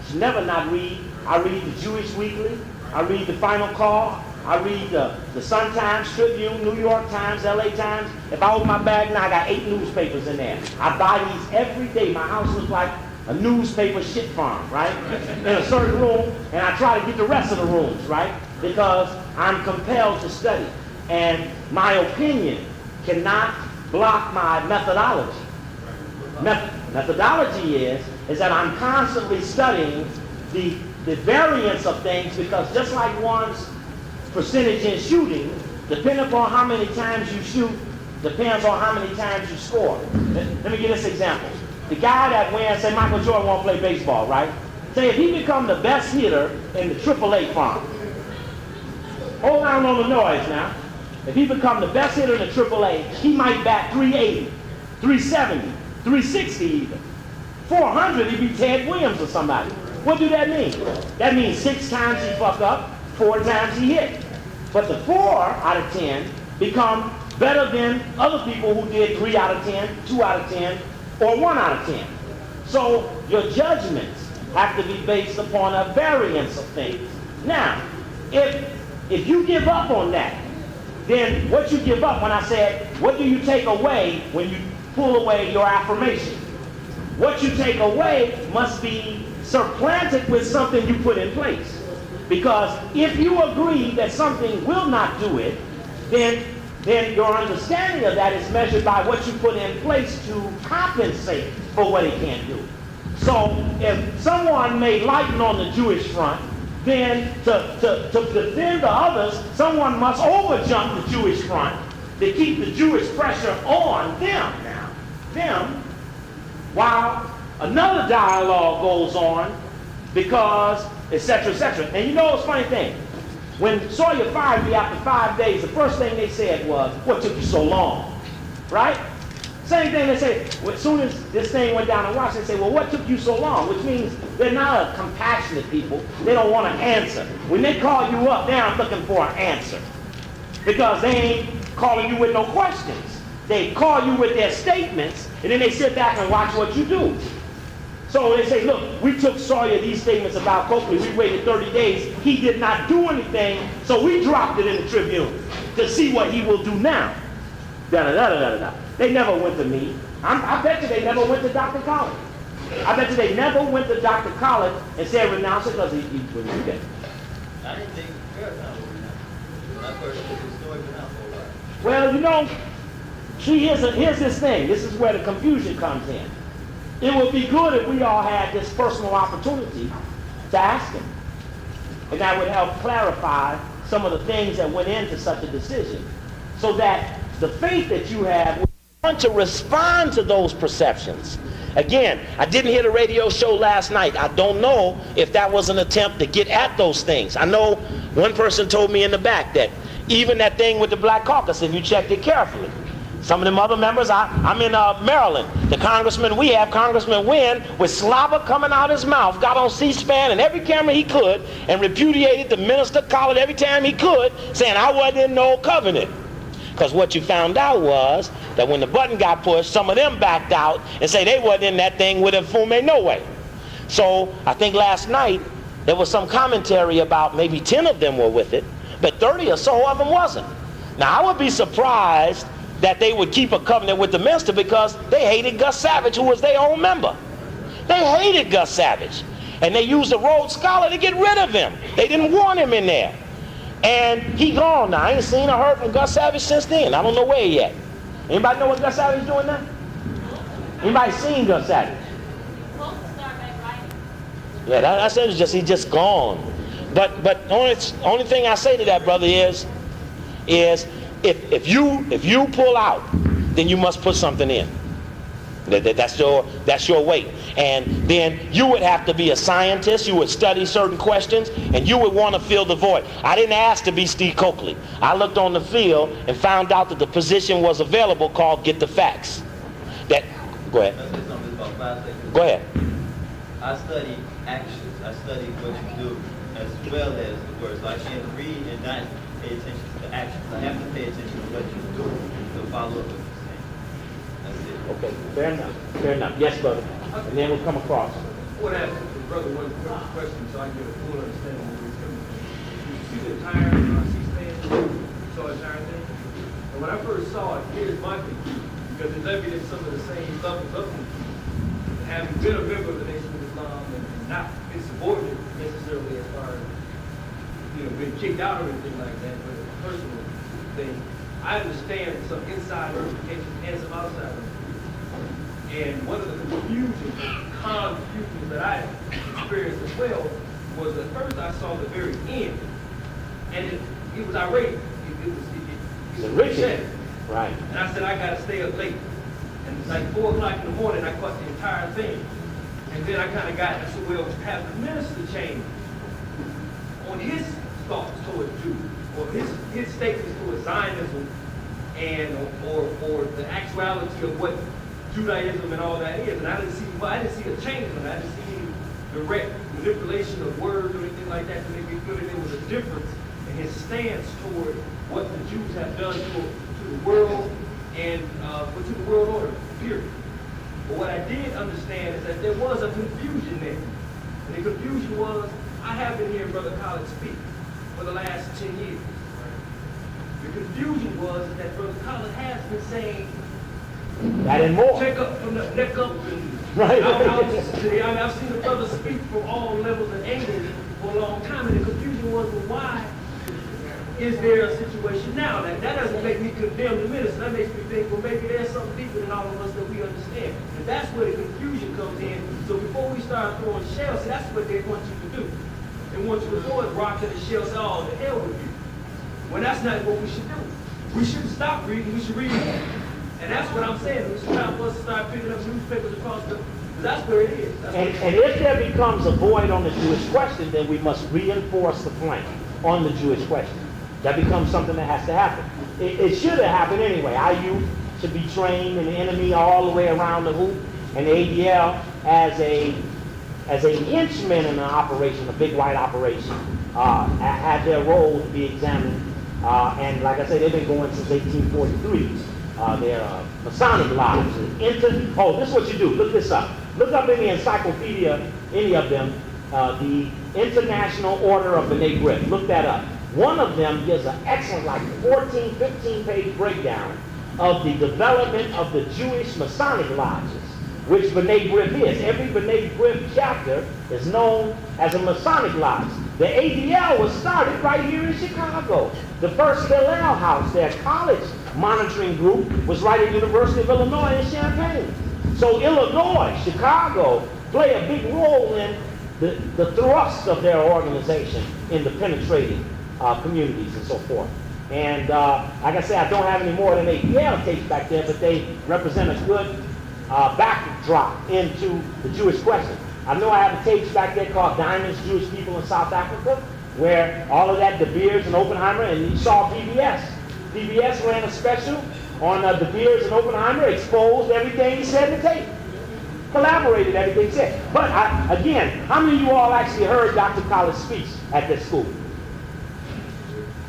should never not read. I read the Jewish Weekly. I read the Final Call. I read the Sun-Times, Tribune, New York Times, LA Times. If I open my bag now, I got 8 newspapers in there. I buy these every day. My house looks like a newspaper shit farm, right? In a certain room, and I try to get the rest of the rooms, right? Because I'm compelled to study. And my opinion cannot block my methodology. Methodology is that I'm constantly studying the variance of things, because just like one's percentage in shooting, depending upon how many times you shoot, depends on how many times you score. Let me give this example. The guy that wins, say Michael Jordan won't play baseball, right? Say if he become the best hitter in the AAA farm. Hold on the noise now. If he become the best hitter in the AAA, he might bat 380, 370, 360 even. 400, he'd be Ted Williams or somebody. What do that mean? That means 6 times he fuck up, 4 times he hit. But the 4 out of 10 become better than other people who did 3 out of 10, 2 out of 10, or 1 out of 10. So your judgments have to be based upon a variance of things. Now, if you give up on that, then what you give up, when I said, what do you take away when you pull away your affirmation? What you take away must be supplanted with something you put in place. Because if you agree that something will not do it, then your understanding of that is measured by what you put in place to compensate for what it can't do. So if someone may lighten on the Jewish front, then to defend the others, someone must overjump the Jewish front to keep the Jewish pressure on them, while another dialogue goes on, because etc., etc. And you know, it's a funny thing. When Sawyer fired me after 5 days, the first thing they said was, what took you so long? Right? Same thing they say, as soon as this thing went down in Washington, they say, well, what took you so long? Which means they're not a compassionate people. They don't want to answer. When they call you up, they aren't looking for an answer. Because they ain't calling you with no questions. They call you with their statements, and then they sit back and watch what you do. So they say, look, we took Sawyer these statements about Copley. We waited 30 days. He did not do anything, so we dropped it in the Tribune to see what he will do now. Da-da-da-da-da-da. They never went to me. I bet you they never went to Dr. Khallid. I bet you they never went to Dr. Khallid and said renounce it, because he wouldn't do that. I didn't think Farrakhan would renounce. When I first heard the story, renounce for a while. Well, you know, here's this thing. This is where the confusion comes in. It would be good if we all had this personal opportunity to ask him. And that would help clarify some of the things that went into such a decision, so that the faith that you have would want to respond to those perceptions. Again, I didn't hear the radio show last night. I don't know if that was an attempt to get at those things. I know one person told me in the back that even that thing with the Black Caucus, if you checked it carefully, Some of them other members, I'm in Maryland. The congressman we have, Congressman Wynn, with slobber coming out his mouth, got on C-SPAN and every camera he could and repudiated the minister Khallid every time he could, saying I wasn't in no covenant. Because what you found out was that when the button got pushed, some of them backed out and say they wasn't in that thing with Mfume no way. So I think last night there was some commentary about maybe 10 of them were with it, but 30 or so of them wasn't. Now I would be surprised that they would keep a covenant with the minister because they hated Gus Savage, who was their own member. They hated Gus Savage. And they used a Rhodes Scholar to get rid of him. They didn't want him in there. And he gone now. I ain't seen or heard from Gus Savage since then. I don't know where yet. Anybody know what Gus Savage is doing now? Anybody seen Gus Savage? Yeah, that's it. He's just gone. But only thing I say to that, brother, is if you pull out, then you must put something in. That's your weight. And then you would have to be a scientist. You would study certain questions, and you would want to fill the void. I didn't ask to be Steve Coakley. I looked on the field and found out that the position was available called Get the Facts. Go ahead. I'll say something about 5 seconds. Go ahead. I study actions. I study what you do as well as the words. So I can't read and not pay attention to the actions. I have to pay attention to what you do to follow up what you're saying. That's it. Okay, fair enough. Fair enough. Yes, brother. And then we'll come across. I want to ask the brother one question so I can get a full understanding of where he's coming from. You see the entire C-SPAN, saw the entire thing? And when I first saw it, here's my confusion, because it led me to some of the same levels of confusion. Having been a member of the Nation of Islam and not insubordinate necessarily as far as, being kicked out or anything like that, but a personal thing, I understand some inside ramifications and some outside ramifications. And one of the confusions that I experienced as well was at first I saw the very end, and it was irate. It was enriching. Right. And I said, I got to stay up late. And it's like 4 o'clock in the morning, I caught the entire thing. And then I kind of got, I said, well, have the minister change on his thoughts towards Jews, or his statements towards Zionism, and or the actuality of what Judaism and all that is. And I didn't see a change in it. I didn't see any direct manipulation of words or anything like that to make me feel that there was a difference in his stance toward what the Jews have done to the world and to the world order, period. But what I did understand is that there was a confusion there. And the confusion was, I have been hearing Brother Khallid speak for the last 10 years. The confusion was that Brother Khallid has been saying, that and more. check up from the neck up. And Right. I've seen the brother speak from all levels and angles for a long time, and the confusion was, well, why is there a situation now? That doesn't make me condemn the minister. That makes me think, well, maybe there's something deeper than all of us that we understand. And that's where the confusion comes in. So before we start throwing shells, see, that's what they want you to do. They want you to throw a rock at the shell, say, oh, the hell with you. Well, that's not what we should do. We shouldn't stop reading. We should read more. And that's what I'm saying. It's time for us to start picking up newspapers across the, because that's where it is. And if there becomes a void on the Jewish question, then we must reinforce the flank on the Jewish question. That becomes something that has to happen. It should have happened anyway. Our youth should be trained in the enemy all the way around the hoop, and the ADL as a henchman in an operation, a big white operation, had their role to be examined. And like I said, they've been going since 1843. They're Masonic lodge. This is what you do. Look this up. Look up in the encyclopedia, any of them, the International Order of B'nai B'rith. Look that up. One of them gives an excellent, 14, 15-page breakdown of the development of the Jewish Masonic lodges, which B'nai B'rith is. Every B'nai B'rith chapter is known as a Masonic lodge. The ADL was started right here in Chicago. The first Hillel House, their college monitoring group, was right at University of Illinois in Champaign. So Illinois, Chicago, play a big role in the thrust of their organization in the penetrating communities and so forth. And like I say, I don't have any more than ADL tapes back there, but they represent a good backdrop into the Jewish question. I know I have the tapes back there called Diamonds, Jewish People in South Africa, where all of that, De Beers and Oppenheimer, and you saw PBS. PBS ran a special on De Beers and Oppenheimer, exposed everything he said to tape. Collaborated everything he said. But again, how many of you all actually heard Dr. Khalid's speech at this school?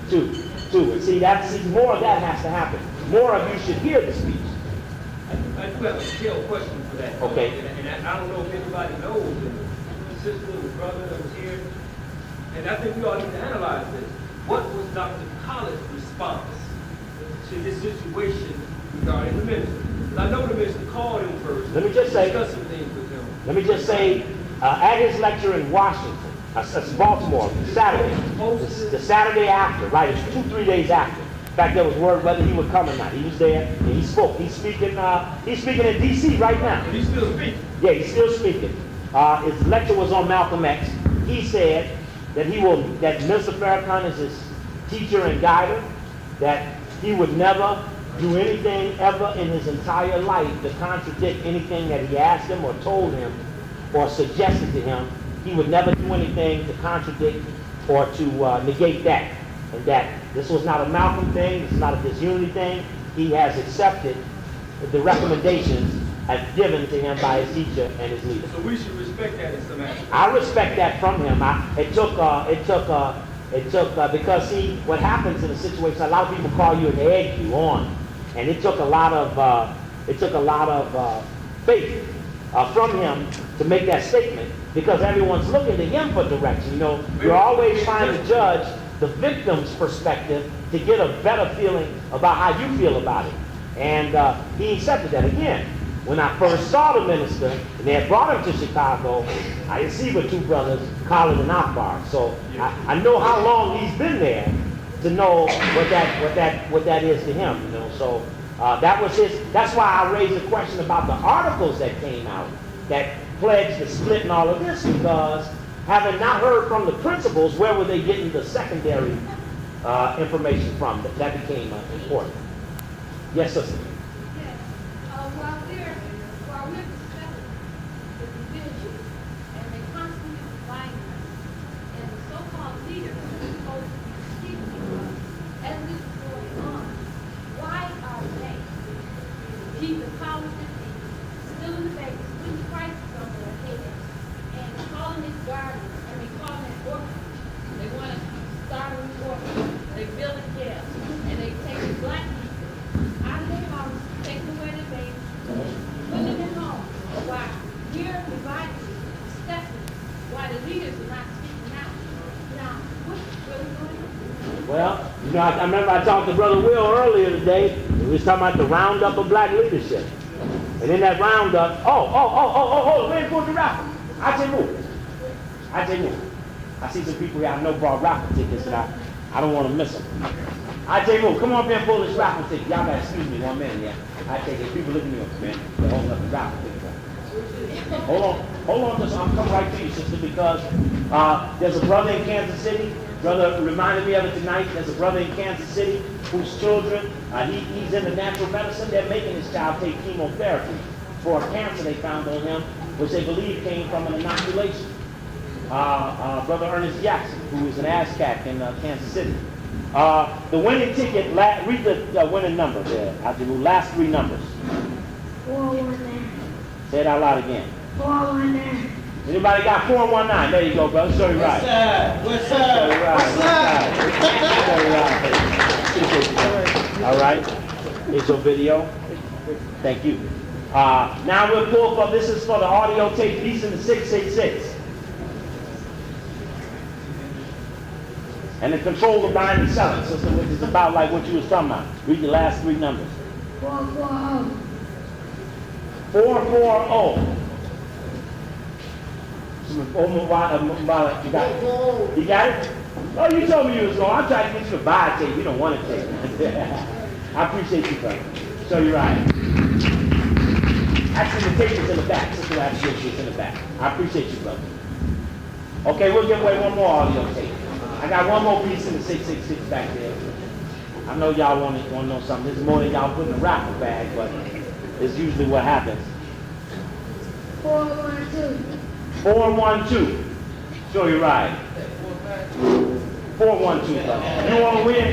Two. And see, more of that has to happen. More of you should hear the speech. I do have a detailed question for that. Okay. And I don't know if anybody knows, the sister, the brother that was here, and I think we all need to analyze this. What was Dr. Khalid's response to this situation regarding the minister? Because I know the minister called him first. Let me just say, discussed some things with him. at his lecture in Washington, Baltimore, Saturday, the Saturday after, right? It's 2-3 days after. In fact, there was word whether he would come or not. He was there and he spoke. He's speaking in D.C. right now. He's still speaking. Yeah, he's still speaking. His lecture was on Malcolm X. He said that that Mr. Farrakhan is his teacher and guider, that he would never do anything ever in his entire life to contradict anything that he asked him or told him or suggested to him. He would never do anything to contradict or to negate that. And that this was not a Malcolm thing, this is not a disunity thing. He has accepted the recommendations as given to him by his teacher and his leader. So we should respect that in some aspect. I respect that from him. Because see, what happens in a situation, a lot of people call you and egg you on, and it took a lot of faith from him to make that statement, because everyone's looking to him for direction. You know, you're always trying to judge the victim's perspective to get a better feeling about how you feel about it. And he accepted that. Again, when I first saw the minister, and they had brought him to Chicago, I didn't see but two brothers, Khallid and Akbar. So I know how long he's been there to know what that is to him. You know, so that was his. That's why I raised the question about the articles that came out that pledged the split and all of this, because having not heard from the principals, where were they getting the secondary information from? That became important. Yes, sister. While we're discussing the division and they constantly dividing us, and the so-called leaders are supposed to be speaking to us as this is going on, why are they, Jesus colleges, still in the baby, still in crisis on their head, and calling it gardens, calling it orphans? They want to start a new orphanage. They build a jail, and they take the black people out of their house, taking away their babies, putting them in home. Why we're divided, stepping, why the leaders are not speaking out. Now, what's really going on? Well, you know, I remember I talked to Brother Will earlier today. We was talking about the roundup of black leadership. And in that roundup, where's going to raffle? I say move. I see some people here I know brought raffle tickets, and I don't want to miss them. I tell you what, come on up here and pull this raffle ticket. Y'all gotta excuse me 1 minute, yeah. I tell you, people looking at me, man, they're holding up the raffle ticket. Hold on, just I'm coming right to you, sister, because there's a brother in Kansas City. Brother reminded me of it tonight. There's a brother in Kansas City whose children, he's into natural medicine. They're making his child take chemotherapy for a cancer they found on him, which they believe came from an inoculation. Brother Ernest Jackson, who is an ASCAC in Kansas City. The winning ticket, read the winning number there. I'll do the last 3 numbers. 419. Say it out loud again. 419. Anybody got 419? There you go, brother. Show you right. What's up? All right. Here's your video. Thank you. Now we'll pull for, this is for the audio tape piece in the 666. And the control of buying and selling, sister, which is about like what you was talking about. Read the last 3 numbers. 440. 440. You got it? You got it? Oh, you told me you was going. I'm trying to get you to buy a tape. You don't want to take it. I appreciate you, brother. Show you right. Actually, the tape is in the back. Sister, actually, it's in the back. I appreciate you, brother. Okay, we'll give away one more audio tape. I got one more piece in the 666 back there. I know y'all want to know something. This is more than y'all put in a raffle bag, but it's usually what happens. 412. 412. Show you right. 412, brother. You want to win?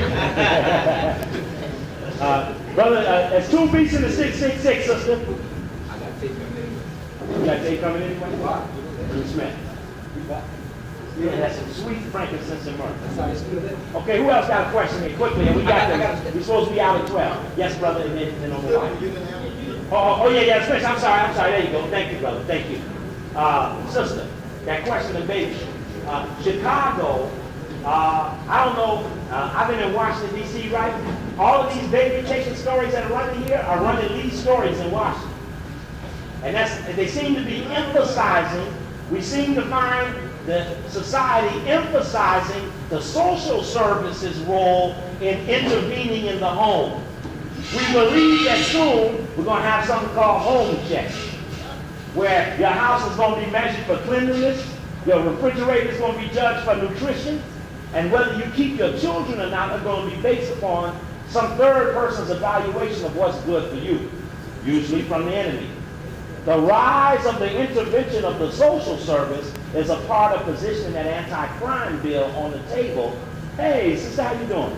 Brother, there's 2 beats in the 666, sister. I got to take them in. You got tape coming anyway? Brother Smith. Yeah, that's some sweet frankincense and myrrh. Okay, who else got a question here? Quickly, and we got them. We're supposed to be out at 12. Yes, brother, and then on the line. Oh, yeah, Smith. I'm sorry. There you go. Thank you, brother. Thank you. Sister, that question of baby. Chicago, I don't know, I've been in Washington, D.C., right? All of these baby chasing stories that are running here are running these stories in Washington. And they seem to be emphasizing, we seem to find the society emphasizing the social services role in intervening in the home. We believe that soon we're going to have something called home checks, where your house is going to be measured for cleanliness, your refrigerator is going to be judged for nutrition, and whether you keep your children or not are going to be based upon some third person's evaluation of what's good for you, usually from the enemy. The rise of the intervention of the social service is a part of positioning that anti-crime bill on the table. Hey, sister, how you doing?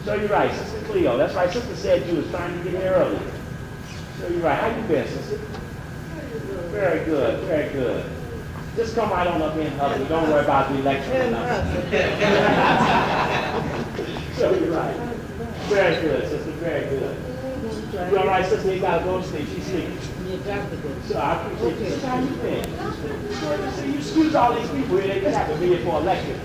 Show you right, Sister Cleo. That's right, sister said you was trying to get here early. Show you right. How you been, sister? Very good, very good. Just come right on up here and hug me. Don't worry about the election or nothing. Show you right. Very good, sister, very good. You all right, sister? You gotta go to sleep. She's sleeping. So I appreciate you. Sister, how you been? So you excuse all these people here. They just have to be here for election.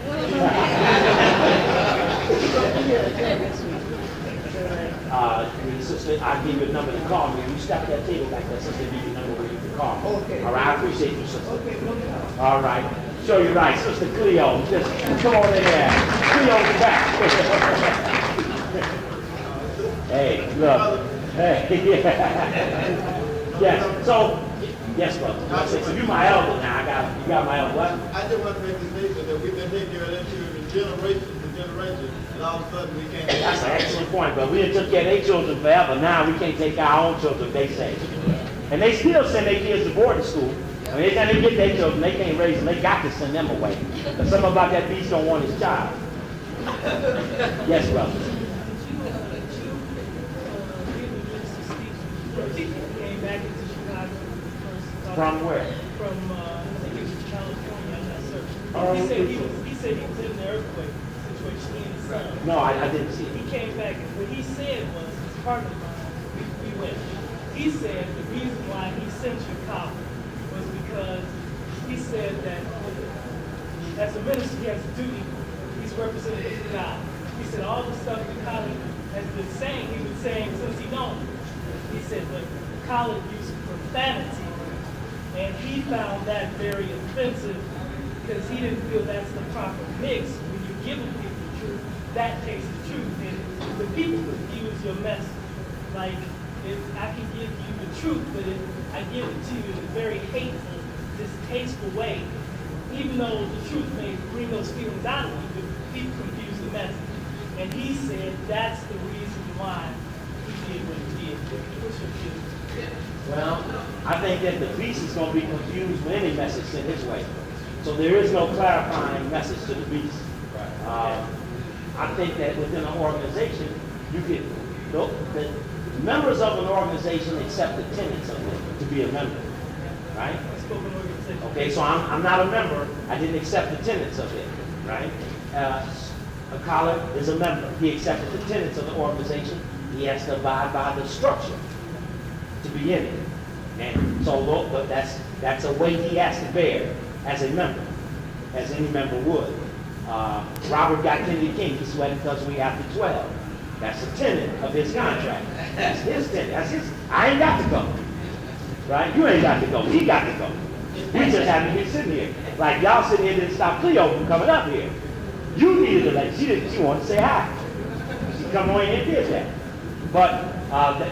Sister, I'll give you a number to call me. You step that table back there, sister, give you a number where you can call me. Okay. All right, I appreciate you, sister. Okay, no problem. All right. Show you right. Sister Cleo, just come on in there. Cleo's back. Hey, look. Hey, yes. So, yes, brother. So you my elder now. You got my elder. What? I just want to make this statement that we've been taking care of that children generation to generation, and all of a sudden we can't. That's an excellent point, but we done took care of their children forever. Now we can't take our own children, they say. And they still send their kids to boarding school. I mean, anytime they get their children, they can't raise them. They got to send them away. But something about that beast don't want his child. Yes, brother. Came back into Chicago first. From where? From I think it was California. I'm not certain. Oh, He said he was in the earthquake situation. He and his son. No, I didn't see it. He came back and what he said was his partner of mine. We went. He said the reason why he sent you to college was because he said that as a minister he has a duty. He's representative of God. He said all the stuff that Khallid has been saying, he was saying since he known him. He said, but Khallid used profanity, and he found that very offensive because he didn't feel that's the proper mix. When you're giving people the truth, that takes the truth. And the people could use your message. Like, if I can give you the truth, but if I give it to you in a very hateful, distasteful way, even though the truth may bring those feelings out of you, but people confuse the message. And he said that's the reason why he did what he did. What's your view? Well, I think that the beast is going to be confused with any message sent his way. So there is no clarifying message to the beast. I think that within an organization, you get the members of an organization accept the tenets of it to be a member, right? Okay, so I'm not a member. I didn't accept the tenets of it, right? Khallid is a member. He accepted the tenets of the organization. He has to abide by the structure to be in it. And so, but that's a weight he has to bear as a member, as any member would. Robert got Kennedy King. He sweated because we after 12. That's a tenet of his contract. That's his tenet. That's his. I ain't got to go. Right? You ain't got to go. He got to go. We just happen to be sitting here. Like y'all sitting here didn't stop Cleo from coming up here. You needed to let. She wanted to say hi. She come on in and did that. But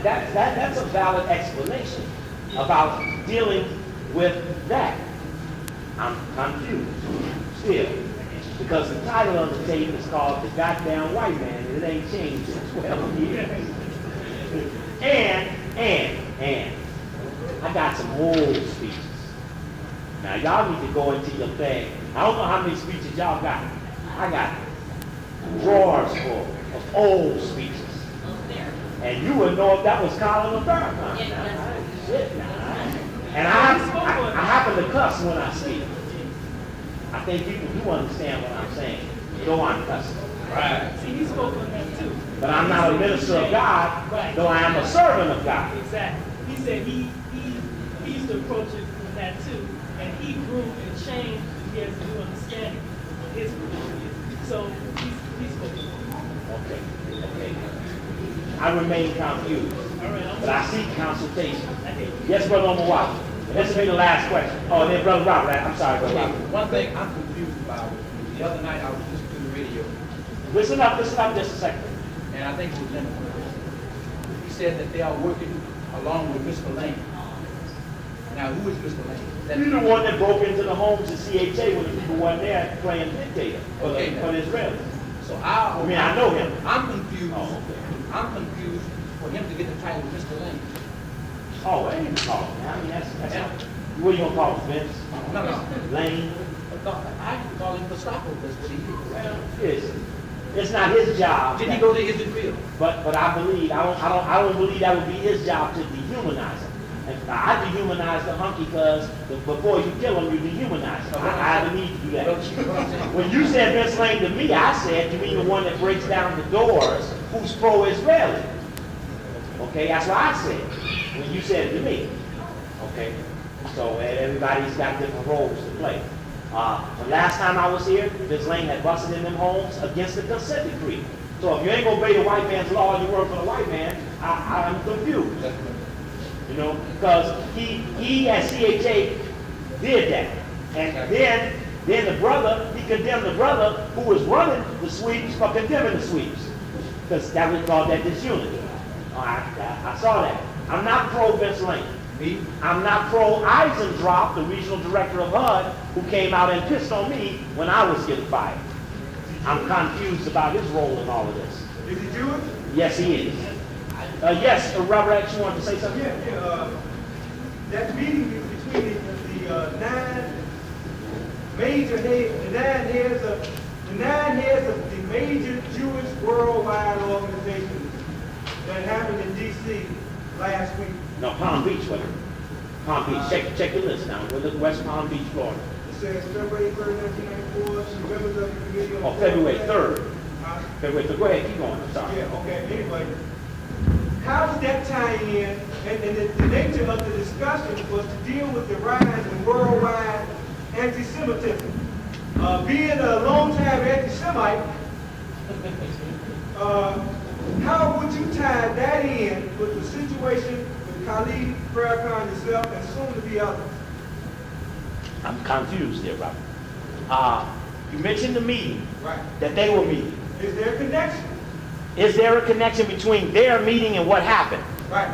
that's a valid explanation about dealing with that. I'm confused still. Because the title of the tape is called The Goddamn White Man, and it ain't changed in 12 years. And I got some old speeches. Now y'all need to go into your bag. I don't know how many speeches y'all got. I got drawers full of old speeches. And you wouldn't know if that was Khallid or Farrakhan. Yes, Nah, that's- shit, nah. And I happen to cuss when I speak. I think people do understand what I'm saying. Though I'm cussing. Right. See, he spoke on that too. But I'm not a minister of God, Right. though I am a servant of God. Exactly. He said he used to approach it from that too, and he grew and changed. He has a new understanding of his position. So he spoke on it. Okay. I remain confused, All right, but I seek consultation. I hear you. Yes, Brother Omawati. This will be the last question. Oh, and then Brother Robert. I'm sorry, Brother Okay, Robert. one thing I'm confused about, the other night I was listening to the radio, Listen up just a second. and I think it was Leonard. He said that they are working along with Mr. Lane. Now, who is Mr. Lane? Is that- You're the one that broke into the homes at CHA when the people weren't there playing dictator for the Israelis. So I mean, I know him. I'm confused. Oh, okay. I'm confused for him to get the title Mr. Lane. Oh, what do you call him? I mean, that's not, what are you gonna call him, Vince? No. Lane? I call him Gestapo, that's what he is. It's not his job. Did he go to Israel? But I believe I don't believe that would be his job to dehumanize him. And I dehumanize the hunky because before you kill him, you dehumanize him. I have a need to do that. When you said Vince Lane to me, I said you mean the one that breaks down the doors who's pro-Israeli. Okay, that's what I said when you said it to me. Okay, so everybody's got different roles to play. The last time I was here, Vince Lane had busted in them homes against the consent decree. So if you ain't gonna obey the white man's law and you work for the white man, I'm confused. You know, because he at CHA did that. And then the brother, he condemned the brother who was running the sweeps for condemning the sweeps. Because that was called that disunity. I saw that. I'm not pro Vince Lane. Me? I'm not pro Eisendrop, the regional director of HUD, who came out and pissed on me when I was getting fired. I'm confused about his role in all of this. Is he Jewish? Yes, he is. Yes, Robert X, you wanted to say something? Yeah. That meeting is between the nine heads of the major Jewish worldwide organizations that happened in D.C. last week. No, Palm Beach, wait. Palm Beach. Check your list now. We're in West Palm Beach, Florida. It says February 3rd, 1994, members of the committee on... Oh, February 3rd. Huh? February 3rd. Go ahead, keep going. I'm sorry. Yeah, okay, anyway. How does that tie in? And the nature of the discussion was to deal with the rise in worldwide anti-Semitism. Being a long-time anti-Semite, how would you tie that in with the situation with Khallid, Farrakhan, yourself, and soon to be others? I'm confused there, Robert. You mentioned the meeting Right. that they were meeting. Is there a connection? Is there a connection between their meeting and what happened? Right.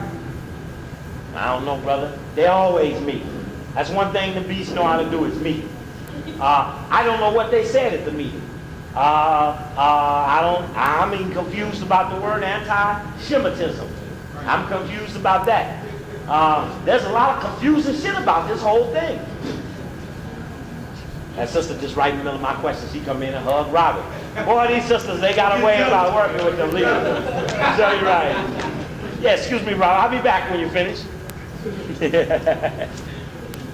I don't know, brother. They always meet. That's one thing the beasts know how to do is meet. I don't know what they said at the meeting. I'm confused about the word anti-Semitism. I'm confused about that. There's a lot of confusing shit about this whole thing. That sister just right in the middle of my questions. She come in and hug Robert. Boy, these sisters, they got a way about working with them leaders. I'm sure you're right. Yeah, excuse me, Robert. I'll be back when you finish.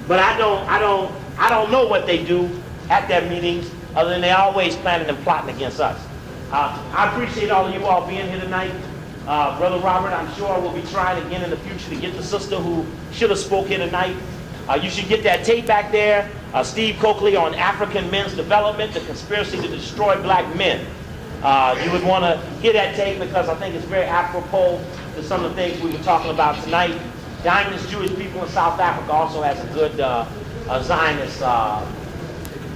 But I don't know what they do at their meetings other than they always planning and plotting against us. I appreciate all of you all being here tonight. Brother Robert, I'm sure we'll be trying again in the future to get the sister who should have spoke here tonight. You should get that tape back there. Steve Coakley on African men's development, the conspiracy to destroy black men. You would want to hear that tape because I think it's very apropos to some of the things we were talking about tonight. Zionist Jewish people in South Africa also has a good Zionist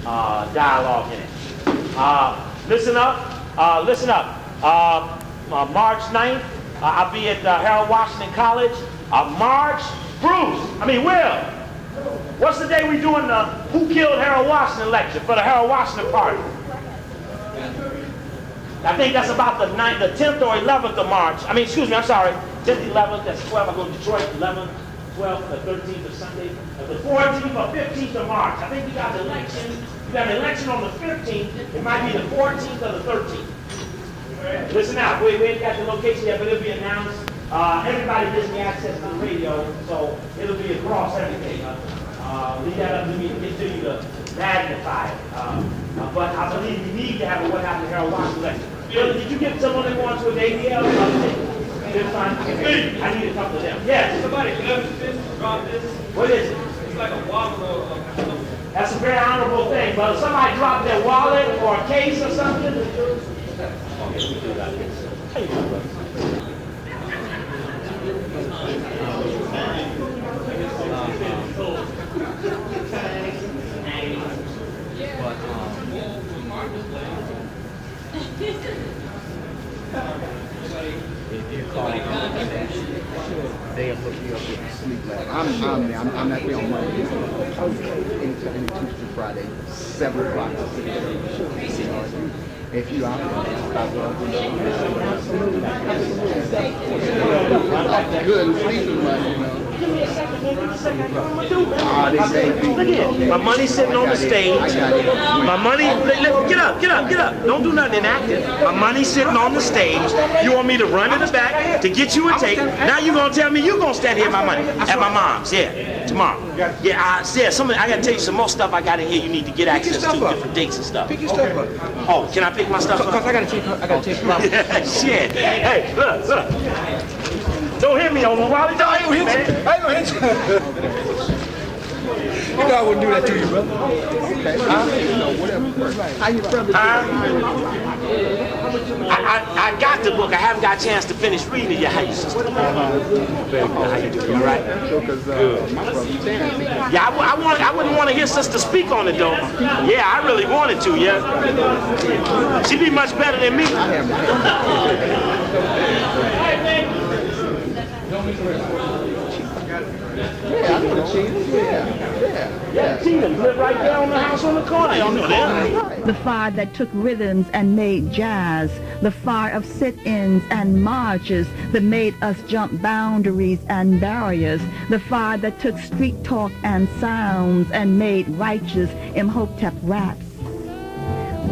dialogue in it. Listen up. March 9th, I'll be at Harold Washington College. Will, what's the day we doing the Who Killed Harold Washington lecture for the Harold Washington party? I think that's about the 10th or 11th of March. 10th, 11th, that's 12th. I go to Detroit, 11th, 12th, the 13th of Sunday. The 14th or 15th of March. I think we got an election. We got an election on the 15th. It might be the 14th or the 13th. Listen out. We ain't got the location yet, but it'll be announced Everybody gives me access to the radio, so it'll be across everything. Leave that up to me to get to you to magnify it. But I believe we need to have a What Happened to Harold Watson lecture. Did you get someone that wants to an ADL? It's fine. I need to talk to them. Yes. Somebody left this, dropped this. What is it? It's like a wobble or That's a very honorable thing, but if somebody dropped their wallet or a case or something, they'll hook you up with a sleep lab. I'm not there on Monday. Any Tuesday, Friday, 7 o'clock. If you are good and sleeping money, you know. give me a second, man. Give me a second. I know what I'm gonna do, man. Look here. My money's sitting on the stage. My money, get up. Don't do nothing inactive. My money's sitting on the stage. You want me to run to the back to get you a tape. Now you gonna tell me you gonna stand here at my money. At my mom's, yeah. Tomorrow. Yeah, I gotta tell you some more stuff I got in here you need to get access to, different dates and stuff. Pick your stuff up. Oh, can I pick my stuff up? Because I gotta take Yeah, shit. Hey, look. Don't hit me on the wallet. Don't hit me, man. I ain't gonna hit you. You know I wouldn't do that to you, brother. Okay. Whatever. How you brother? I got the book. I haven't got a chance to finish reading it yet. How you, sister? Very good. How you doing? You all right? My brother, Yeah, I wouldn't want to hear sister speak on it, though. Yeah, I really wanted to, yeah. She'd be much better than me. Yeah, I know the cheese. Yeah. Tina live right there on the house on the corner. You know that. The fire that took rhythms and made jazz, the fire of sit-ins and marches that made us jump boundaries and barriers, the fire that took street talk and sounds and made righteous Imhotep raps.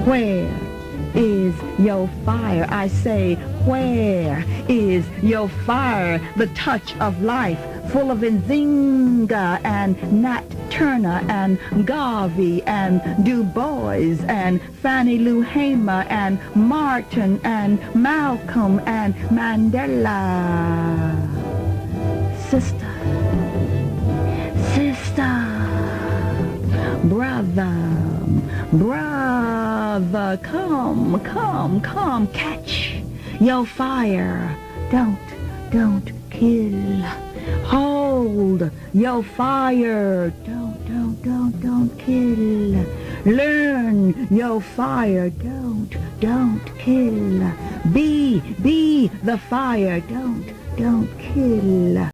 Where is your fire? I say, where is your fire? The touch of life, full of Nzinga and Nat Turner and Garvey and Du Bois and Fannie Lou Hamer and Martin and Malcolm and Mandela. Sister, brother, come, catch your fire. Don't kill. Hold your fire. Don't kill. Learn your fire. Don't kill. Be the fire. Don't kill.